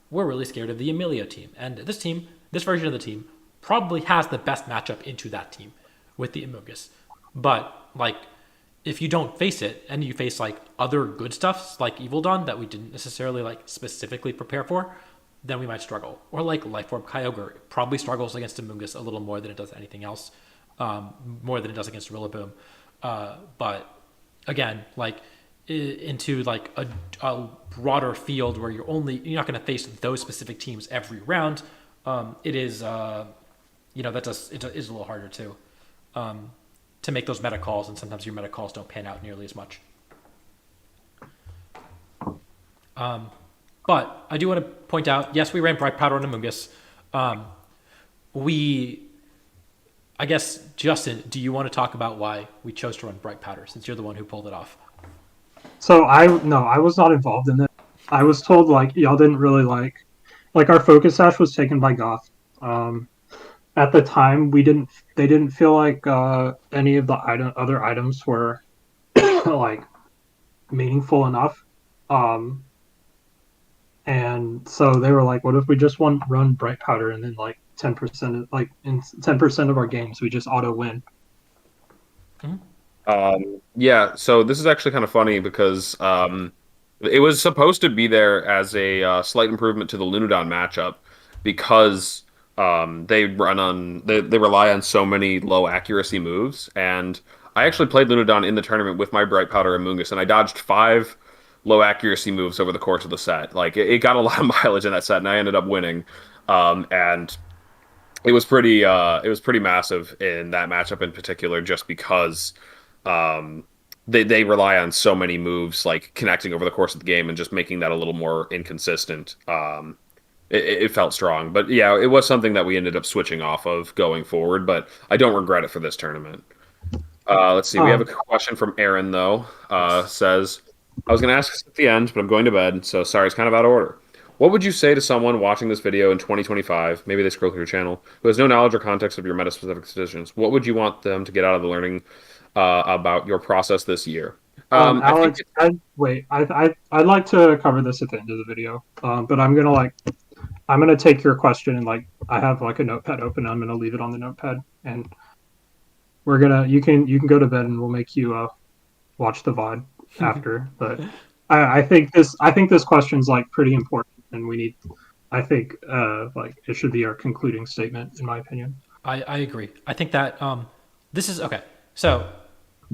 we're really scared of the Emilio team, and this team, this version of the team, probably has the best matchup into that team with the Amogus. But like, if you don't face it and you face like other good stuffs like Evil Dawn that we didn't necessarily like specifically prepare for, then we might struggle. Or like Lifeorb Kyogre probably struggles against Amoonguss a little more than it does anything else, more than it does against Rillaboom. But again, like into like a broader field where you're not going to face those specific teams every round. It is it is a little harder to make those meta calls, and sometimes your meta calls don't pan out nearly as much. But I do want to point out, yes, we ran Bright Powder on Amoonguss. I guess, Justin, do you want to talk about why we chose to run Bright Powder, since you're the one who pulled it off? So I was not involved in it. I was told like y'all didn't really like our focus sash was taken by Goth. At the time they didn't feel like any of the other items were like meaningful enough. And so they were like, what if we just run Bright Powder and then like 10% like in 10% of our games we just auto win. Yeah, so this is actually kind of funny because it was supposed to be there as a slight improvement to the Lunadon matchup because they rely on so many low accuracy moves, and I actually played Lunadon in the tournament with my Bright Powder and Mungus, and I dodged 5 low accuracy moves over the course of the set. Like it got a lot of mileage in that set, and I ended up winning. And it was pretty massive in that matchup in particular, just because um, they rely on so many moves like connecting over the course of the game and just making that a little more inconsistent. It felt strong, but yeah, it was something that we ended up switching off of going forward. But I don't regret it for this tournament. Let's see. We have a question from Aaron though. Says, I was going to ask this at the end, but I'm going to bed, so sorry, it's kind of out of order. What would you say to someone watching this video in 2025, maybe they scroll through your channel, who has no knowledge or context of your meta-specific decisions? What would you want them to get out of the learning about your process this year? Alex, I'd like to cover this at the end of the video, but I'm gonna take your question and like I have like a notepad open. I'm gonna leave it on the notepad, and you can go to bed and we'll make you watch the VOD after. But I think this question's like pretty important, and we need. I think like it should be our concluding statement, in my opinion. I agree. I think that this is okay. So,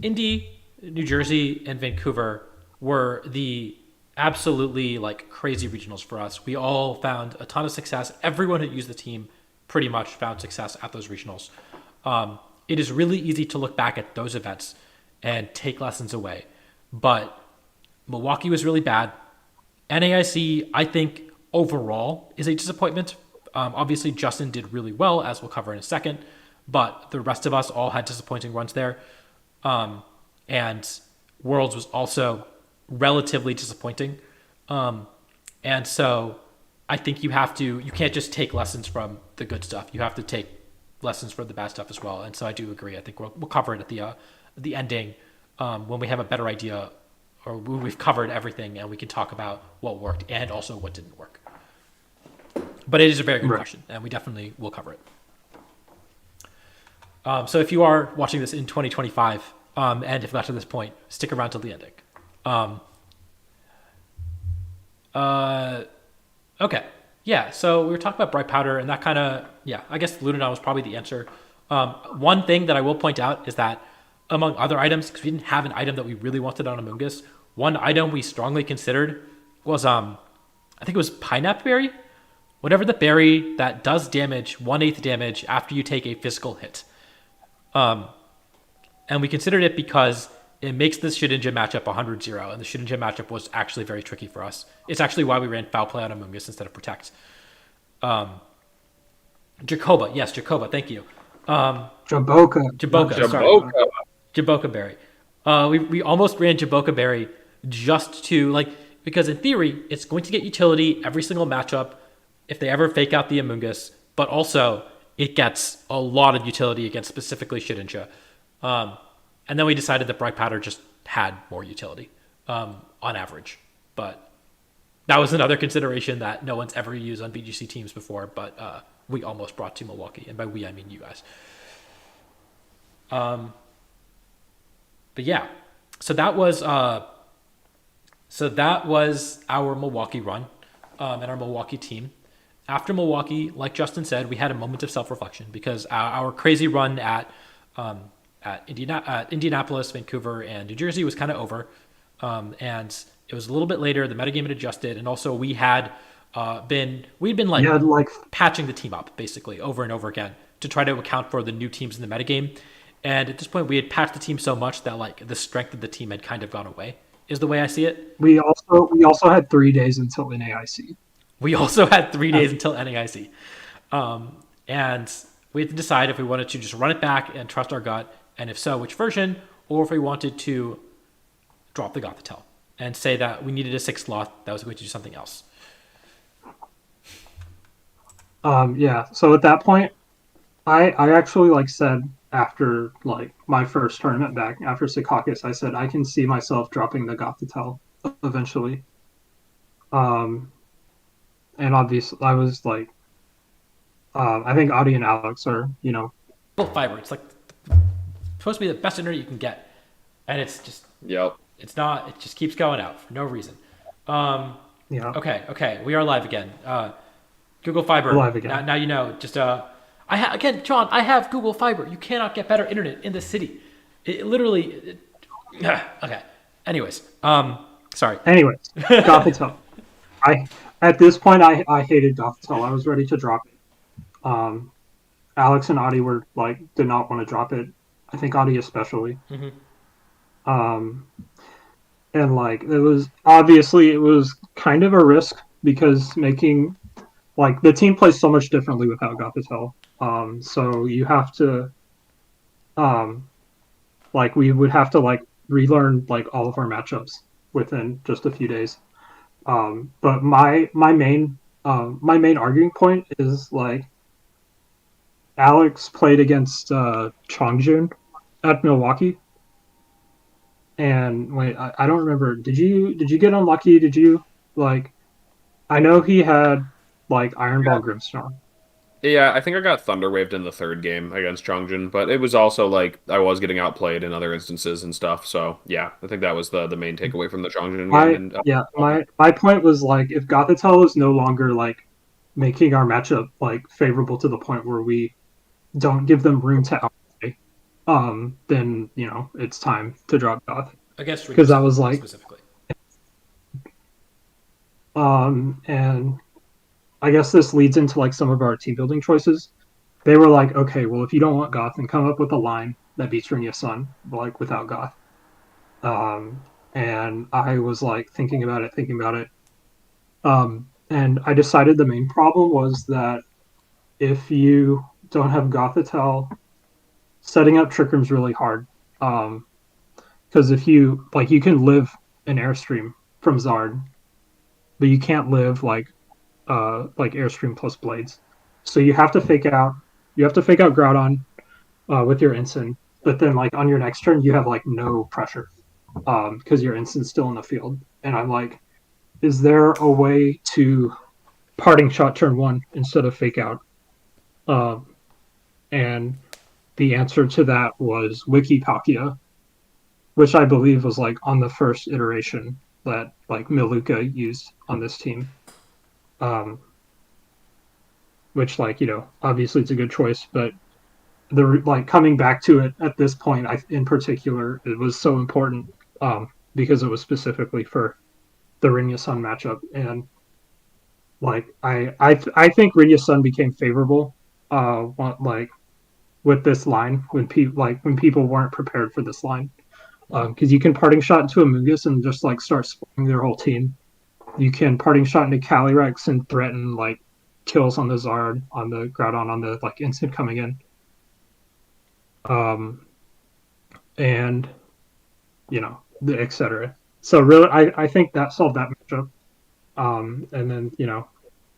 Indy, New Jersey, and Vancouver were the absolutely like crazy regionals for us. We all found a ton of success. Everyone who used the team pretty much found success at those regionals. It is really easy to look back at those events and take lessons away. But Milwaukee was really bad. NAIC, I think, overall is a disappointment. Obviously, Justin did really well, as we'll cover in a second, but the rest of us all had disappointing runs there. And Worlds was also relatively disappointing. And so I think you can't just take lessons from the good stuff. You have to take lessons from the bad stuff as well. And so I do agree. I think we'll cover it at the ending when we have a better idea, or when we've covered everything and we can talk about what worked and also what didn't work. But it is a very good question, and we definitely will cover it. So if you are watching this in 2025, and if not to this point, stick around till the ending. Okay. Yeah, so we were talking about Bright Powder, and that kind of, I guess Lunadon was probably the answer. One thing that I will point out is that among other items, because we didn't have an item that we really wanted on Amoonguss, one item we strongly considered was, I think it was Pineapple Berry? Whatever the berry that does damage, 1/8 damage after you take a physical hit. And we considered it because it makes this Shedinja matchup 100-0, and the Shedinja matchup was actually very tricky for us. It's actually why we ran Foul Play on Amoonguss instead of Protect. Jacoba, yes, Jacoba, thank you. Jaboka, sorry. Jaboka Berry. We almost ran Jaboka Berry just to, because in theory, it's going to get utility every single matchup if they ever fake out the Amoonguss, but also it gets a lot of utility against specifically Shedinja. And then we decided that Bright Powder just had more utility on average. But that was another consideration that no one's ever used on BGC teams before, but we almost brought to Milwaukee. And by we, I mean you guys. But yeah, so that was our Milwaukee run and our Milwaukee team. After Milwaukee, like Justin said, we had a moment of self-reflection because our crazy run at Indianapolis, Vancouver, and New Jersey was kind of over. And it was a little bit later. The metagame had adjusted, and also we had been patching the team up basically over and over again to try to account for the new teams in the metagame. And at this point, we had patched the team so much that the strength of the team had kind of gone away. Is the way I see it. We also had 3 days until NAIC. We also had 3 days until NAIC. And we had to decide if we wanted to just run it back and trust our gut, and if so, which version, or if we wanted to drop the Gothitelle and say that we needed a 6th slot that was going to do something else. So at that point, I actually said after my first tournament back after Secaucus, I said I can see myself dropping the Gothitelle eventually. And obviously, I was I think Audie and Alex are, Both fiber. It's supposed to be the best internet you can get. And it's just, it's not, it just keeps going out for no reason. Okay. We are live again. Google Fiber. Live again. Now you know, just, again, John, I have Google Fiber. You cannot get better internet in the city. It literally, okay. Anyways, sorry. Anyways, Gothitelle. At this point, I hated Gothitelle. I was ready to drop it. Alex and Audie were did not want to drop it. I think Audie especially. Mm-hmm. And it was kind of a risk because making the team plays so much differently without Gothitelle. So you have to we would have to relearn all of our matchups within just a few days. But my main arguing point is Alex played against Chongjun at Milwaukee, and wait, I don't remember. Did you get unlucky? Did you I know he had Iron Ball Grimstorm. Yeah, I think I got Thunder Waved in the 3rd game against Chongjun, but it was also I was getting outplayed in other instances and stuff. So yeah, I think that was the main takeaway from the Chongjun game. My point was if Gothitelle is no longer making our matchup favorable to the point where we don't give them room to outplay, then it's time to drop Goth. Against because that was specifically. And I guess this leads into some of our team building choices. They were okay, well, if you don't want Goth, then come up with a line that beats Ringia Sun, without Goth. And I was thinking about it. And and I decided the main problem was that if you don't have Gothitelle, setting up Trick Room's really hard. Because if you you can live an Airstream from Zard, but you can't live like Airstream plus Blades. So you have to fake out Groudon with your Ensign, but then like on your next turn you have like no pressure because your Ensign's still in the field. And I'm like, is there a way to parting shot turn one instead of fake out? And the answer to that was Wiki Palkia, which I believe was like on the first iteration that like Miluka used on this team. Um, which obviously it's a good choice, but the like coming back to it at this point, in particular, it was so important because it was specifically for the Rinya Sun matchup, and like I think Rinya Sun became favorable, like with this line when people weren't prepared for this line, because you can parting shot into a Mungus and just like start spoiling their whole team. You can parting shot into Calyrex and threaten like kills on the Zard, on the Groudon, on the like instant coming in. And etc. So really, I think that solved that matchup. And then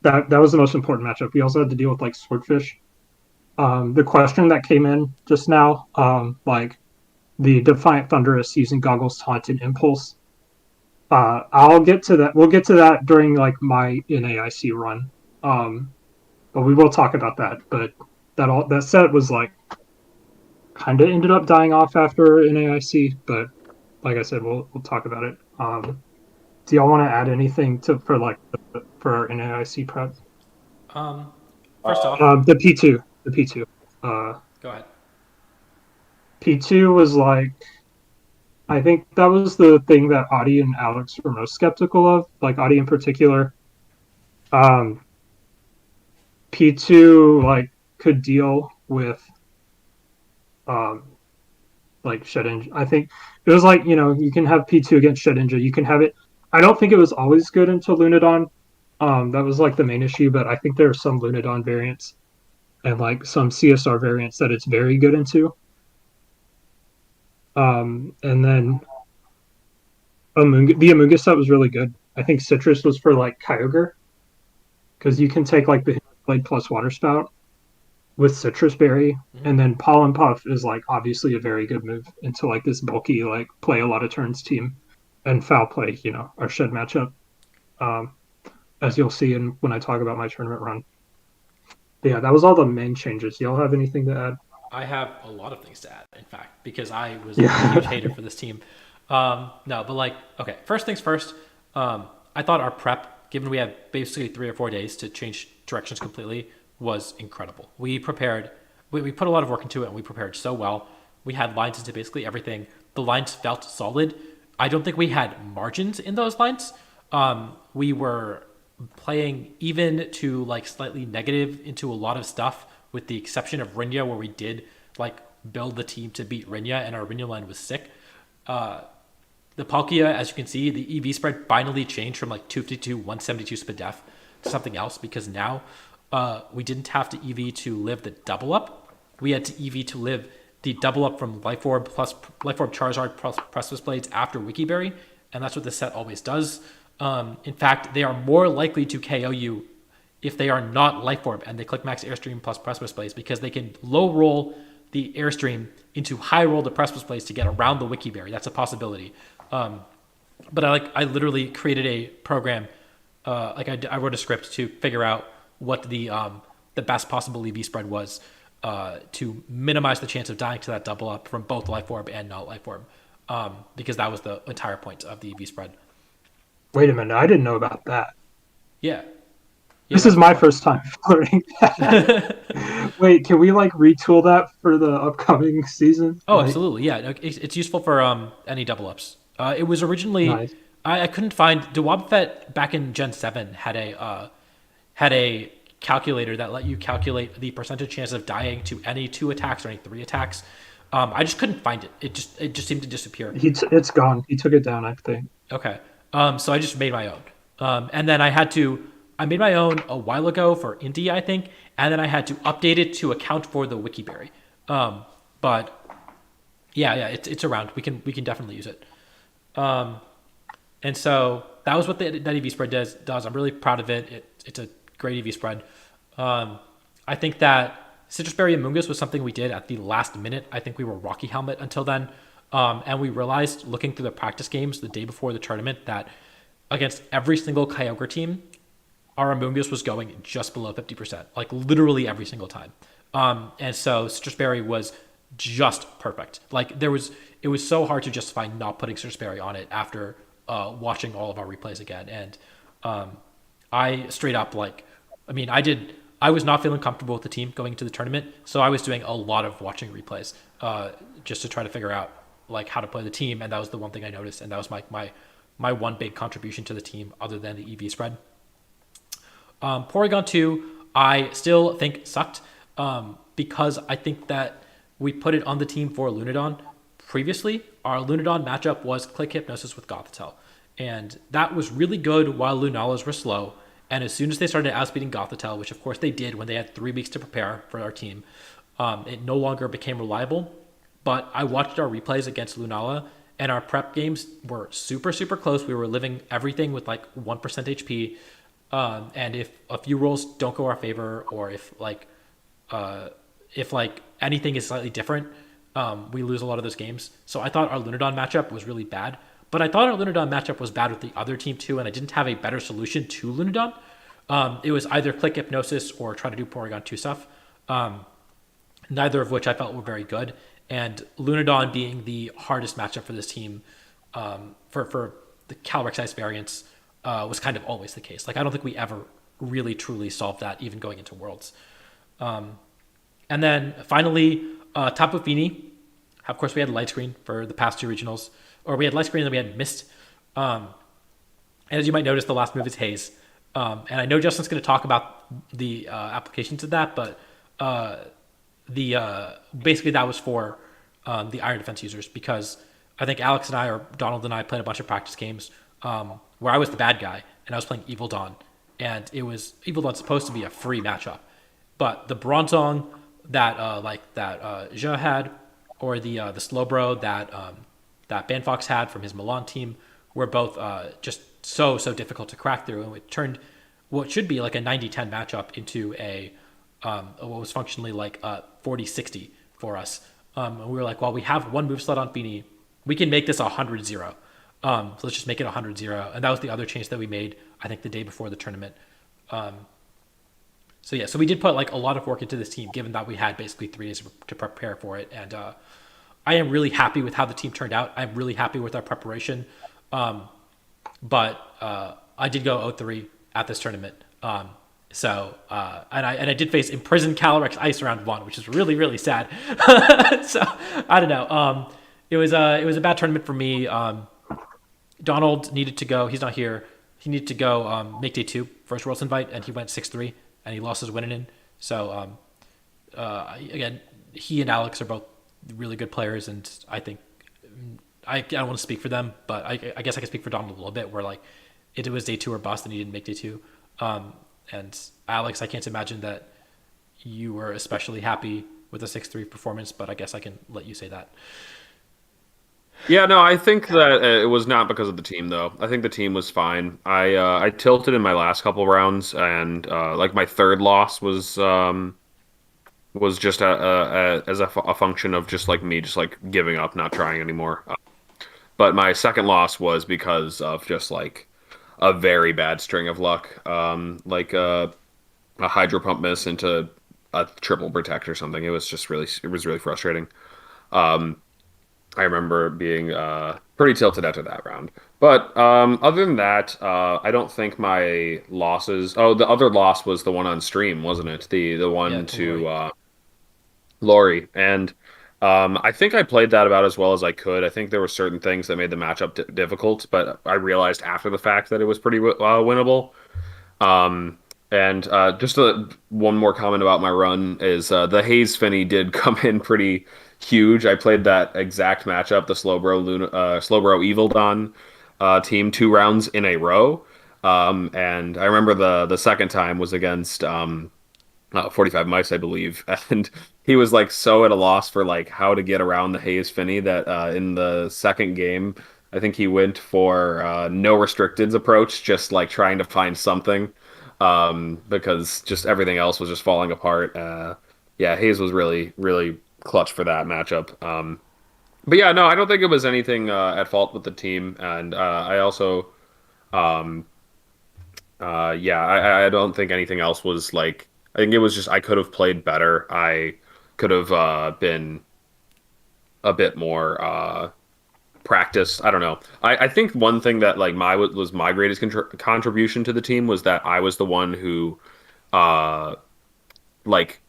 that was the most important matchup. We also had to deal with like Swordfish. The question that came in just now, like the Defiant Thunderous using Goggles Taunt and Impulse. I'll get to that. We'll get to that during like my NAIC run. But we will talk about that. But that set was like kind of ended up dying off after NAIC. But like I said, we'll talk about it. Do y'all want to add anything for our NAIC prep? First off, The P2. go ahead. P2 was like, I think that was the thing that Adi and Alex were most skeptical of, like Adi in particular. P2 like could deal with like Shedinja. I think it was like, you can have P2 against Shedinja. You can have it. I don't think it was always good into Lunadon. That was like the main issue, but I think there are some Lunadon variants and like some CSR variants that it's very good into. And then the Amoonguss set was really good. I think Citrus was for like Kyogre, because you can take like the Blade plus Water Spout with Citrus Berry, and then Pollen Puff is like obviously a very good move into like this bulky like play a lot of turns team, and Foul Play, our Shed matchup, as you'll see when I talk about my tournament run. But yeah, that was all the main changes. Y'all have anything to add? I have a lot of things to add, in fact, because I was a huge hater for this team. No, but like, okay, first things first. I thought our prep, given we had basically 3 or 4 days to change directions completely, was incredible. We prepared, we put a lot of work into it, and we prepared so well. We had lines into basically everything. The lines felt solid. I don't think we had margins in those lines. We were playing even to like slightly negative into a lot of stuff, with the exception of Rinya, where we did like build the team to beat Rinya, and our Rinya line was sick. The Palkia, as you can see, the EV spread finally changed from like 252, 172 SPDEF to something else, because now we didn't have to EV to live the double up. We had to EV to live the double up from Life Orb plus Life Orb Charizard plus Precipice Blades after Wikiberry, and that's what this set always does. In fact, they are more likely to KO you if they are not Life Orb and they click Max Airstream plus Precipice Blades, because they can low roll the Airstream into high roll the Precipice Blades to get around the Wikiberry. That's a possibility. But I literally created a program, I wrote a script to figure out what the best possible EV spread was, to minimize the chance of dying to that double up from both Life Orb and not Life Orb, because that was the entire point of the EV spread. Wait a minute, I didn't know about that. Yeah. This is my first time learning that. Wait, can we like retool that for the upcoming season? Oh, absolutely. Yeah, it's useful for any double ups. It was originally Nice. I couldn't find Dewabfet back in Gen 7 had a calculator that let you calculate the percentage chance of dying to any 2 attacks or any 3 attacks. I just couldn't find it. It just seemed to disappear. It's gone. He took it down, I think. Okay. So I just made my own. And then I had to I made my own a while ago for indie, I think, and then I had to update it to account for the WikiBerry. But yeah, it's around. We can definitely use it. And so that was what that EV spread does. I'm really proud of it. It's a great EV spread. I think that Citrus Berry and Mungus was something we did at the last minute. I think we were Rocky Helmet until then. And we realized looking through the practice games the day before the tournament that against every single Kyogre team, our Amoonguss was going just below 50%, like literally every single time. And so Citrus Berry was just perfect. Like it was so hard to justify not putting Citrus Berry on it after watching all of our replays again. And I straight up I was not feeling comfortable with the team going into the tournament, so I was doing a lot of watching replays just to try to figure out like how to play the team, and that was the one thing I noticed, and that was my one big contribution to the team other than the EV spread. Porygon 2, I still think sucked because I think that we put it on the team for Lunadon previously. Our Lunadon matchup was Click Hypnosis with Gothitelle, and that was really good while Lunalas were slow. And as soon as they started outspeeding Gothitelle, which of course they did when they had 3 weeks to prepare for our team, it no longer became reliable. But I watched our replays against Lunala, and our prep games were super, super close. We were living everything with like 1% HP. And if a few rolls don't go our favor, or if anything is slightly different, we lose a lot of those games. So I thought our Lunadon matchup was really bad. But I thought our Lunadon matchup was bad with the other team too, and I didn't have a better solution to Lunadon. It was either Click Hypnosis or try to do Porygon 2 stuff, neither of which I felt were very good. And Lunadon being the hardest matchup for this team for the Calyrex Ice variants was kind of always the case. Like I don't think we ever really truly solved that, even going into Worlds. And then finally, Tapu Fini. Of course, we had Light Screen for the past 2 regionals. Or we had Light Screen and then we had Mist. And as you might notice, the last move is Haze. And I know Justin's going to talk about the applications of that, but basically that was for the Iron Defense users, because I think Alex and I, or Donald and I, played a bunch of practice games where I was the bad guy and I was playing Evil Dawn. And Evil Dawn's supposed to be a free matchup. But the Bronzong that Zhe had, or the Slowbro that Banfox had from his Milan team, were both just so difficult to crack through, and it turned what should be like a 90-10 matchup into what was functionally like a 40-60 for us. And we were like, well, we have one move slot on Fini, we can make this 100-0. So let's just make it 100-0, and that was the other change that we made, I think, the day before the tournament. So we did put like a lot of work into this team, given that we had basically 3 days to prepare for it, and I am really happy with how the team turned out. I'm really happy with our preparation. But I did go 0-3 at this tournament. And I did face imprisoned Calyrex Ice round 1, which is really, really sad. So I don't know. It was a bad tournament for me. Donald needed to go. He's not here. He needed to go make day 2 first Worlds invite, and he went 6-3, and he lost his winning in. So again, he and Alex are both really good players, and I think I don't want to speak for them, but I guess I can speak for Donald a little bit, where like it was day 2 or bust and he didn't make day 2. And Alex, I can't imagine that you were especially happy with the 6-3 performance, but I guess I can let you say that. Yeah, no, I think that it was not because of the team, though. I think the team was fine. I tilted in my last couple rounds, and like my third loss was just as a function of just like me just like giving up, not trying anymore. But my second loss was because of just like a very bad string of luck, like a hydro pump miss into a triple protect or something. It was really frustrating. I remember being pretty tilted after that round. But other than that, I don't think my losses. Oh, the other loss was the one on stream, wasn't it? The one to Lori. And I think I played that about as well as I could. I think there were certain things that made the matchup difficult, but I realized after the fact that it was pretty winnable. And just one more comment about my run is the Haze Finny did come in pretty huge. I played that exact matchup, the Slowbro Evil Dawn team 2 rounds in a row. And I remember the second time was against 45 Mice, I believe, and he was like so at a loss for like how to get around the Haze Finny that in the second game, I think he went for no restricteds approach, just like trying to find something, because just everything else was just falling apart. Yeah, Hayes was really clutch for that matchup. But yeah, no, I don't think it was anything at fault with the team, and I also. Um, yeah, I don't think anything else was like. I think it was just I could have played better. I could have been a bit more practiced. I don't know. I think one thing that like was my greatest contribution to the team was that I was the one who uh like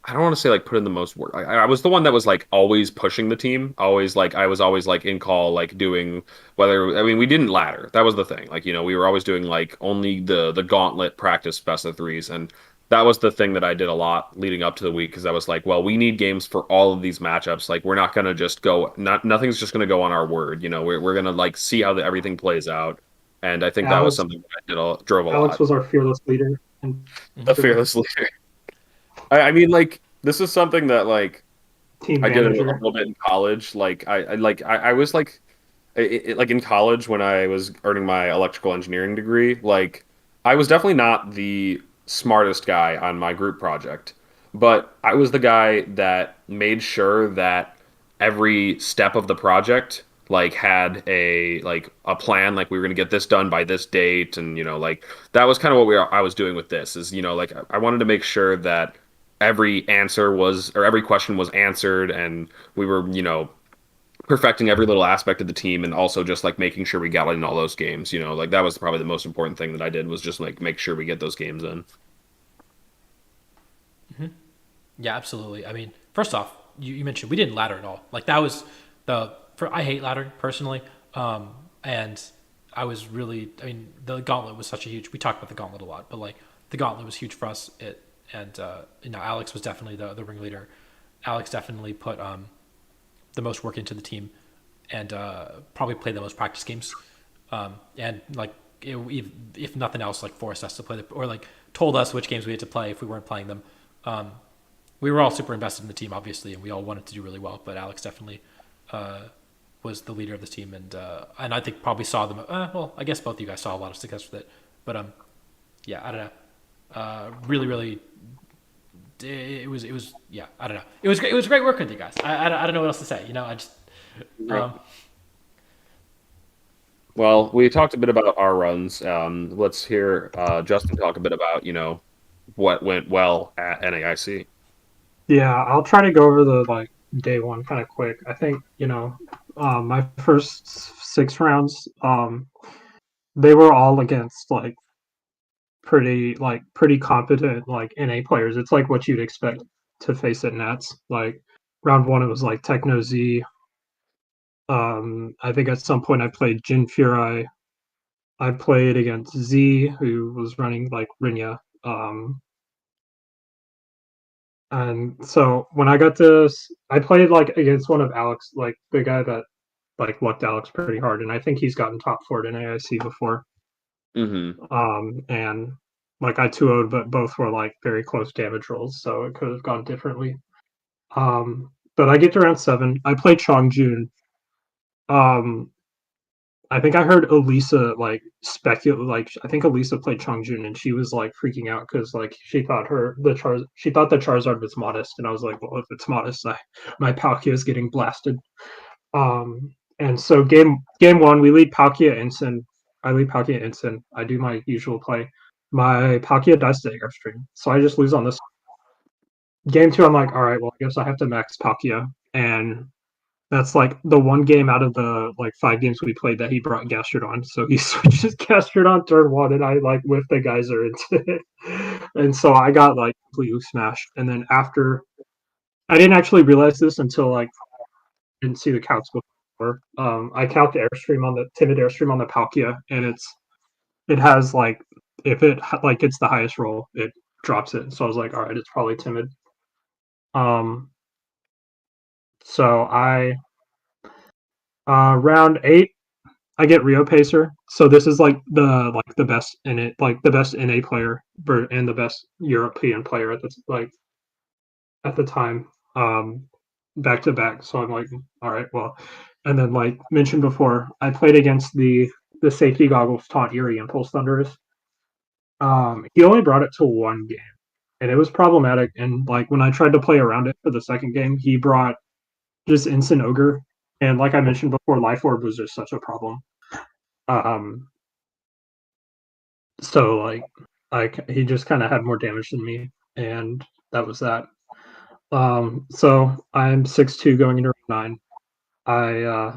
I don't want to say like put in the most work. I was the one that was like always pushing the team. Always like I was always like in call, like doing whether I mean we didn't ladder. That was the thing. Like, we were always doing like only the gauntlet practice best of threes, and that was the thing that I did a lot leading up to the week because I was like, well, we need games for all of these matchups. Like we're not gonna just go nothing's just gonna go on our word. We're gonna like see how everything plays out. And I think that was Alex something that drove a Alex lot. was our fearless leader and The fearless leader. I mean, like this is something that like team I did it a manager. little bit in college. Like I was like like in college when I was earning my electrical engineering degree, like I was definitely not the smartest guy on my group project, but I was the guy that made sure that every step of the project like had a plan, like we were going to get this done by this date, and like that was kind of what I was doing with this is like I wanted to make sure that every answer was or every question was answered, and we were perfecting every little aspect of the team, and also just like making sure we got in all those games. Like that was probably the most important thing that I did was just like make sure we get those games in. Yeah, absolutely. I mean, first off, you mentioned we didn't ladder at all. Like that was I hate laddering personally, and I was really. I mean, the gauntlet was such a huge. We talked about the gauntlet a lot, but like the gauntlet was huge for us. And Alex was definitely the ringleader. Alex definitely put the most work into the team, and probably played the most practice games. And like if nothing else, like forced us to play or like told us which games we had to play if we weren't playing them. We were all super invested in the team, obviously, and we all wanted to do really well. But Alex definitely was the leader of the team, and I think probably saw them. Well, I guess both of you guys saw a lot of success with it. But yeah, I don't know. Really, it was yeah, I don't know. It was great. It was great working with you guys. I don't know what else to say. I just um, Well, we talked a bit about our runs. Let's hear Justin talk a bit about what went well at NAIC. Yeah, I'll try to go over the like day one kind of quick. I think my first 6 rounds, they were all against like pretty competent like NA players. It's like what you'd expect to face at Nats. Like round one, it was like Techno Z. I think at some point I played Jin Furai. I played against Z, who was running like Rinya. And so when I got this, I played like against one of Alex, like the guy that like lucked Alex pretty hard, and I think he's gotten top four at AIC before. Mm-hmm. And like I 2-0'd, but both were like very close damage rolls, so it could have gone differently. But I get to round seven. I play Chongjun. Um, I think I heard Elisa like speculate. Like I think Elisa played Chongjun, and she was like freaking out because like she thought the Charizard was modest, and I was like, well, if it's modest, my Palkia is getting blasted. And so game one, we lead Palkia Ensign. I lead Palkia Ensign. I do my usual play. My Palkia dies to Airstream, so I just lose on this. Game two, I'm like, all right, well, I guess I have to max Palkia, and that's like the one game out of the like 5 games we played that he brought Gastrodon. So he switches Gastrodon turn one, and I like whiffed the geyser into it, and so I got like completely smashed. And then after, I didn't actually realize this until like didn't see the counts before. I count the airstream on the timid airstream on the Palkia, and it has like if it like gets the highest roll, it drops it. So I was like, all right, it's probably timid. Um, so I round eight, I get Rio Pacer. So this is like the best in it, like the best NA player and the best European player at the time, back to back. So I'm like, all right, well, and then like mentioned before, I played against the safety goggles taunt Erie Impulse Thunderers. He only brought it to one game, and it was problematic. And like when I tried to play around it for the second game, he brought just Instant Ogre, and like I mentioned before, Life Orb was just such a problem. Um, so like he just kind of had more damage than me, and that was that. So I'm 6-2 going into round 9. I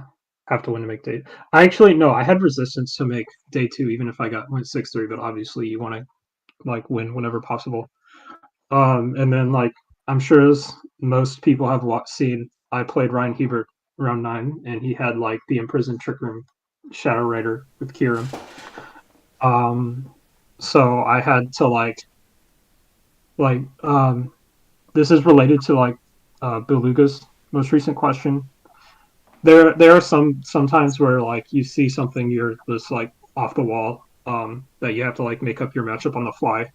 have to win to make day. I actually no, I had resistance to make day 2, even if I went 6-3. But obviously, you want to like win whenever possible. And then like I'm sure as most people have seen, I played Ryan Hebert round 9, and he had like the imprisoned Trick Room Shadow Rider with Kieran. So I had to this is related to like Beluga's most recent question. There are sometimes where like you see something you're just like off the wall, that you have to like make up your matchup on the fly.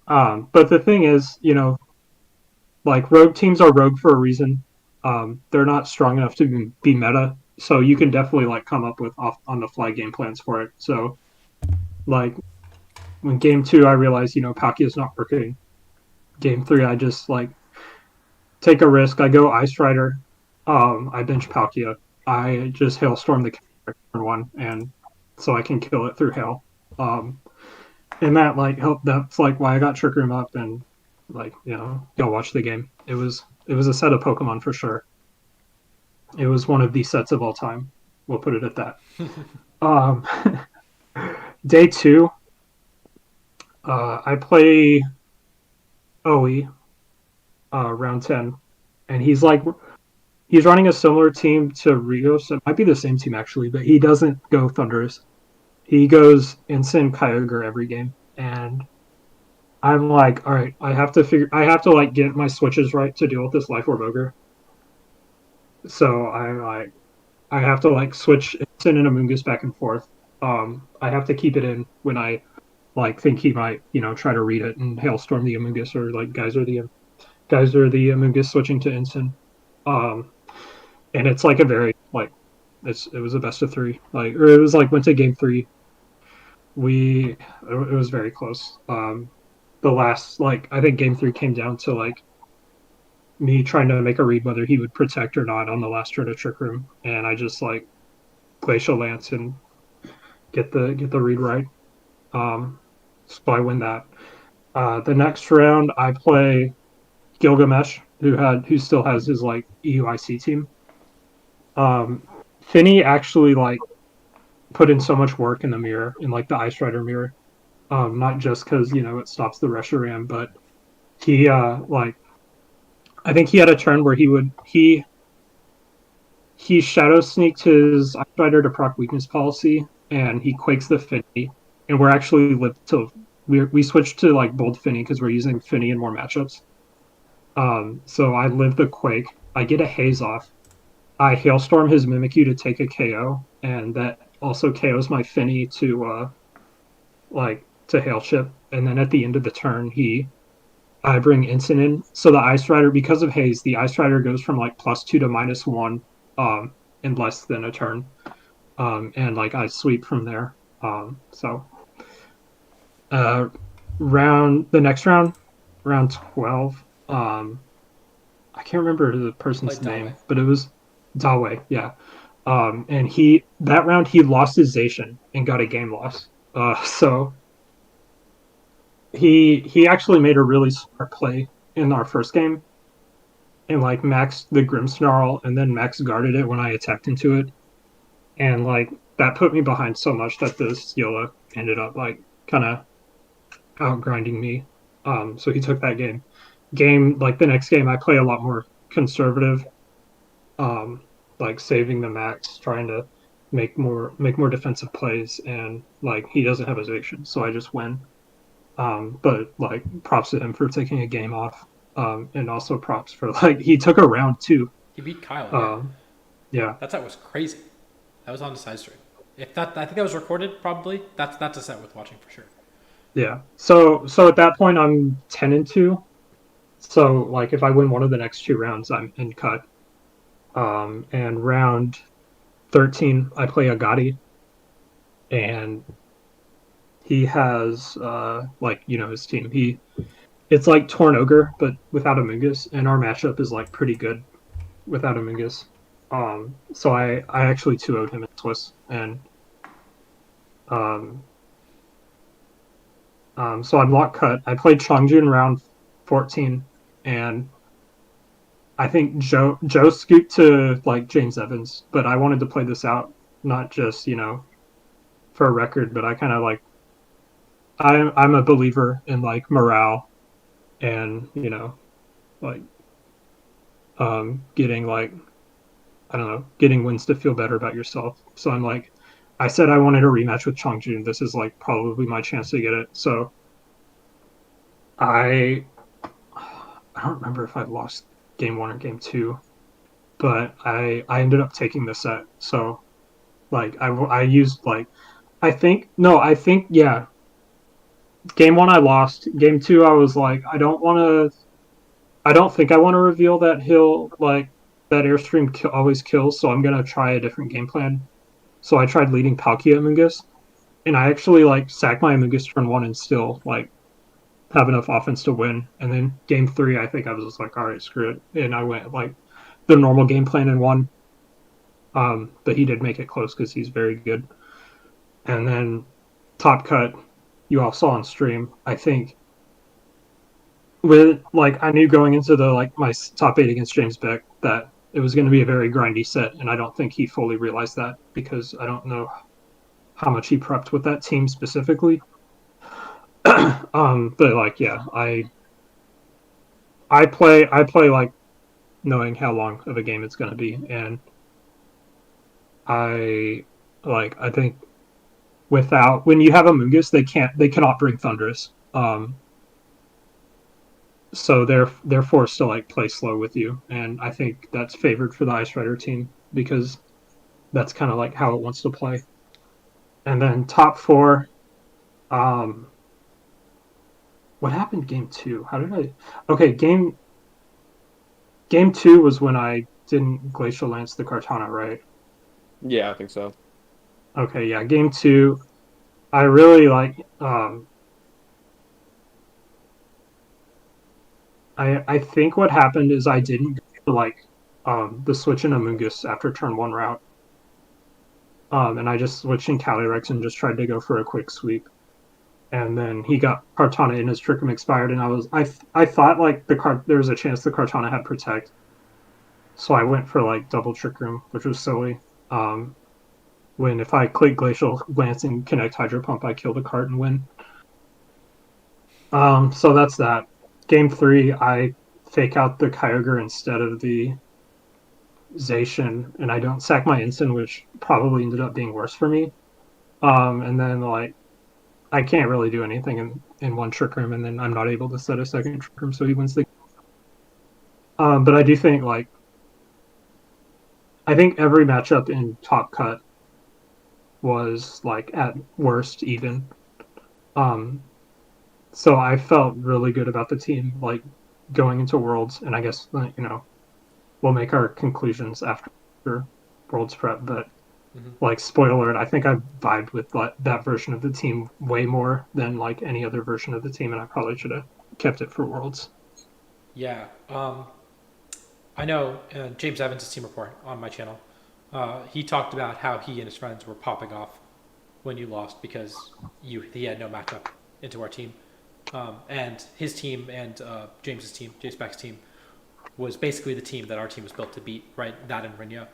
But the thing is, like rogue teams are rogue for a reason. They're not strong enough to be meta, so you can definitely like come up with off on the fly game plans for it. So like when game 2 I realized, Palkia is not working. Game 3 I just like take a risk. I go Ice Rider. I bench Palkia. I just Hailstorm the turn 1, and so I can kill it through Hail. And that like helped. That's like why I got Trick Room up, and like go watch the game. It was a set of Pokemon for sure. It was one of the sets of all time. We'll put it at that. um, Day 2, I play Oe, round 10, and he's running a similar team to Rio, so it might be the same team actually, but he doesn't go Thunders. He goes Instant Kyogre every game, and I'm like, all right, I have to like get my switches right to deal with this Life Orb Ogre. So I have to like switch Instant and Amoonguss back and forth. I have to keep it in when I like think he might, try to read it and Hailstorm the Amoonguss, or like Geyser the Amoonguss switching to Instant. And it's like a very like it was a best of 3, like, or it was like went to game 3. It was very close. The last, like, I think game 3 came down to like me trying to make a read whether he would protect or not on the last turn of Trick Room, and I just like Glacial Lance and get the read right. So I win that. The next round I play Gilgamesh, who still has his like EUIC team. Finny actually like put in so much work in the mirror, in like the Ice Rider mirror. Not just because it stops the Reshiram, but he like I think he had a turn where he shadow sneaked his Ice Rider to proc weakness policy, and he quakes the Finny, and we're actually we switched to like bold Finny because we're using Finny in more matchups. So I live the quake. I get a haze off. I Hailstorm his Mimikyu to take a KO, and that also KOs my Finny to Hail Chip. And then at the end of the turn, I bring Instant in. So the Ice Rider, because of haze, the Ice Rider goes from like +2 to -1 in less than a turn. And like I sweep from there. The next round, round 12. I can't remember the person's name, but it was Dawe, yeah. And that round he lost his Zacian and got a game loss. So he actually made a really smart play in our first game, and like maxed the Grimmsnarl, and then Max guarded it when I attacked into it, and like that put me behind so much that the Steela ended up like kind of outgrinding me. So he took that game. Like the next game, I play a lot more conservative, like saving the Max, trying to make more defensive plays, and like he doesn't have his eviction, so I just win. But like props to him for taking a game off, and also props for like he took a round too. He beat Kyle. Yeah. That was crazy. That was on the side stream. If that, I think that was recorded. Probably that's a set worth watching for sure. Yeah. So at that point, I'm 10-2. So like, if I win one of the next 2 rounds, I'm in cut. And round 13, I play Agati, and he has like his team. It's like Torn Ogre, but without a Mungus, and our matchup is like pretty good without a Mungus. So I actually 2-0'd him in Swiss, and um, so I'm lock cut. I played Chongjun round 14, and I think Joe scooped to like James Evans, but I wanted to play this out, not just for a record, but I kind of like I'm a believer in like morale and like getting like I don't know, getting wins to feel better about yourself. So I'm like, I said I wanted a rematch with Chongjun. This is like probably my chance to get it. So I I don't remember if I lost game one or game two, but I ended up taking the set. So like I used like I think no I think yeah, game one I lost. Game two I was like I don't think I want to reveal that he'll like that Airstream always kills. So I'm gonna try a different game plan. So I tried leading Palkia Amoonguss, and I actually like sacked my Amoonguss turn one and still like have enough offense to win. And then game three, I think I was just like, all right, screw it, and I went like the normal game plan and won. But he did make it close because he's very good. And then top cut, you all saw on stream. I think with like I knew going into the like my top eight against James Beck that it was going to be a very grindy set, and I don't think he fully realized that because I don't know how much he prepped with that team specifically. But like yeah, I play like knowing how long of a game it's going to be, and I think without when you have a Mungus, they cannot bring Thunderous. So they're forced to like play slow with you, and I think that's favored for the Ice Rider team because that's kind of like how it wants to play. And then top four, um, what happened game two? How did I? Okay, game two was when I didn't Glacial Lance the Kartana, right? Yeah, I think so. Okay, yeah, game two, I really like. I think what happened is I didn't go like the switch in Amoonguss after turn one route. And I just switched in Calyrex and just tried to go for a quick sweep. And then he got Kartana in his Trick Room expired, and I thought like there was a chance the Kartana had Protect, so I went for like double Trick Room, which was silly. When if I click Glacial Lance and connect Hydro Pump, I kill the cart and win. So that's that. Game three, I fake out the Kyogre instead of the Zacian, and I don't sack my instant, which probably ended up being worse for me. And then like I can't really do anything in one Trick Room, and then I'm not able to set a second Trick Room, so he wins the. But I do think like I think every matchup in Top Cut was like at worst even. Um, so I felt really good about the team like going into Worlds, and I guess we'll make our conclusions after Worlds prep, but. Like spoiler, I think I vibed with that version of the team way more than like any other version of the team, and I probably should have kept it for Worlds. Yeah, I know James Evans' team report on my channel. He talked about how he and his friends were popping off when you lost because he had no matchup into our team, and his team and James's team, James Beck's team, was basically the team that our team was built to beat. Right, that and Rinya.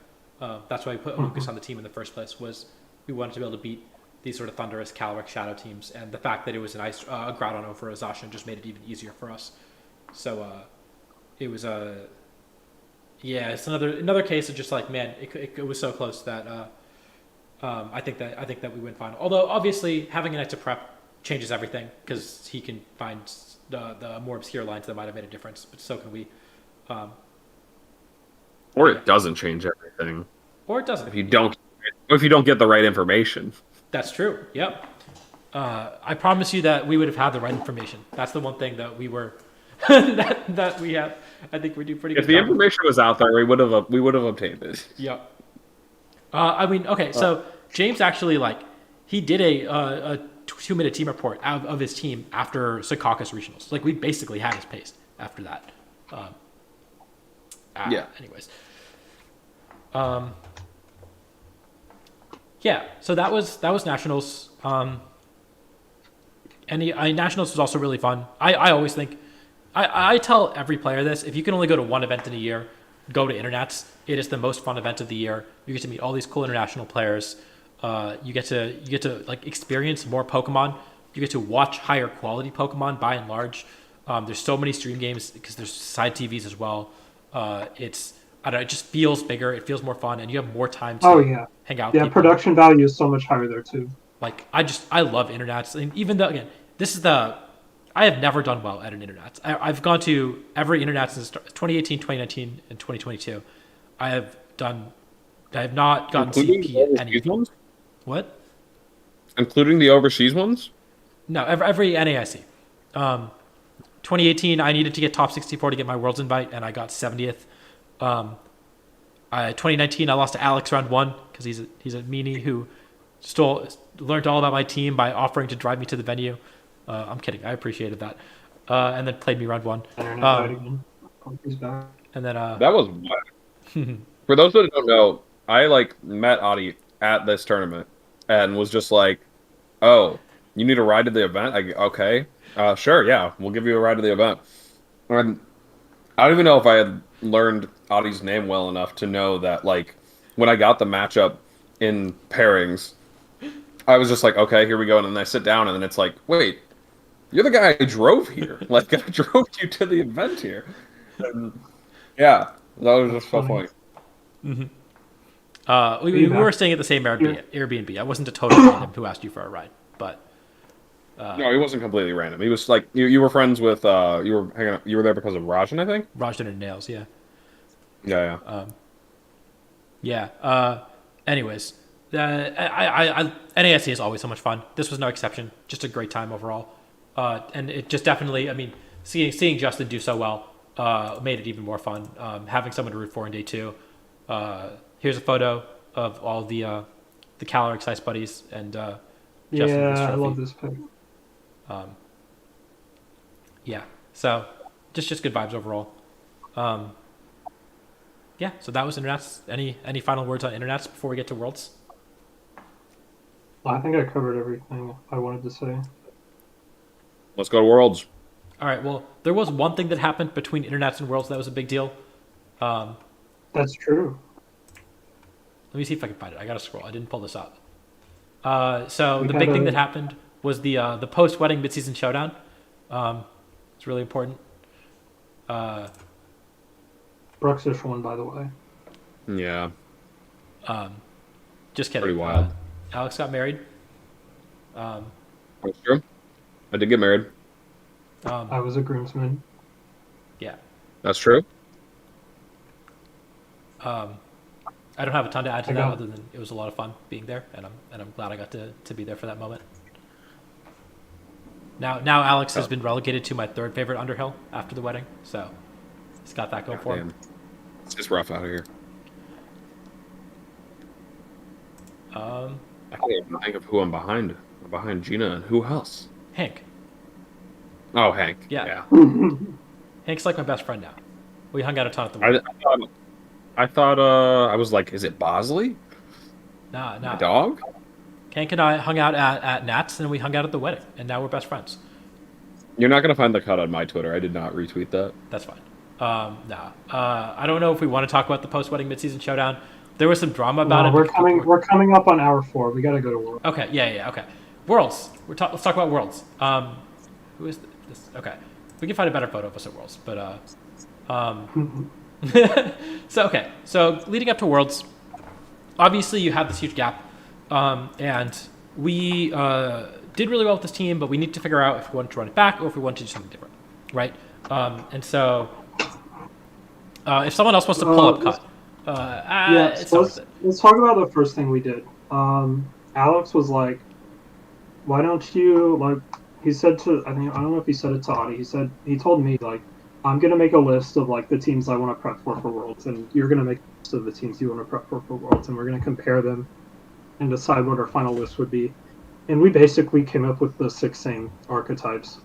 That's why we put Lucas on the team in the first place. Was we wanted to be able to beat these sort of Thunderous, Calyrex, Shadow teams, and the fact that it was a Groudon over a Zacian just made it even easier for us. So it was a it's another case of just like man, it was so close that I think that we win final. Although obviously having an extra prep changes everything because he can find the more obscure lines that might have made a difference, but so can we. Or it doesn't change everything. Or it doesn't. If you don't Or if you don't get the right information. That's true. Yep. I promise you that we would have had the right information. That's the one thing that we were that we have. I think we do pretty good. If the information was out there, we would have obtained it. Yep. I mean, okay. So James actually he did a 2-minute team report out of his team after Secaucus regionals. Like we basically had his pace after that. Yeah. Anyways. Yeah. So that was nationals. Nationals was also really fun. I always think, I tell every player this: if you can only go to one event in a year, go to Internats. It is the most fun event of the year. You get to meet all these cool international players. You get to like experience more Pokemon. You get to watch higher quality Pokemon by and large. There's so many stream games because there's side TVs as well. It just feels bigger. It feels more fun, and you have more time to hang out. Yeah, production value is so much higher there too. Like I love Internats, and even though again, I have never done well at an Internats. I've gone to every Internats since 2018, 2019, and 2022. I have not gotten CP at any. Ones? What? Including the overseas ones? No, every NAIC. 2018, I needed to get top 64 to get my Worlds invite, and I got 70th. 2019, I lost to Alex round 1 because he's a meanie who learned all about my team by offering to drive me to the venue. I'm kidding. I appreciated that. And then played me round 1. And then that was wild. For those that don't know, I met Adi at this tournament and was just like, "Oh, you need a ride to the event?" Okay, sure, yeah, we'll give you a ride to the event. And I don't even know if I had learned Adi's name well enough to know that when I got the matchup in pairings, I was just like, okay, here we go. And then I sit down and then it's like, wait, you're the guy I drove here. I drove you to the event here. And yeah, that was just so funny. Mm-hmm. We were staying at the same Airbnb. I wasn't a total random who asked you for a ride, but no, he wasn't completely random. He was like you were friends with you were hanging out, you were there because of Rajan, I think. Rajan and Nails, yeah. Yeah. Anyways, NASC is always so much fun. This was no exception. Just a great time overall, and it just definitely. I mean, seeing Justin do so well made it even more fun. Having someone to root for in day 2. Here's a photo of all the Calyrex Ice buddies and Justin. Yeah, I love this pic. Yeah, so just good vibes overall. Yeah, so that was Internats. Any final words on Internats before we get to Worlds? I think I covered everything I wanted to say. Let's go to Worlds. All right, well, there was one thing that happened between Internats and Worlds that was a big deal. That's true. Let me see if I can find it. I gotta scroll. I didn't pull this up. So the big thing that happened was the post-wedding midseason showdown. It's really important. Bruxish won, by the way. Yeah. Just kidding. Pretty wild. Alex got married. That's true. I did get married. I was a groomsman. Yeah. That's true. I don't have a ton to add to that other than it was a lot of fun being there, and I'm glad I got to be there for that moment. Now Alex has been relegated to my 3rd favorite Underhill after the wedding, so he's got that going for him. It's just rough out here. I can't even think of who I'm behind. I'm behind Gina and who else? Hank. Oh, Hank. Yeah. Hank's like my best friend now. We hung out a ton at the wedding. I thought I was like, is it Bosley? Nah. My dog? Hank and I hung out at Nats, and we hung out at the wedding, and now we're best friends. You're not going to find the cut on my Twitter. I did not retweet that. That's fine. I don't know if we want to talk about the post-wedding midseason showdown. There was some drama about it. We're coming up on hour 4. We got to go to Worlds. Okay, yeah, okay. Worlds. Let's talk about Worlds. Who is this? Okay. We can find a better photo of us at Worlds, but So leading up to Worlds, obviously you have this huge gap, and we did really well with this team, but we need to figure out if we want to run it back or if we want to do something different, right? And so if someone else wants to pull up cut, let's talk about the first thing we did. Alex was like, "Why don't you like?" He said to I think I don't know if he said it to Audie. He told me like, "I'm gonna make a list of like the teams I want to prep for Worlds, and you're gonna make a list of the teams you want to prep for Worlds, and we're gonna compare them and decide what our final list would be." And we basically came up with the 6 same archetypes.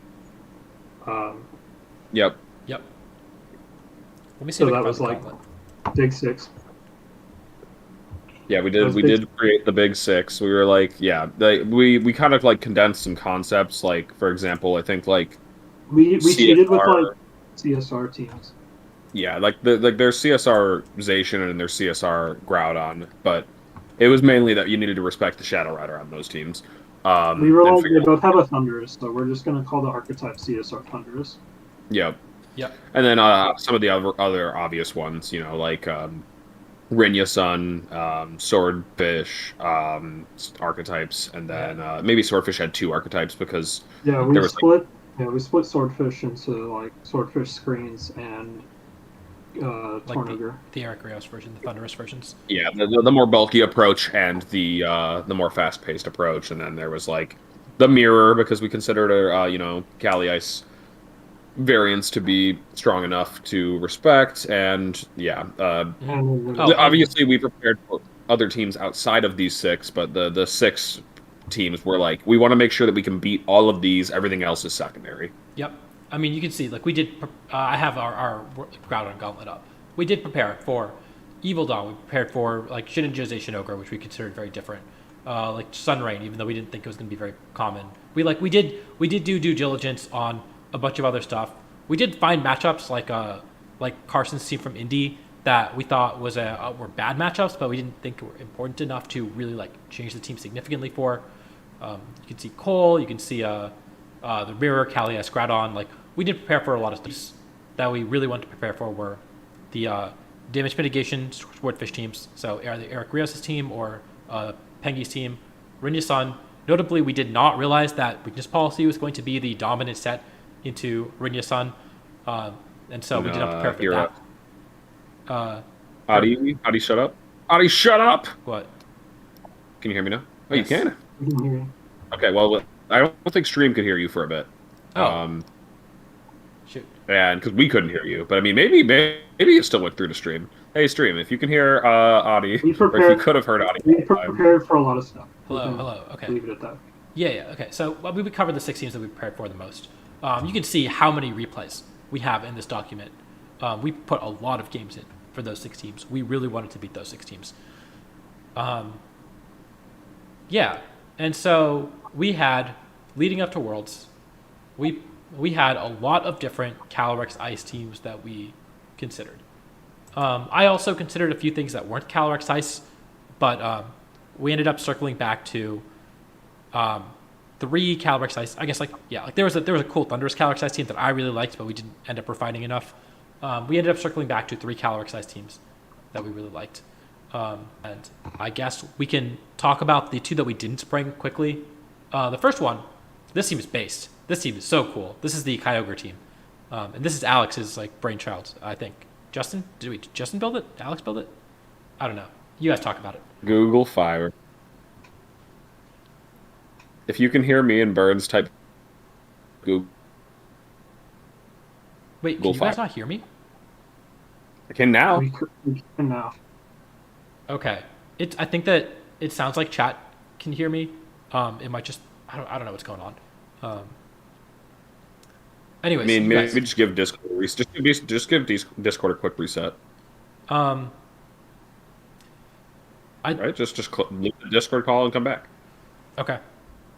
Yep. Yep. Let me see So if I that can was find the like gauntlet. Big 6. Yeah, we That did. was We big. did create the big 6. We were like, yeah, we kind of like condensed some concepts. Like, for example, I think like We cheated with like CSR. CSR teams. Yeah, like there's CSR Zation and there's CSR Groudon, but it was mainly that you needed to respect the Shadow Rider on those teams. We were And like, figure they both have a Thundurus, so we're just gonna call the archetype CSR Thundurus. yeah. Yep. And then some of the other obvious ones, you know, like Rinya Sun, Swordfish archetypes, and then maybe Swordfish had 2 archetypes because Yeah, there was like we split Swordfish into like Swordfish Screens and Like the Tornogre. Eric Rios version, the Thunderous versions. yeah the more bulky approach and the more fast paced approach, and then there was like the mirror because we considered you know Cali Ice variants to be strong enough to respect, and yeah, And Oh, obviously we prepared for other teams outside of these 6, but the 6 teams were like we want to make sure that we can beat all of these. Everything else is secondary. Yep. I mean, you can see, like, we did. I have our Groudon Gauntlet up. We did prepare for Evil Dawn. We prepared for, like, Shinichose Shinogre, which we considered very different. Like Sunrain, even though we didn't think it was going to be very common. We did do due diligence on a bunch of other stuff. We did find matchups like Carson's team from Indy that we thought were bad matchups, but we didn't think were important enough to really like change the team significantly for. You can see Cole. You can see the Mirror, Calyrex, Groudon. Like, we did prepare for a lot of things that we really wanted to prepare for were the damage mitigation Swordfish teams. So either Eric Rios' team or Pengi's team. Rinja Sun. Notably, we did not realize that weakness policy was going to be the dominant set into Rinja Sun. And so we did not prepare for You're that. Adi, shut up. Adi, shut up. What? Can you hear me now? Oh, Yes. you can. we can hear you. Okay, well, I don't think Stream could hear you for a bit. Oh. Shoot. And because we couldn't hear you, but I mean, maybe it still went through to Stream. Hey, Stream, if you can hear Adi, or if you could have heard Adi, We prepared for a lot of stuff. Hello. Okay. Leave it at that. Yeah. Okay. So we would cover the 6 teams that we prepared for the most. You can see how many replays we have in this document. We put a lot of games in for those 6 teams. We really wanted to beat those 6 teams. Yeah. And so we had, leading up to Worlds, we had a lot of different Calyrex Ice teams that we considered. I also considered a few things that weren't Calyrex Ice, but we ended up circling back to 3 Calyrex Ice. I guess like there was a cool Thunderous Calyrex Ice team that I really liked, but we didn't end up refining enough. We ended up circling back to 3 Calyrex Ice teams that we really liked. And I guess we can talk about the 2 that we didn't spring quickly. The first one, this team is based. This team is so cool. This is the Kyogre team. And this is Alex's like brainchild, I think. Justin? Did Justin build it? Alex build it? I don't know. You guys talk about it. Google Fire. If you can hear me and Burns, type Google. Wait, can Google you guys Fire. not hear me? I can now. We can now. Okay. I think that it sounds like chat can hear me. It might just I don't know what's going on. Anyways, I mean, you maybe guys, just give Discord just give Discord a quick reset. I Right? Just leave the Discord call and come back. okay.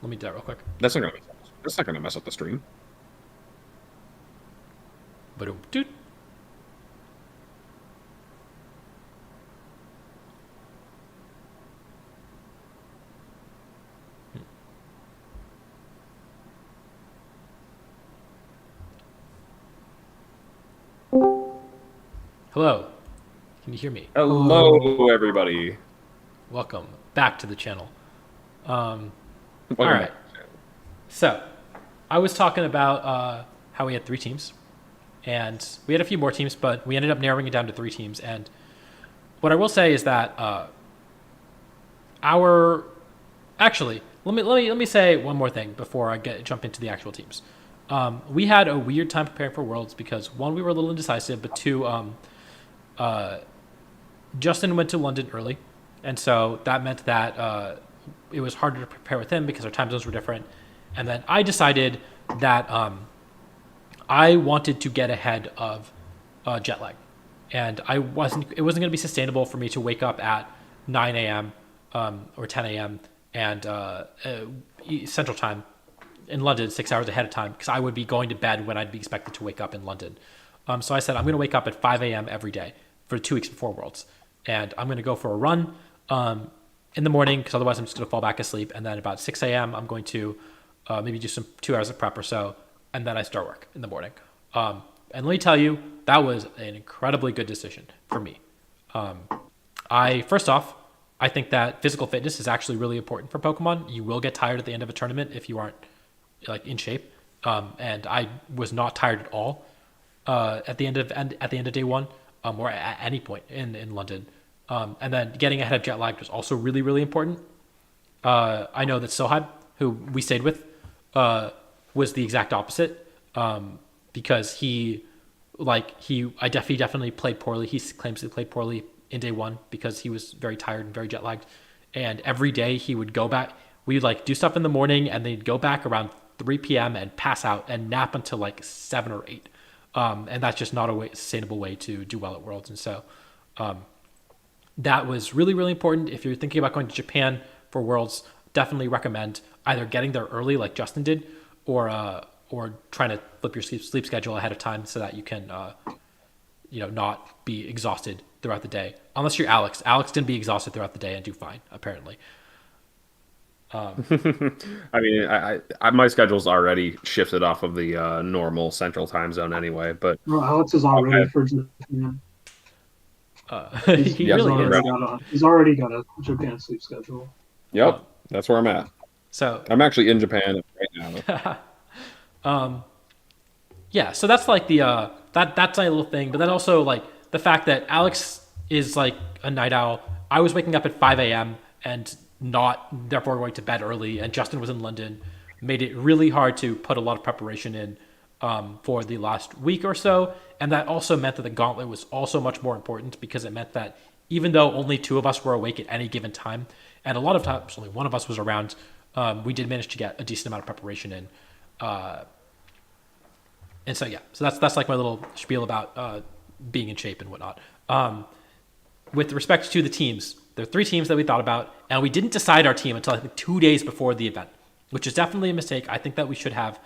Let me do that real quick. That's not gonna mess up the stream. Boom, dude. Hello. Can you hear me? Hello, everybody. Welcome back to the channel. Welcome All right. back. So, I was talking about how we had 3 teams, and we had a few more teams, but we ended up narrowing it down to 3 teams. And what I will say is that our actually let me say one more thing before I jump into the actual teams. We had a weird time preparing for Worlds because one, we were a little indecisive, but two, Justin went to London early, and so that meant that it was harder to prepare with him because our time zones were different. And then I decided that I wanted to get ahead of jet lag, and it wasn't going to be sustainable for me to wake up at 9 a.m. Or 10 a.m. and Central Time in London 6 hours ahead of time because I would be going to bed when I'd be expected to wake up in London. So I said I'm going to wake up at 5 a.m. every day for 2 weeks before Worlds, and I'm going to go for a run in the morning because otherwise I'm just going to fall back asleep. And then about 6 a.m. I'm going to maybe do some 2 hours of prep or so, and then I start work in the morning. And let me tell you, that was an incredibly good decision for me. First off, I think that physical fitness is actually really important for Pokemon. You will get tired at the end of a tournament if you aren't like in shape. And I was not tired at all at the end of day one, or at any point in London. And then getting ahead of jet lag was also really, really important. I know that Sohad, who we stayed with, was the exact opposite, because he definitely played poorly. He claims he played poorly in day one because he was very tired and very jet lagged. And every day he would go back. We'd like do stuff in the morning and they'd go back around 3 p.m. and pass out and nap until like 7 or 8. And that's just not a sustainable way to do well at Worlds. And so that was really, really important. If you're thinking about going to Japan for Worlds, definitely recommend either getting there early like Justin did, or trying to flip your sleep schedule ahead of time so that you can not be exhausted throughout the day. Unless you're Alex. Alex didn't be exhausted throughout the day and do fine, apparently. I mean, I my schedule's already shifted off of the normal Central Time Zone anyway. But Well, Alex is already for Japan. He really is. He's already got a Japan sleep schedule. Yep, that's where I'm at. So I'm actually in Japan right now. Yeah, so that's like the that's a little thing, but then also like the fact that Alex is like a night owl. I was waking up at 5 a.m. and not therefore going to bed early, and Justin was in London, made it really hard to put a lot of preparation in for the last week or so. And that also meant that the gauntlet was also much more important because it meant that even though only 2 of us were awake at any given time, and a lot of times only 1 of us was around, we did manage to get a decent amount of preparation in. And so, yeah, so that's like my little spiel about being in shape and whatnot. With respect to the teams, there are 3 teams that we thought about, and we didn't decide our team until I think 2 days before the event, which is definitely a mistake. I think that we should have,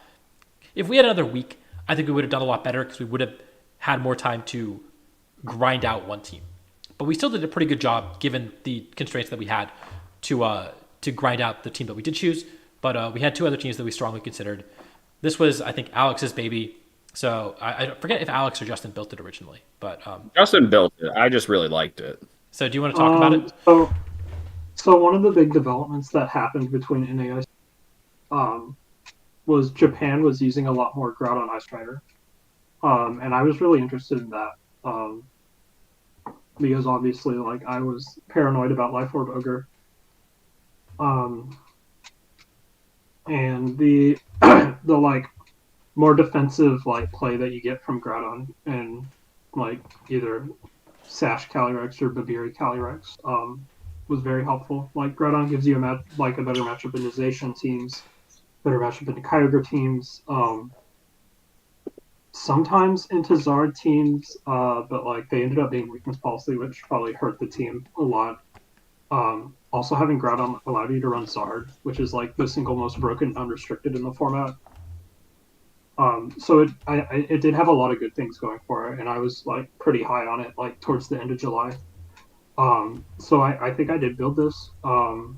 if we had another week, I think we would have done a lot better because we would have had more time to grind out one team. But we still did a pretty good job given the constraints that we had to grind out the team that we did choose. But we had 2 other teams that we strongly considered. This was, I think, Alex's baby. So I forget if Alex or Justin built it originally, but Justin built it. I just really liked it. So do you want to talk about it? So one of the big developments that happened between NAIC was Japan was using a lot more Groudon Ice Rider. And I was really interested in that. Because obviously like I was paranoid about Life Orb Ogre. And the the like more defensive like play that you get from Groudon and like either Sash Calyrex or Babiri Calyrex was very helpful. Like Groudon gives you a better matchup into Zacian teams, better matchup into Kyogre teams, sometimes into Zard teams, but like they ended up being weakness policy, which probably hurt the team a lot. Also having Groudon allowed you to run Zard, which is like the single most broken unrestricted in the format. So it did have a lot of good things going for it, and I was like pretty high on it like towards the end of July. So I think I did build this, and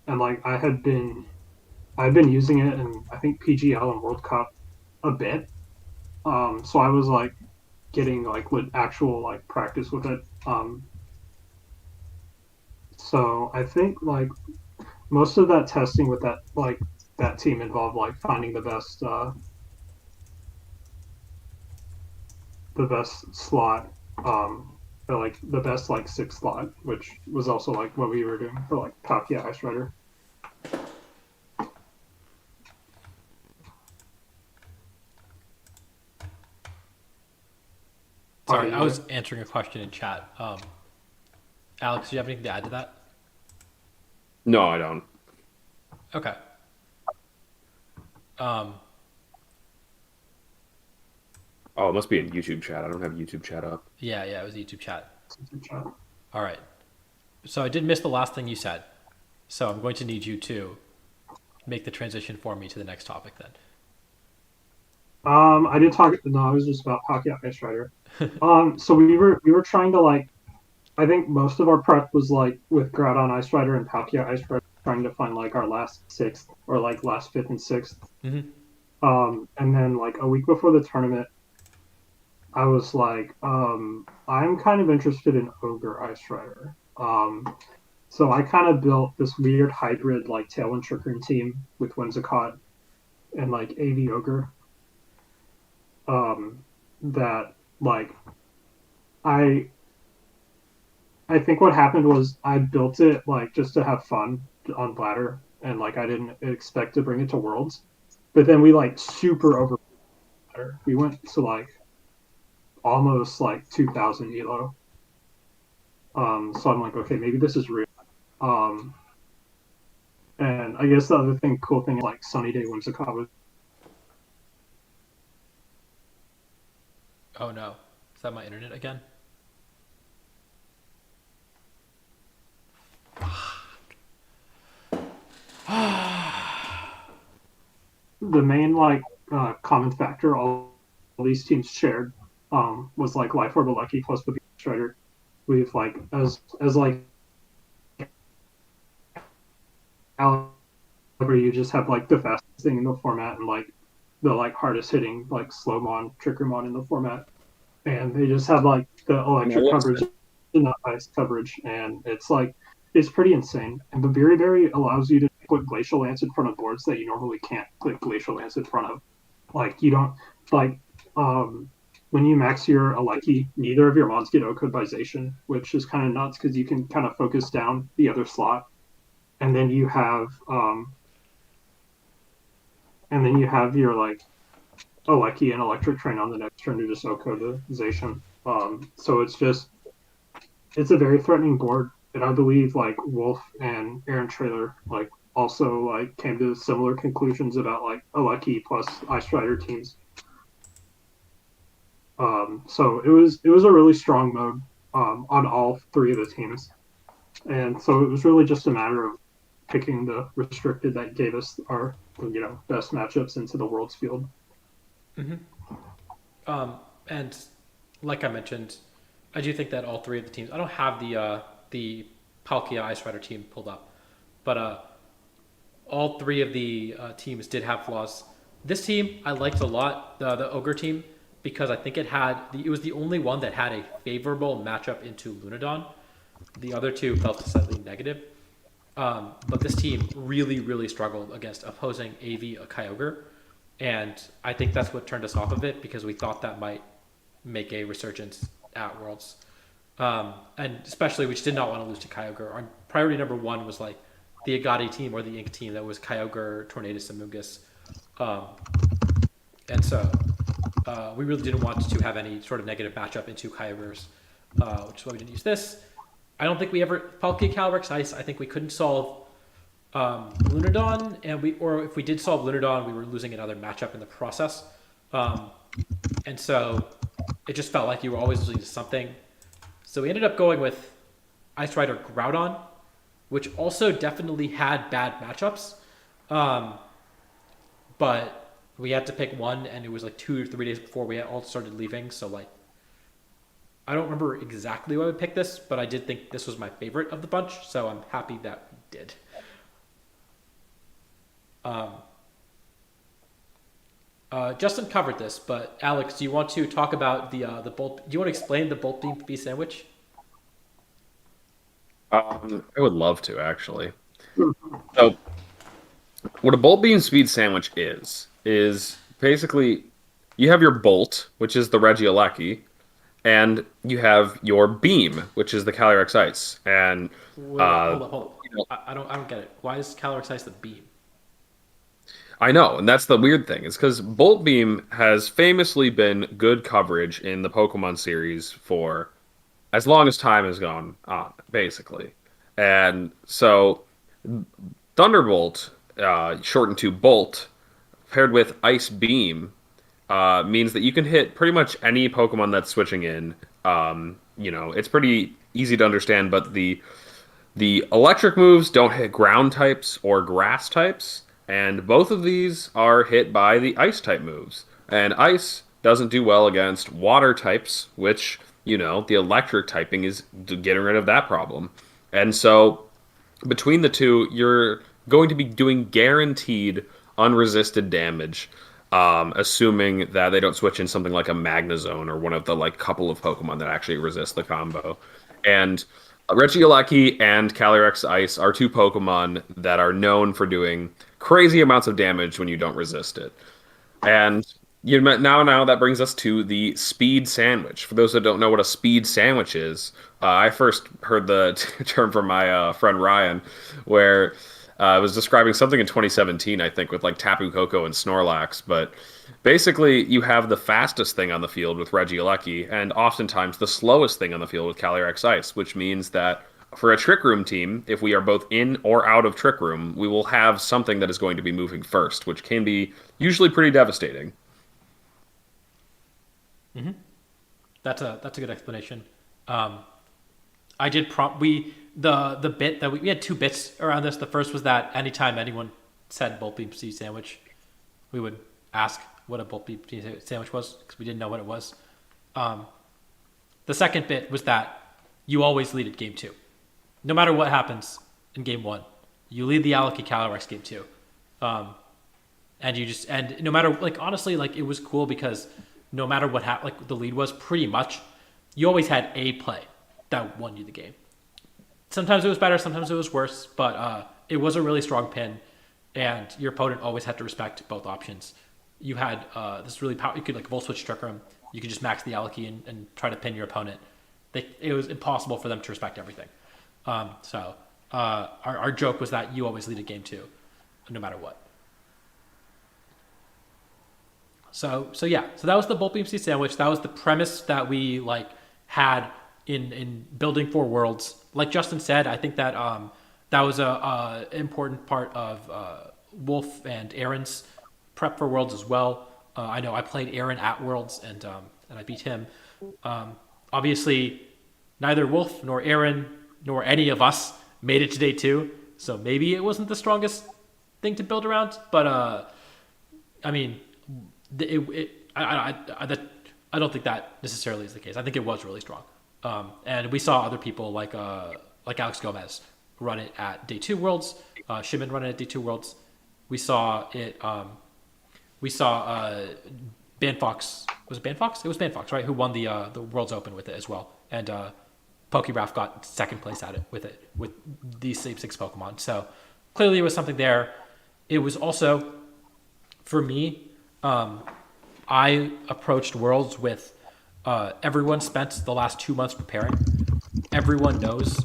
like I've been using it in I think PGL and World Cup a bit. So I was like getting like with actual like practice with it. So I think like most of that testing with that team involved like finding the best slot or like the best like 6 slot, which was also like what we were doing for like Palkia Ice Rider. Sorry, I was answering a question in chat. Alex, do you have anything to add to that? No, I don't. Okay. Um, Oh, it must be in YouTube chat. I don't have YouTube chat up. yeah, it was YouTube chat. Chat. All right. So I did miss the last thing you said. So I'm going to need you to make the transition for me to the next topic then. I didn't talk. No, I was just about Palkia Ice Rider. So we were trying to like. I think most of our prep was like with Groudon Ice Rider and Palkia Ice Rider, trying to find like our last sixth or like last fifth and sixth. Mm-hmm. And then like a week before the tournament, I was like, I'm kind of interested in Ogre Ice Rider. So I kind of built this weird hybrid like Tailwind Trickering team with Whimsicott and like AV Ogre. That like I I think what happened was I built it like just to have fun on Bladder, and like I didn't expect to bring it to Worlds. But then we like super over Bladder. We went to like almost like 2,000 elo. So I'm like, okay, maybe this is real. Um, and I guess the other cool thing, like Sunny Day Whimsicott was. Oh no. Is that my internet again? The main like common factor all these teams shared was like Life Orb Lucky plus the Strider. We've like as like Caliber, you just have like the fastest thing in the format and like the like hardest hitting like Slowmon, Trickermon in the format, and they just have like the electric coverage and the ice coverage, and it's like it's pretty insane. And the Berry allows you to put Glacial Lance in front of boards that you normally can't put Glacial Lance in front of. Like you don't like when you max your Aleki, neither of your mons get O-codization, which is kind of nuts because you can kind of focus down the other slot, and then you have your like Aleki and Electric Train on the next turn to just O-codization. So it's a very threatening board, and I believe like Wolf and Aaron Trailer like also like came to similar conclusions about like Aleki plus Ice Rider teams. So it was a really strong mode on all three of the teams, and so it was really just a matter of picking the restricted that gave us our best matchups into the Worlds field. And like I mentioned, I do think that all three of the teams. I don't have the Palkia Ice Rider team pulled up, but all three of the teams did have flaws. This team I liked a lot, the Ogre team, because I think it was the only one that had a favorable matchup into Lunadon. The other two felt slightly negative. But this team really, really struggled against opposing AV Kyogre. And I think that's what turned us off of it because we thought that might make a resurgence at Worlds. And especially, we just did not want to lose to Kyogre. Our priority number one was like the Agati team or the Ink team that was Kyogre, Tornadus, and Mungus. And so we really didn't want to have any sort of negative matchup into Kyogres, which is why we didn't use this. I don't think we ever Palkia Calyrex Ice. I think we couldn't solve Lunadon, or if we did solve Lunadon, we were losing another matchup in the process, and so it just felt like you were always losing to something. So we ended up going with Ice Rider Groudon, which also definitely had bad matchups, but we had to pick one, and it was like 2 or 3 days before we all started leaving. So like, I don't remember exactly why we picked this, but I did think this was my favorite of the bunch, so I'm happy that we did. Justin covered this, but Alex, do you want to talk about the bolt? Do you want to explain the bolt beam speed sandwich? I would love to actually. So, what a bolt beam speed sandwich is basically you have your bolt, which is the Regieleki, and you have your beam, which is the Calyrex Ice. And Wait, uh, hold on. you know, I don't get it. Why is Calyrex Ice the beam? I know, and that's the weird thing, is because Bolt Beam has famously been good coverage in the Pokemon series for as long as time has gone on, basically. And so Thunderbolt, shortened to Bolt, paired with Ice Beam, means that you can hit pretty much any Pokemon that's switching in. It's pretty easy to understand, but the electric moves don't hit ground types or grass types, and both of these are hit by the ice type moves. And ice doesn't do well against water types, which, the electric typing is getting rid of that problem. And so between the two, you're going to be doing guaranteed unresisted damage, assuming that they don't switch in something like a Magnezone or one of the like couple of Pokemon that actually resist the combo. And Regieleki and Calyrex Ice are two Pokemon that are known for doing crazy amounts of damage when you don't resist it. And now that brings us to the speed sandwich. For those that don't know what a speed sandwich is, I first heard the term from my friend Ryan, where I was describing something in 2017, I think, with like Tapu Koko and Snorlax. But basically, you have the fastest thing on the field with Regieleki, and oftentimes the slowest thing on the field with Calyrex Ice, which means that for a Trick Room team, if we are both in or out of Trick Room, we will have something that is going to be moving first, which can be usually pretty devastating. That's a good explanation. Um, I did prompt the bit that we had two bits around this. The first was that anytime anyone said Bolt Beam Sea Sandwich, we would ask what a Bolt Beam Sea Sandwich was because we didn't know what it was. Um, the second bit was that you always lead at game two, no matter what happens in game one. You lead the Alaki Calyrex game two, and no matter like honestly like it was cool because no matter what like the lead was pretty much you always had a play that won you the game. Sometimes it was better, sometimes it was worse, but it was a really strong pin, and your opponent always had to respect both options. You had this really power. You could like volt switch Trick Room. You could just max the Alaki and try to pin your opponent. It was impossible for them to respect everything. Our joke was that you always lead a game two, no matter what. So that was the Bolt Beam Sea Sandwich. That was the premise that we like had in building for Worlds. Like Justin said, I think that that was a important part of Wolf and Aaron's prep for Worlds as well. I know I played Aaron at Worlds and I beat him. Obviously, neither Wolf nor Aaron nor any of us made it to day two, so maybe it wasn't the strongest thing to build around. But I mean, I don't think that necessarily is the case. I think it was really strong, and we saw other people like Alex Gomez run it at day two Worlds, Shimon run it at day two Worlds. We saw it. We saw Banfox. Was it Banfox? It was Banfox, right? Who won the Worlds Open with it as well, and Pokéraf got second place at it with these same six Pokemon. So clearly, it was something there. It was also for me. I approached Worlds with everyone spent the last 2 months preparing. Everyone knows,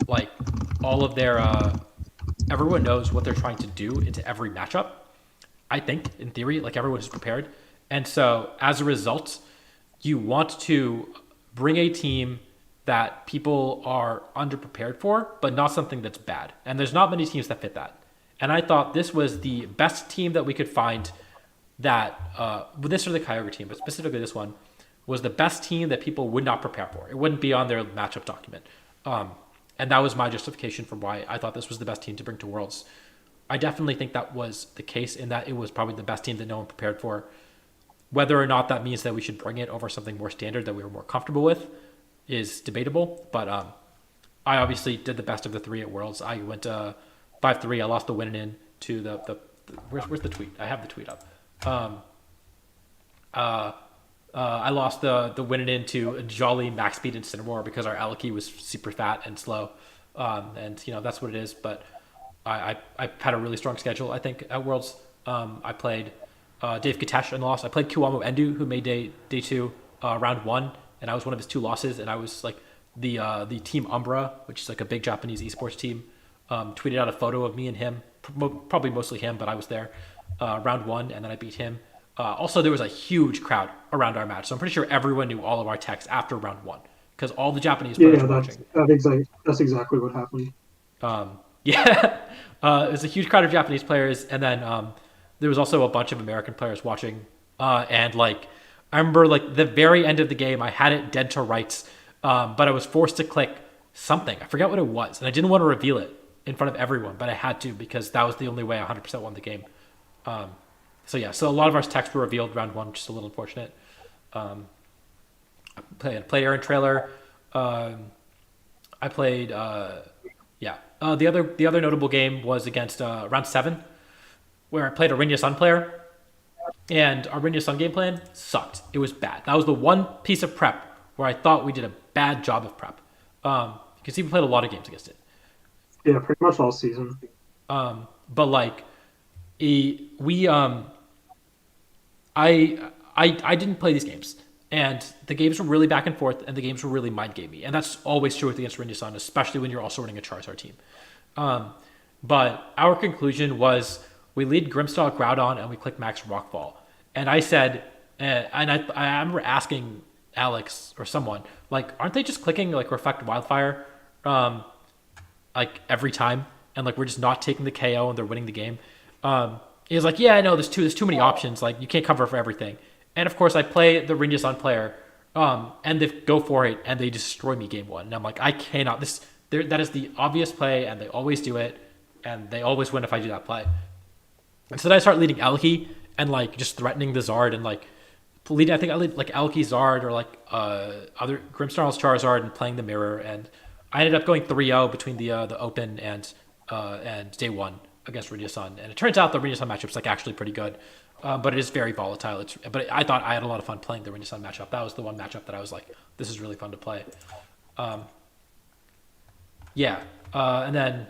like, all of their. Everyone knows what they're trying to do into every matchup. I think, in theory, like everyone is prepared, and so as a result, you want to bring a team that people are underprepared for, but not something that's bad. And there's not many teams that fit that. And I thought this was the best team that we could find. That this or the Kyogre team, but specifically this one, was the best team that people would not prepare for. It wouldn't be on their matchup document. And that was my justification for why I thought this was the best team to bring to Worlds. I definitely think that was the case in that it was probably the best team that no one prepared for. Whether or not that means that we should bring it over something more standard that we were more comfortable with is debatable. But I obviously did the best of the three at Worlds. I went 5-3. I lost the win in to the where's the tweet? I have the tweet up. I lost the win it into Jolly, Max Speed, and Cinnamore because our Alaki was super fat and slow. And that's what it is. But I had a really strong schedule, I think, at Worlds. I played Dave Katesh and lost. I played Kiwamo Endu, who made day two, round one, and I was one of his two losses, and I was like the team Umbra, which is like a big Japanese esports team, tweeted out a photo of me and him, probably mostly him, but I was there, round one, and then I beat him. Also, there was a huge crowd around our match, so I'm pretty sure everyone knew all of our techs after round one because all the Japanese players Yeah, were watching. that's exactly what happened. Yeah, it was a huge crowd of Japanese players, and then there was also a bunch of American players watching. And like, I remember like the very end of the game, I had it dead to rights, but I was forced to click something. I forgot what it was, and I didn't want to reveal it in front of everyone, but I had to because that was the only way I 100% won the game. So yeah, so a lot of our techs were revealed round one, which is a little unfortunate. Played Aaron Trailer. I played. Yeah. The other notable game was against round seven, where I played a Rinya Sun player, and our Rinya Sun game plan sucked. It was bad. That was the one piece of prep where I thought we did a bad job of prep. You can see we played a lot of games against it. Yeah, pretty much all season. But like, we I didn't play these games, and the games were really back and forth, and the games were really mind gamey, and that's always true with against Rinya Sun, especially when you're also running a Charizard team. But our conclusion was we lead Grimstyle Groudon and we click Max Rockfall. And I said, and I remember asking Alex or someone, like, aren't they just clicking like Reflect Wildfire like every time? And like we're just not taking the KO and they're winning the game. He was like, yeah, I know there's too many options. Like you can't cover for everything. And of course I play the Rinja Sun player, and they go for it and they destroy me game one. And I'm like, I cannot that is the obvious play and they always do it and they always win if I do that play. And so then I start leading Elky and like just threatening the Zard and like leading. I think I lead like Elky Zard or like other Grimmsnarl's Charizard and playing the mirror. And I ended up going 3-0 between the Open and day one against Rinja Sun. And it turns out the Rinja Sun matchup is like actually pretty good, but it is very volatile. But I thought I had a lot of fun playing the Rinja Sun matchup. That was the one matchup that I was like, this is really fun to play. Yeah, and then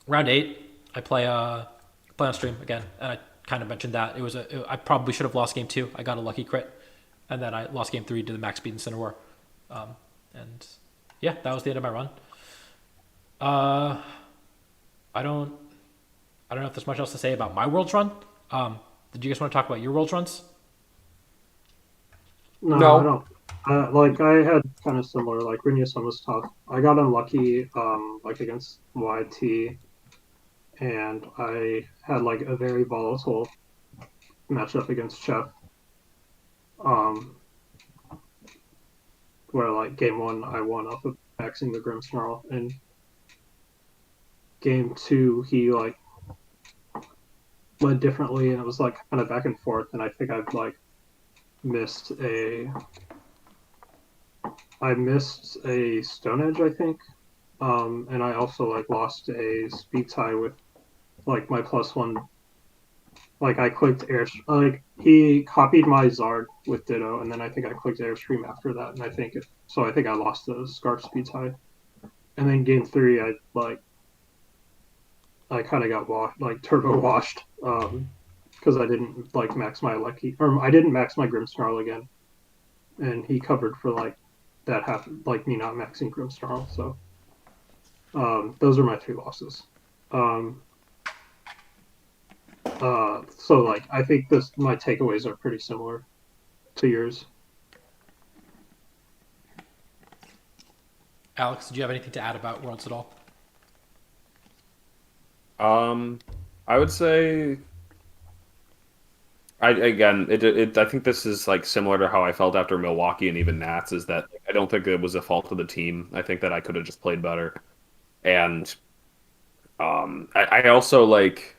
round 8, I play on stream again, and I kind of mentioned that I probably should have lost game 2. I got a lucky crit, and then I lost game 3 to the max speed in Center War, and yeah, that was the end of my run. I don't know if there's much else to say about my Worlds run. Did you guys want to talk about your Worlds runs? No, No. I don't. Like I had kind of similar. Like Rinya Sun was tough. I got unlucky, like against YT, and I had like a very volatile matchup against Chef. Um, where like game 1 I won off of maxing the Grimmsnarl, and game 2 he like led differently, and it was like kind of back and forth. And I think missed a I missed a Stone Edge, I think. And I also like lost a speed tie with like my +1. Like I clicked air, like he copied my Zard with Ditto, and then I think I clicked Airstream after that, and I think I lost the Scarf speed tie. And then game 3, I kind of got turbo washed, because I didn't like max my lucky, or I didn't max my Grimmsnarl again, and he covered for like that half, like me not maxing Grimmsnarl. So those are my 3 losses. So like I think my takeaways are pretty similar to yours. Alex, did you have anything to add about Worlds at all? I would say I think this is like similar to how I felt after Milwaukee and even Nats, is that I don't think it was a fault of the team. I think that I could have just played better. And I also like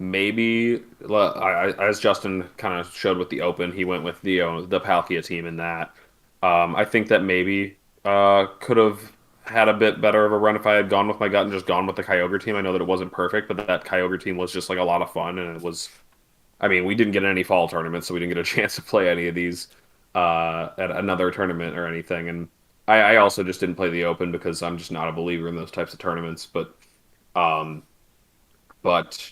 maybe as Justin kind of showed with the Open, he went with the Palkia team in that. I think that maybe could have had a bit better of a run if I had gone with my gut and just gone with the Kyogre team. I know that it wasn't perfect, but that Kyogre team was just like a lot of fun, and it was. I mean, we didn't get any fall tournaments, so we didn't get a chance to play any of these at another tournament or anything. And I also just didn't play the Open because I'm just not a believer in those types of tournaments. Um, but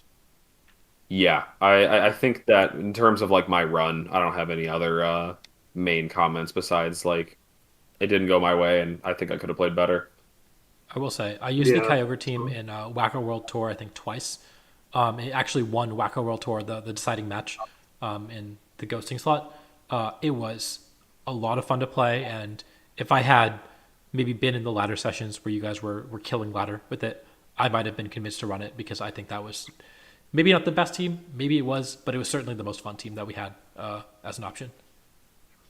yeah, I think that in terms of like my run, I don't have any other main comments besides like it didn't go my way, and I think I could have played better. I will say I used the Yeah. Kyogre team in Wacko World Tour I think twice. It actually won Wacko World Tour the deciding match in the ghosting slot. It was a lot of fun to play, and if I had maybe been in the ladder sessions where you guys were killing ladder with it, I might have been convinced to run it because I think that was maybe not the best team, maybe it was, but it was certainly the most fun team that we had as an option.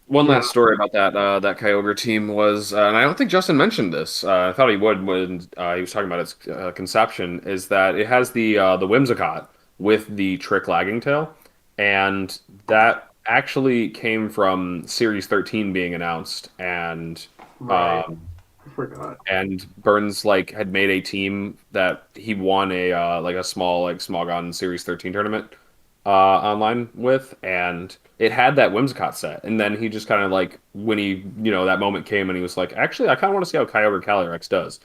One Yeah. last story about that Kyogre team was, and I don't think Justin mentioned this. I thought he would when he was talking about its conception. Is that it has the Whimsicott with the trick lagging tail, and that actually came from Series 13 being announced, Right. um, I forgot. and Burns like had made a team that he won a like a small like Smogon Series 13 tournament online with, and it had that Whimsicott set. And then he just kind of like when he that moment came and he was like, actually, I kind of want to see how Kyogre Calyrex does.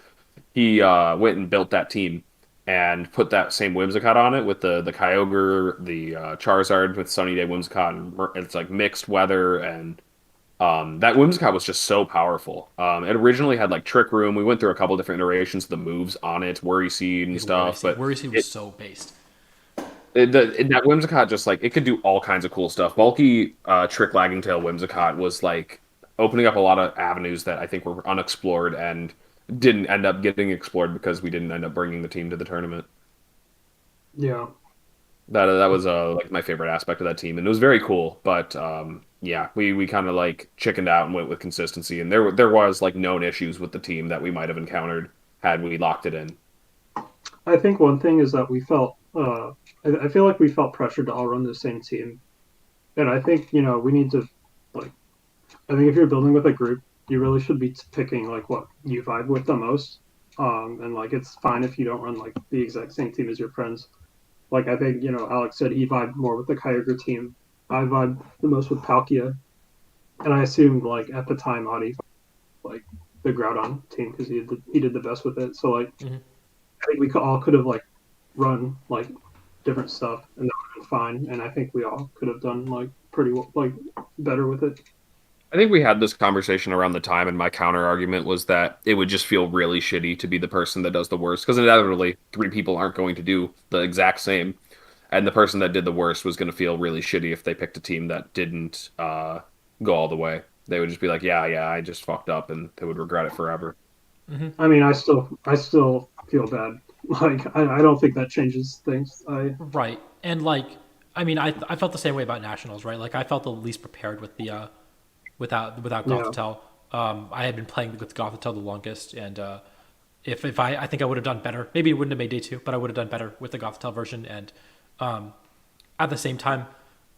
He went and built that team and put that same Whimsicott on it with the Kyogre, the Charizard with Sunny Day Whimsicott, and it's like mixed weather and that Whimsicott was just so powerful. It originally had like Trick Room. We went through a couple different iterations of the moves on it, Worry Seed and Dude, Worry stuff. Seed, But Worry Seed was it, so based. that Whimsicott just like it could do all kinds of cool stuff. Bulky Trick Lagging Tail Whimsicott was like opening up a lot of avenues that I think were unexplored and didn't end up getting explored because we didn't end up bringing the team to the tournament. Yeah. That was like my favorite aspect of that team, and it was very cool. But yeah, we kind of like chickened out and went with consistency, and there was like known issues with the team that we might have encountered had we locked it in. I think one thing is that we felt. I feel like we felt pressured to all run the same team, and I think we need to like. I think if you're building with a group, you really should be picking like what you vibe with the most. And like it's fine if you don't run like the exact same team as your friends. Like I think Alex said he vibed more with the Kyogre team. I vibed the most with Palkia, and I assumed like at the time Audie like the Groudon team because he did the best with it. So like Hmm. I think we all could have like run like different stuff and that would have been fine. And I think we all could have done like pretty like better with it. I think we had this conversation around the time, and my counter argument was that it would just feel really shitty to be the person that does the worst because inevitably three people aren't going to do the exact same, and the person that did the worst was going to feel really shitty if they picked a team that didn't go all the way. They would just be like, yeah, I just fucked up, and they would regret it forever. Hmm. I mean, I still feel bad. Like I don't think that changes things. Right, and like I mean, I felt the same way about nationals, right? Like I felt the least prepared with the without Yeah. Gothitelle. I had been playing with Gothitelle the longest, and if I think I would have done better. Maybe it wouldn't have made day two, but I would have done better with the Gothitelle version. And at the same time,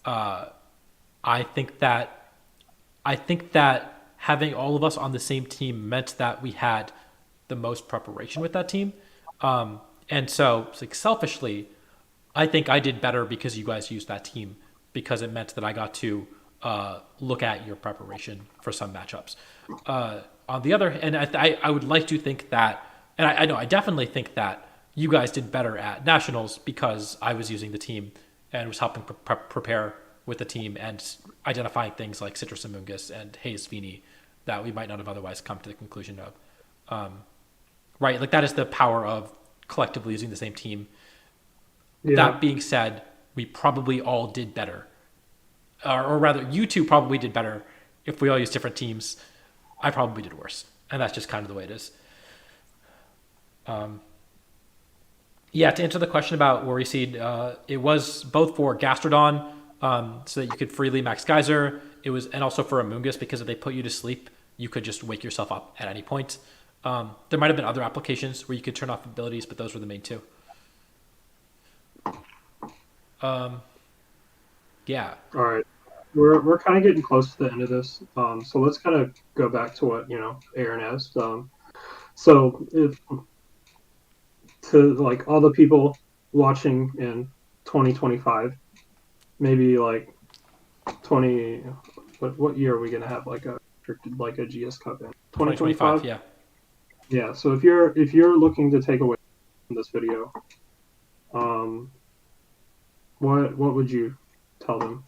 I think that having all of us on the same team meant that we had the most preparation with that team. And so, it's like selfishly, I think I did better because you guys used that team because it meant that I got to look at your preparation for some matchups. On the other, and I would like to think that, and I know I definitely think that you guys did better at nationals because I was using the team and was helping prepare with the team and identifying things like Citrus Amoongus and Haze Feeney that we might not have otherwise come to the conclusion of. Right, like that is the power of collectively using the same team. Yeah. That being said, we probably all did better, or rather, you two probably did better. If we all used different teams, I probably did worse, and that's just kind of the way it is. Yeah, to answer the question about Worry Seed, it was both for Gastrodon, so that you could freely max Geyser. It was, and also for Amoongus because if they put you to sleep, you could just wake yourself up at any point. There might have been other applications where you could turn off abilities, but those were the main two. Yeah. All right. We're kind of getting close to the end of this. So let's kind of go back to what Aaron asked. So if to like all the people watching in 2025, maybe like 20. What year are we gonna have like a GS Cup in 2025, 2025? yeah. Yeah. So if you're looking to take away from this video, um, what would you tell them?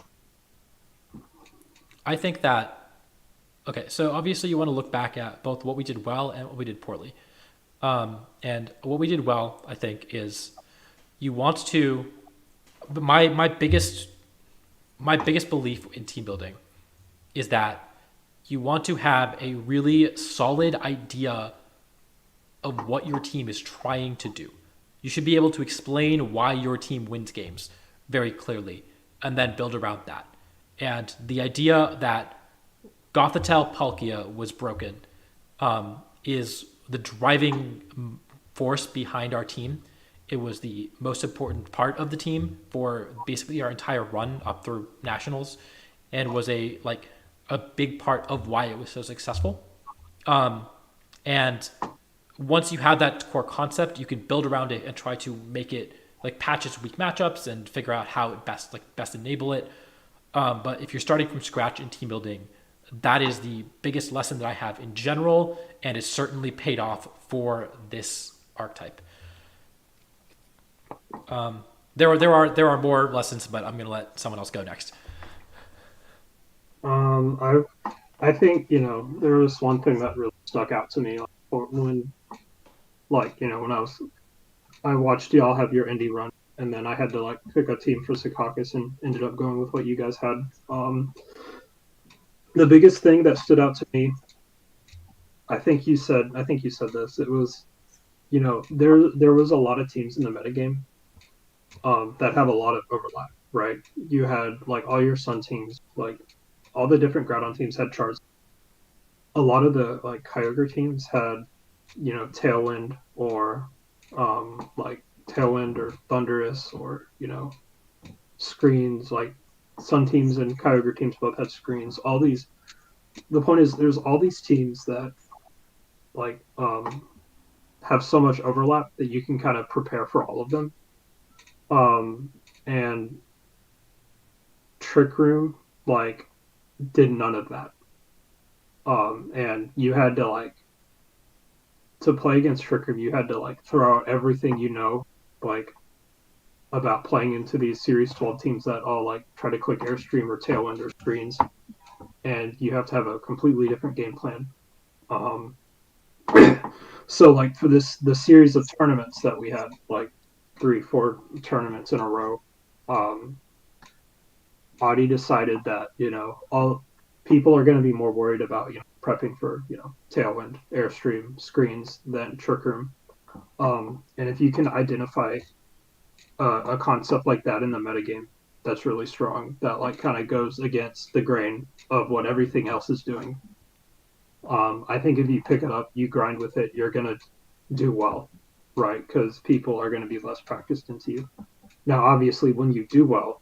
I think that Okay, so obviously you want to look back at both what we did well and what we did poorly. And what we did well, I think, is you want to. My biggest belief in team building is that you want to have a really solid idea of what your team is trying to do. You should be able to explain why your team wins games very clearly and then build around that. And the idea that Gothitelle Palkia was broken is the driving force behind our team. It was the most important part of the team for basically our entire run up through nationals, and was a big part of why it was so successful. And once you have that core concept, you can build around it and try to make it like patch its weak matchups and figure out how it best enable it. But if you're starting from scratch in team building, that is the biggest lesson that I have in general, and it's certainly paid off for this archetype. There are more lessons, but I'm gonna let someone else go next. I I think there was one thing that really stuck out to me, like, when when I watched y'all have your indie run, and then I had to like pick a team for Secaucus and ended up going with what you guys had. The biggest thing that stood out to me, I think you said this. It was there was a lot of teams in the metagame that have a lot of overlap, right? You had like all your Sun teams, like all the different Groudon teams had Charizard. A lot of the like Kyogre teams had Tailwind or like Tailwind or Thunderous or screens. Like Sun teams and Kyogre teams both had screens. All these. The point is, there's all these teams that like have so much overlap that you can kind of prepare for all of them. And Trick Room like did none of that. And you had to to play against Trick Room, you had to like throw out everything like about playing into these Series 12 teams that all like try to click Airstream or Tailwind or screens, and you have to have a completely different game plan. Um, so like for the series of tournaments that we had, like 3-4 tournaments in a row, um, Audie decided that all people are going to be more worried about prepping for Tailwind, Airstream, screens than Trick Room. And if you can identify a concept like that in the metagame, that's really strong. That like kind of goes against the grain of what everything else is doing. I think if you pick it up, you grind with it, you're gonna do well, right? Because people are going to be less practiced into you. Now, obviously, when you do well,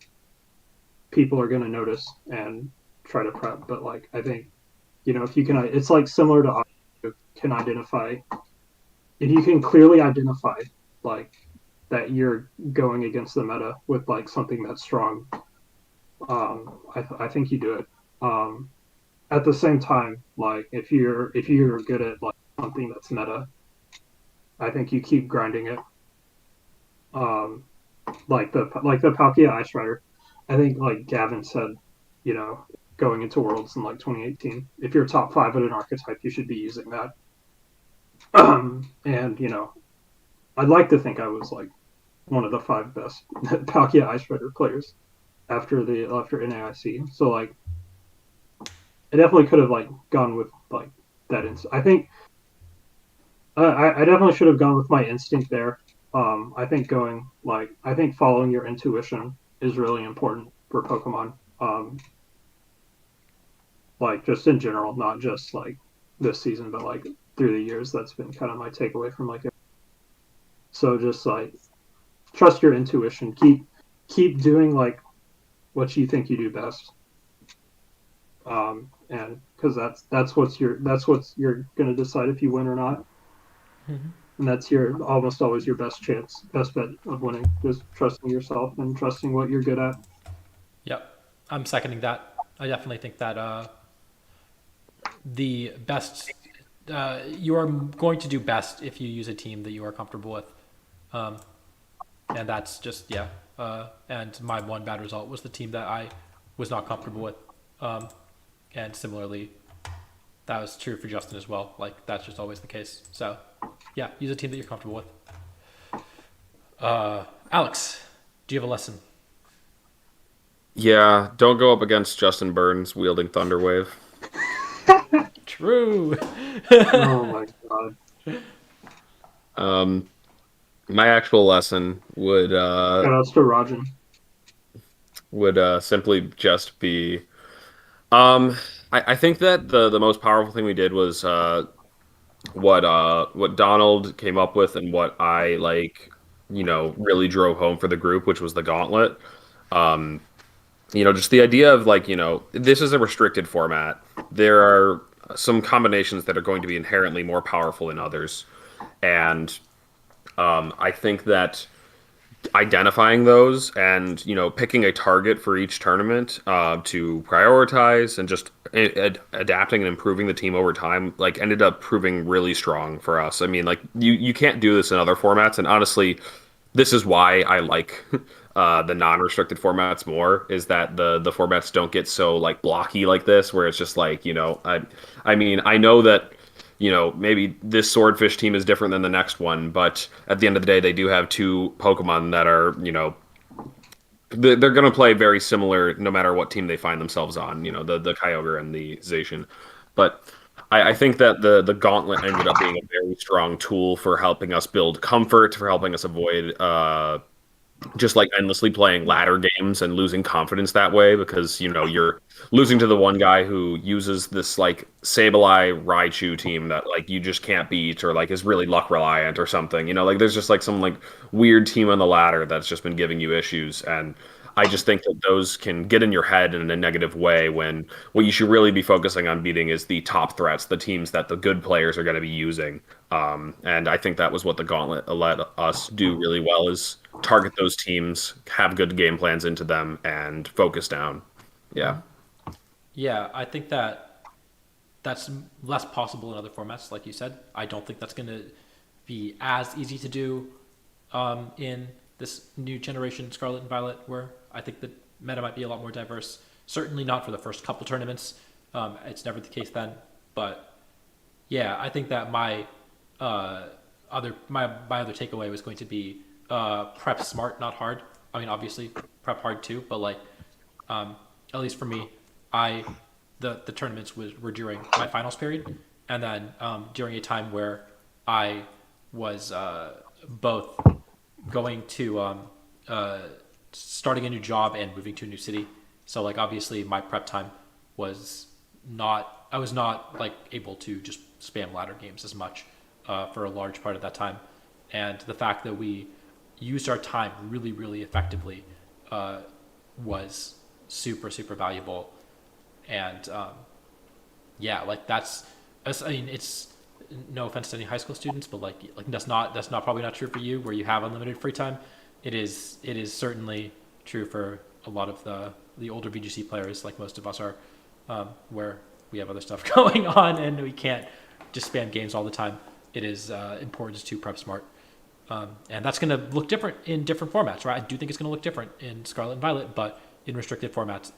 people are going to notice and try to prep. But like, I think if you can, it's like similar to can identify if you can clearly identify like that you're going against the meta with like something that's strong. I think you do it. At the same time, like if you're good at like something that's meta, I think you keep grinding it. Um, like the Palkia Ice Rider. I think like Gavin said, you know, going into Worlds in like 2018, if you're top 5 at an archetype, you should be using that. And I'd like to think I was like one of the 5 best Palkia Ice Rider players after NAIC. So like, I definitely could have like gone with like that. I think I definitely should have gone with my instinct there. I think following your intuition is really important for Pokemon. Like just in general, not just like this season, but like through the years. That's been kind of my takeaway from like. So just like trust your intuition. Keep doing like what you think you do best. And because that's what's you're going to decide if you win or not. Mm-hmm. And that's your almost always your best bet of winning. Just trusting yourself and trusting what you're good at. Yep, I'm seconding that. I definitely think that the best you are going to do best if you use a team that you are comfortable with, um, and that's just yeah. And my one bad result was the team that I was not comfortable with, and similarly, that was true for Justin as well. Like that's just always the case. So yeah, use a team that you're comfortable with. Alex, do you have a lesson? Yeah, don't go up against Justin Burns wielding Thunderwave. True. Oh my god. Um, my actual lesson Shout outs to Rajan. would simply just be um I think that the most powerful thing we did was what Donald came up with and what I like, really drove home for the group, which was the gauntlet. Um, just the idea of like, this is a restricted format. There are some combinations that are going to be inherently more powerful than others. And I think that identifying those and picking a target for each tournament to prioritize and just adapting and improving the team over time like ended up proving really strong for us. I mean, like you can't do this in other formats, and honestly this is why I like the non-restricted formats more, is that the formats don't get so like blocky like this, where it's just like, I mean, I know that maybe this swordfish team is different than the next one, but at the end of the day, they do have two Pokemon that are, they're going to play very similar no matter what team they find themselves on, the Kyogre and the Zacian. But I think that the Gauntlet ended up being a very strong tool for helping us build comfort, for helping us avoid just like endlessly playing ladder games and losing confidence that way, because you're losing to the one guy who uses this like Sableye Raichu team that like you just can't beat, or like is really luck reliant or something. Like there's just like some like weird team on the ladder that's just been giving you issues. And I just think that those can get in your head in a negative way, when what you should really be focusing on beating is the top threats, the teams that the good players are going to be using. And I think that was what the Gauntlet let us do really well, is target those teams, have good game plans into them, and focus down. Yeah. Yeah, I think that that's less possible in other formats, like you said. I don't think that's going to be as easy to do in this new generation Scarlet and Violet, where I think the meta might be a lot more diverse. Certainly not for the first couple tournaments. It's never the case then. But yeah, I think that my other takeaway was going to be prep smart, not hard. I mean, obviously prep hard too, but like at least for me, the tournaments were during my finals period, and then during a time where I was both going to starting a new job and moving to a new city. So like obviously my prep time was not, I was not like able to just spam ladder games as much for a large part of that time. And the fact that we used our time really, really effectively was super, super valuable. And yeah, like that's, I mean, it's no offense to any high school students, but like that's not probably not true for you, where you have unlimited free time. It is certainly true for a lot of the older VGC players, like most of us are, where we have other stuff going on and we can't just spam games all the time. It is important to prep smart. And that's going to look different in different formats, right? I do think it's going to look different in Scarlet and Violet, but in restricted formats,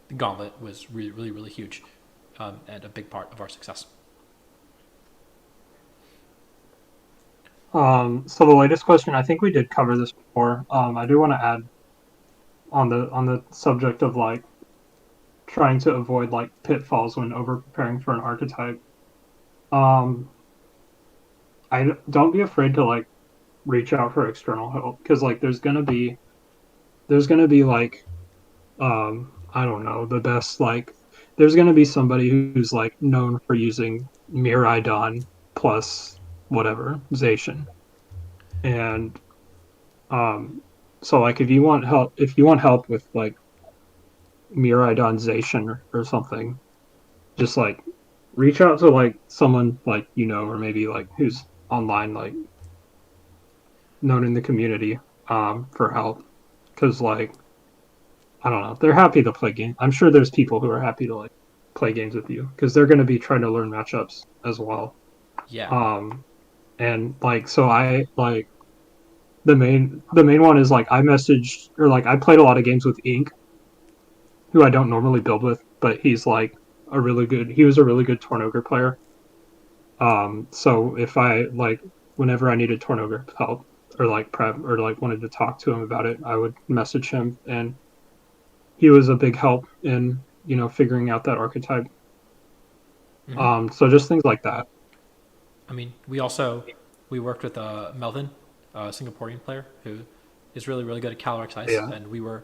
the Gauntlet was really, really, really huge and a big part of our success. So the latest question, I think we did cover this before. I do want to add on the subject of like trying to avoid like pitfalls when over preparing for an archetype. I don't be afraid to like reach out for external help, because like there's gonna be like I don't know, the best, like there's gonna be somebody who's like known for using Miraidon plus whatever Zacian, and so like if you want help with like Miraidon Zacian or something, just like reach out to like someone like or maybe like who's online, like known in the community for help, because like I don't know, they're happy to play games. I'm sure there's people who are happy to like play games with you, because they're going to be trying to learn matchups as well. Yeah. And like so I like the main one is like I messaged, or like I played a lot of games with Ink, who I don't normally build with, but he's like he was a really good Tornogre player. So if I like whenever I needed Tornogre help or like prep or like wanted to talk to him about it, I would message him, and he was a big help in figuring out that archetype. Hmm. So just things like that. I mean, we worked with Melvin, a Singaporean player who is really really good at Calyrex Ice, Yeah, and we were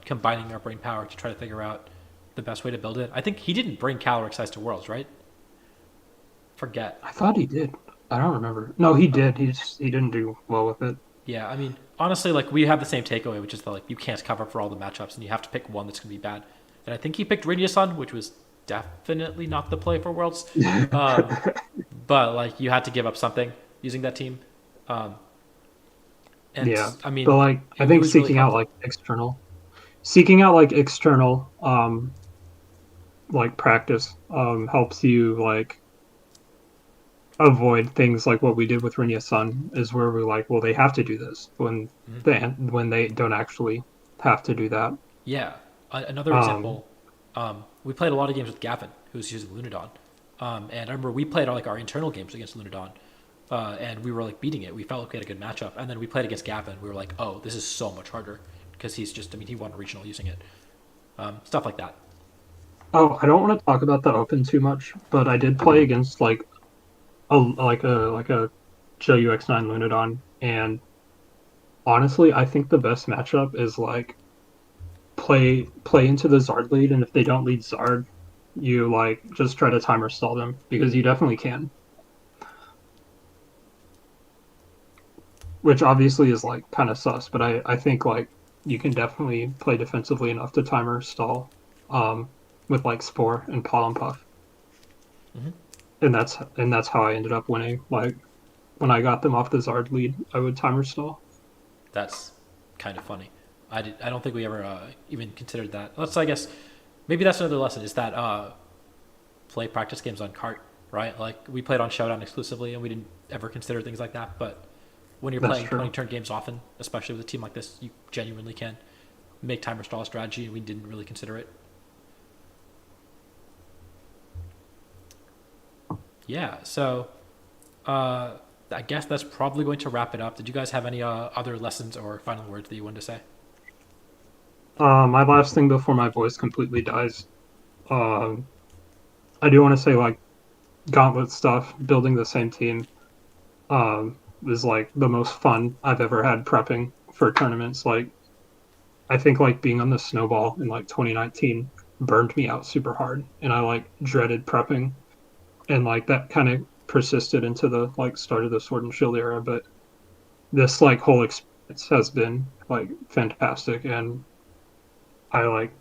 combining our brain power to try to figure out the best way to build it. I think he didn't bring Calyrex Ice to Worlds, right? Forget. I thought he did. I don't remember. No, he did. He didn't do well with it. Yeah, I mean, honestly, like we have the same takeaway, which is that like you can't cover for all the matchups, and you have to pick one that's going to be bad. And I think he picked Sun, which was definitely not the play for Worlds. Um, but like you had to give up something using that team. Um, and Yeah, I but mean, like I it think was really fun. seeking out like external like practice helps you like avoid things like what we did with Rinya's son is where we're like, well, they have to do this Mhm. when they don't actually have to do that. Yeah. Another Um, example, we played a lot of games with Gavin, who was using Lunadon. And I remember we played like our internal games against Lunadon, and we were like beating it. We felt like we had a good matchup. And then we played against Gavin. We were like, oh, this is so much harder because I mean, he won a regional using it. Stuff like that. oh, I don't want to talk about the Open too much, but I did play against like a JUX9 Lunadon, and honestly, I think the best matchup is like play into the Zard lead, and if they don't lead Zard, you like just try to timer stall them because you definitely can. Which obviously is like kind of sus, but I think like you can definitely play defensively enough to timer stall um, with like Spore and Pollen Puff, Hmm. and that's how I ended up winning. Like when I got them off the Zard lead, I would timer stall. That's kind of funny. I don't think we ever even considered that. I guess maybe that's another lesson is that play practice games on cart, right? Like we played on Showdown exclusively, and we didn't ever consider things like that. But when you're That's playing true. 20 turn games often, especially with a team like this, you genuinely can make timer stall a strategy, and we didn't really consider it. Yeah, so I guess that's probably going to wrap it up. Did you guys have any other lessons or final words that you wanted to say? My last thing before my voice completely dies. Um, I do want to say like gauntlet stuff, building the same team is like the most fun I've ever had prepping for tournaments. Like I think like being on the snowball in like 2019 burned me out super hard, and I like dreaded prepping, and like that kind of persisted into the like start of the Sword and Shield era. But this like whole experience has been like fantastic, and I like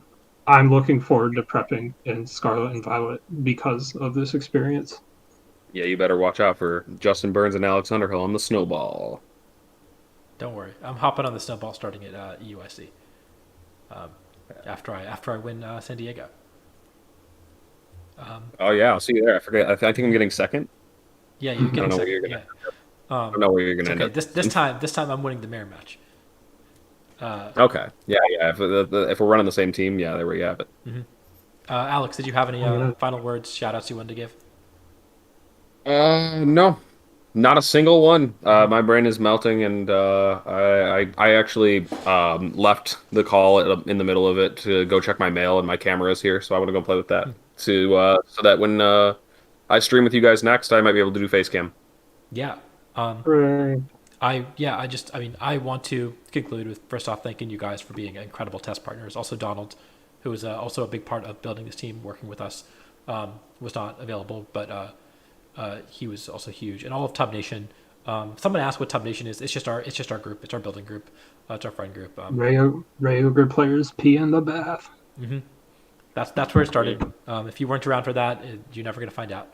I'm looking forward to prepping in Scarlet and Violet because of this experience. Yeah, you better watch out for Justin Burns and Alex Underhill on the snowball. Don't worry, I'm hopping on the snowball starting at EUIC um, after I win San Diego. Um, Oh yeah, I'll see you there. I forget. I think I'm getting second. yeah, you're I don't getting know where second. you're gonna. Yeah, I don't know where you're it's gonna end okay. up. This time I'm winning the mirror match. Okay. Yeah, yeah. If we're running the same team, yeah, there we have it. Mhm. Alex, did you have any I'm gonna final words, shout outs you wanted to give? No, not a single one. Hmm. My brain is melting, and I actually left the call in the middle of it to go check my mail, and my camera is here, so I want to go play with that so that when I stream with you guys next, I might be able to do face cam. Yeah. Um, Hooray. I mean, I want to conclude with first off thanking you guys for being incredible test partners. Also, Donald, who was also a big part of building this team, working with us, was not available, but he was also huge. And all of Tub Nation. Someone asked what Tub Nation is. It's just our group. It's our building group. It's our friend group. Rayogur players pee in the bath. Mhm. That's where it Yeah. started. If you weren't around for that, you're never gonna find out.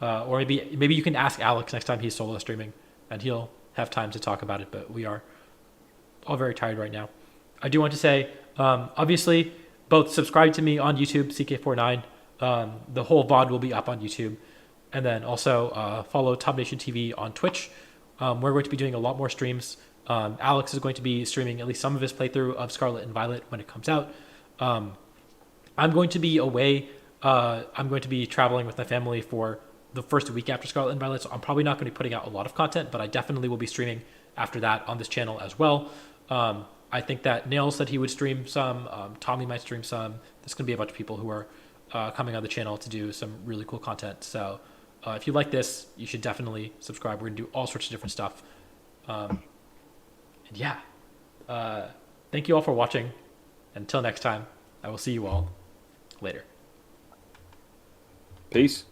Or maybe you can ask Alex next time he's solo streaming, and he'll have time to talk about it. But we are all very tired right now. I do want to say, obviously, both subscribe to me on YouTube, CK49. The whole VOD will be up on YouTube. And then also follow Top Nation TV on Twitch. We're going to be doing a lot more streams. Alex is going to be streaming at least some of his playthrough of Scarlet and Violet when it comes out. I'm going to be away I'm going to be traveling with my family for the first week after Scarlet and Violet, so I'm probably not going to be putting out a lot of content, but I definitely will be streaming after that on this channel as well. I think that Nails said he would stream some. Tommy might stream some. There's going to be a bunch of people who are coming on the channel to do some really cool content. So if you like this, you should definitely subscribe. We're going to do all sorts of different stuff. And yeah, thank you all for watching. Until next time, I will see you all later. Peace.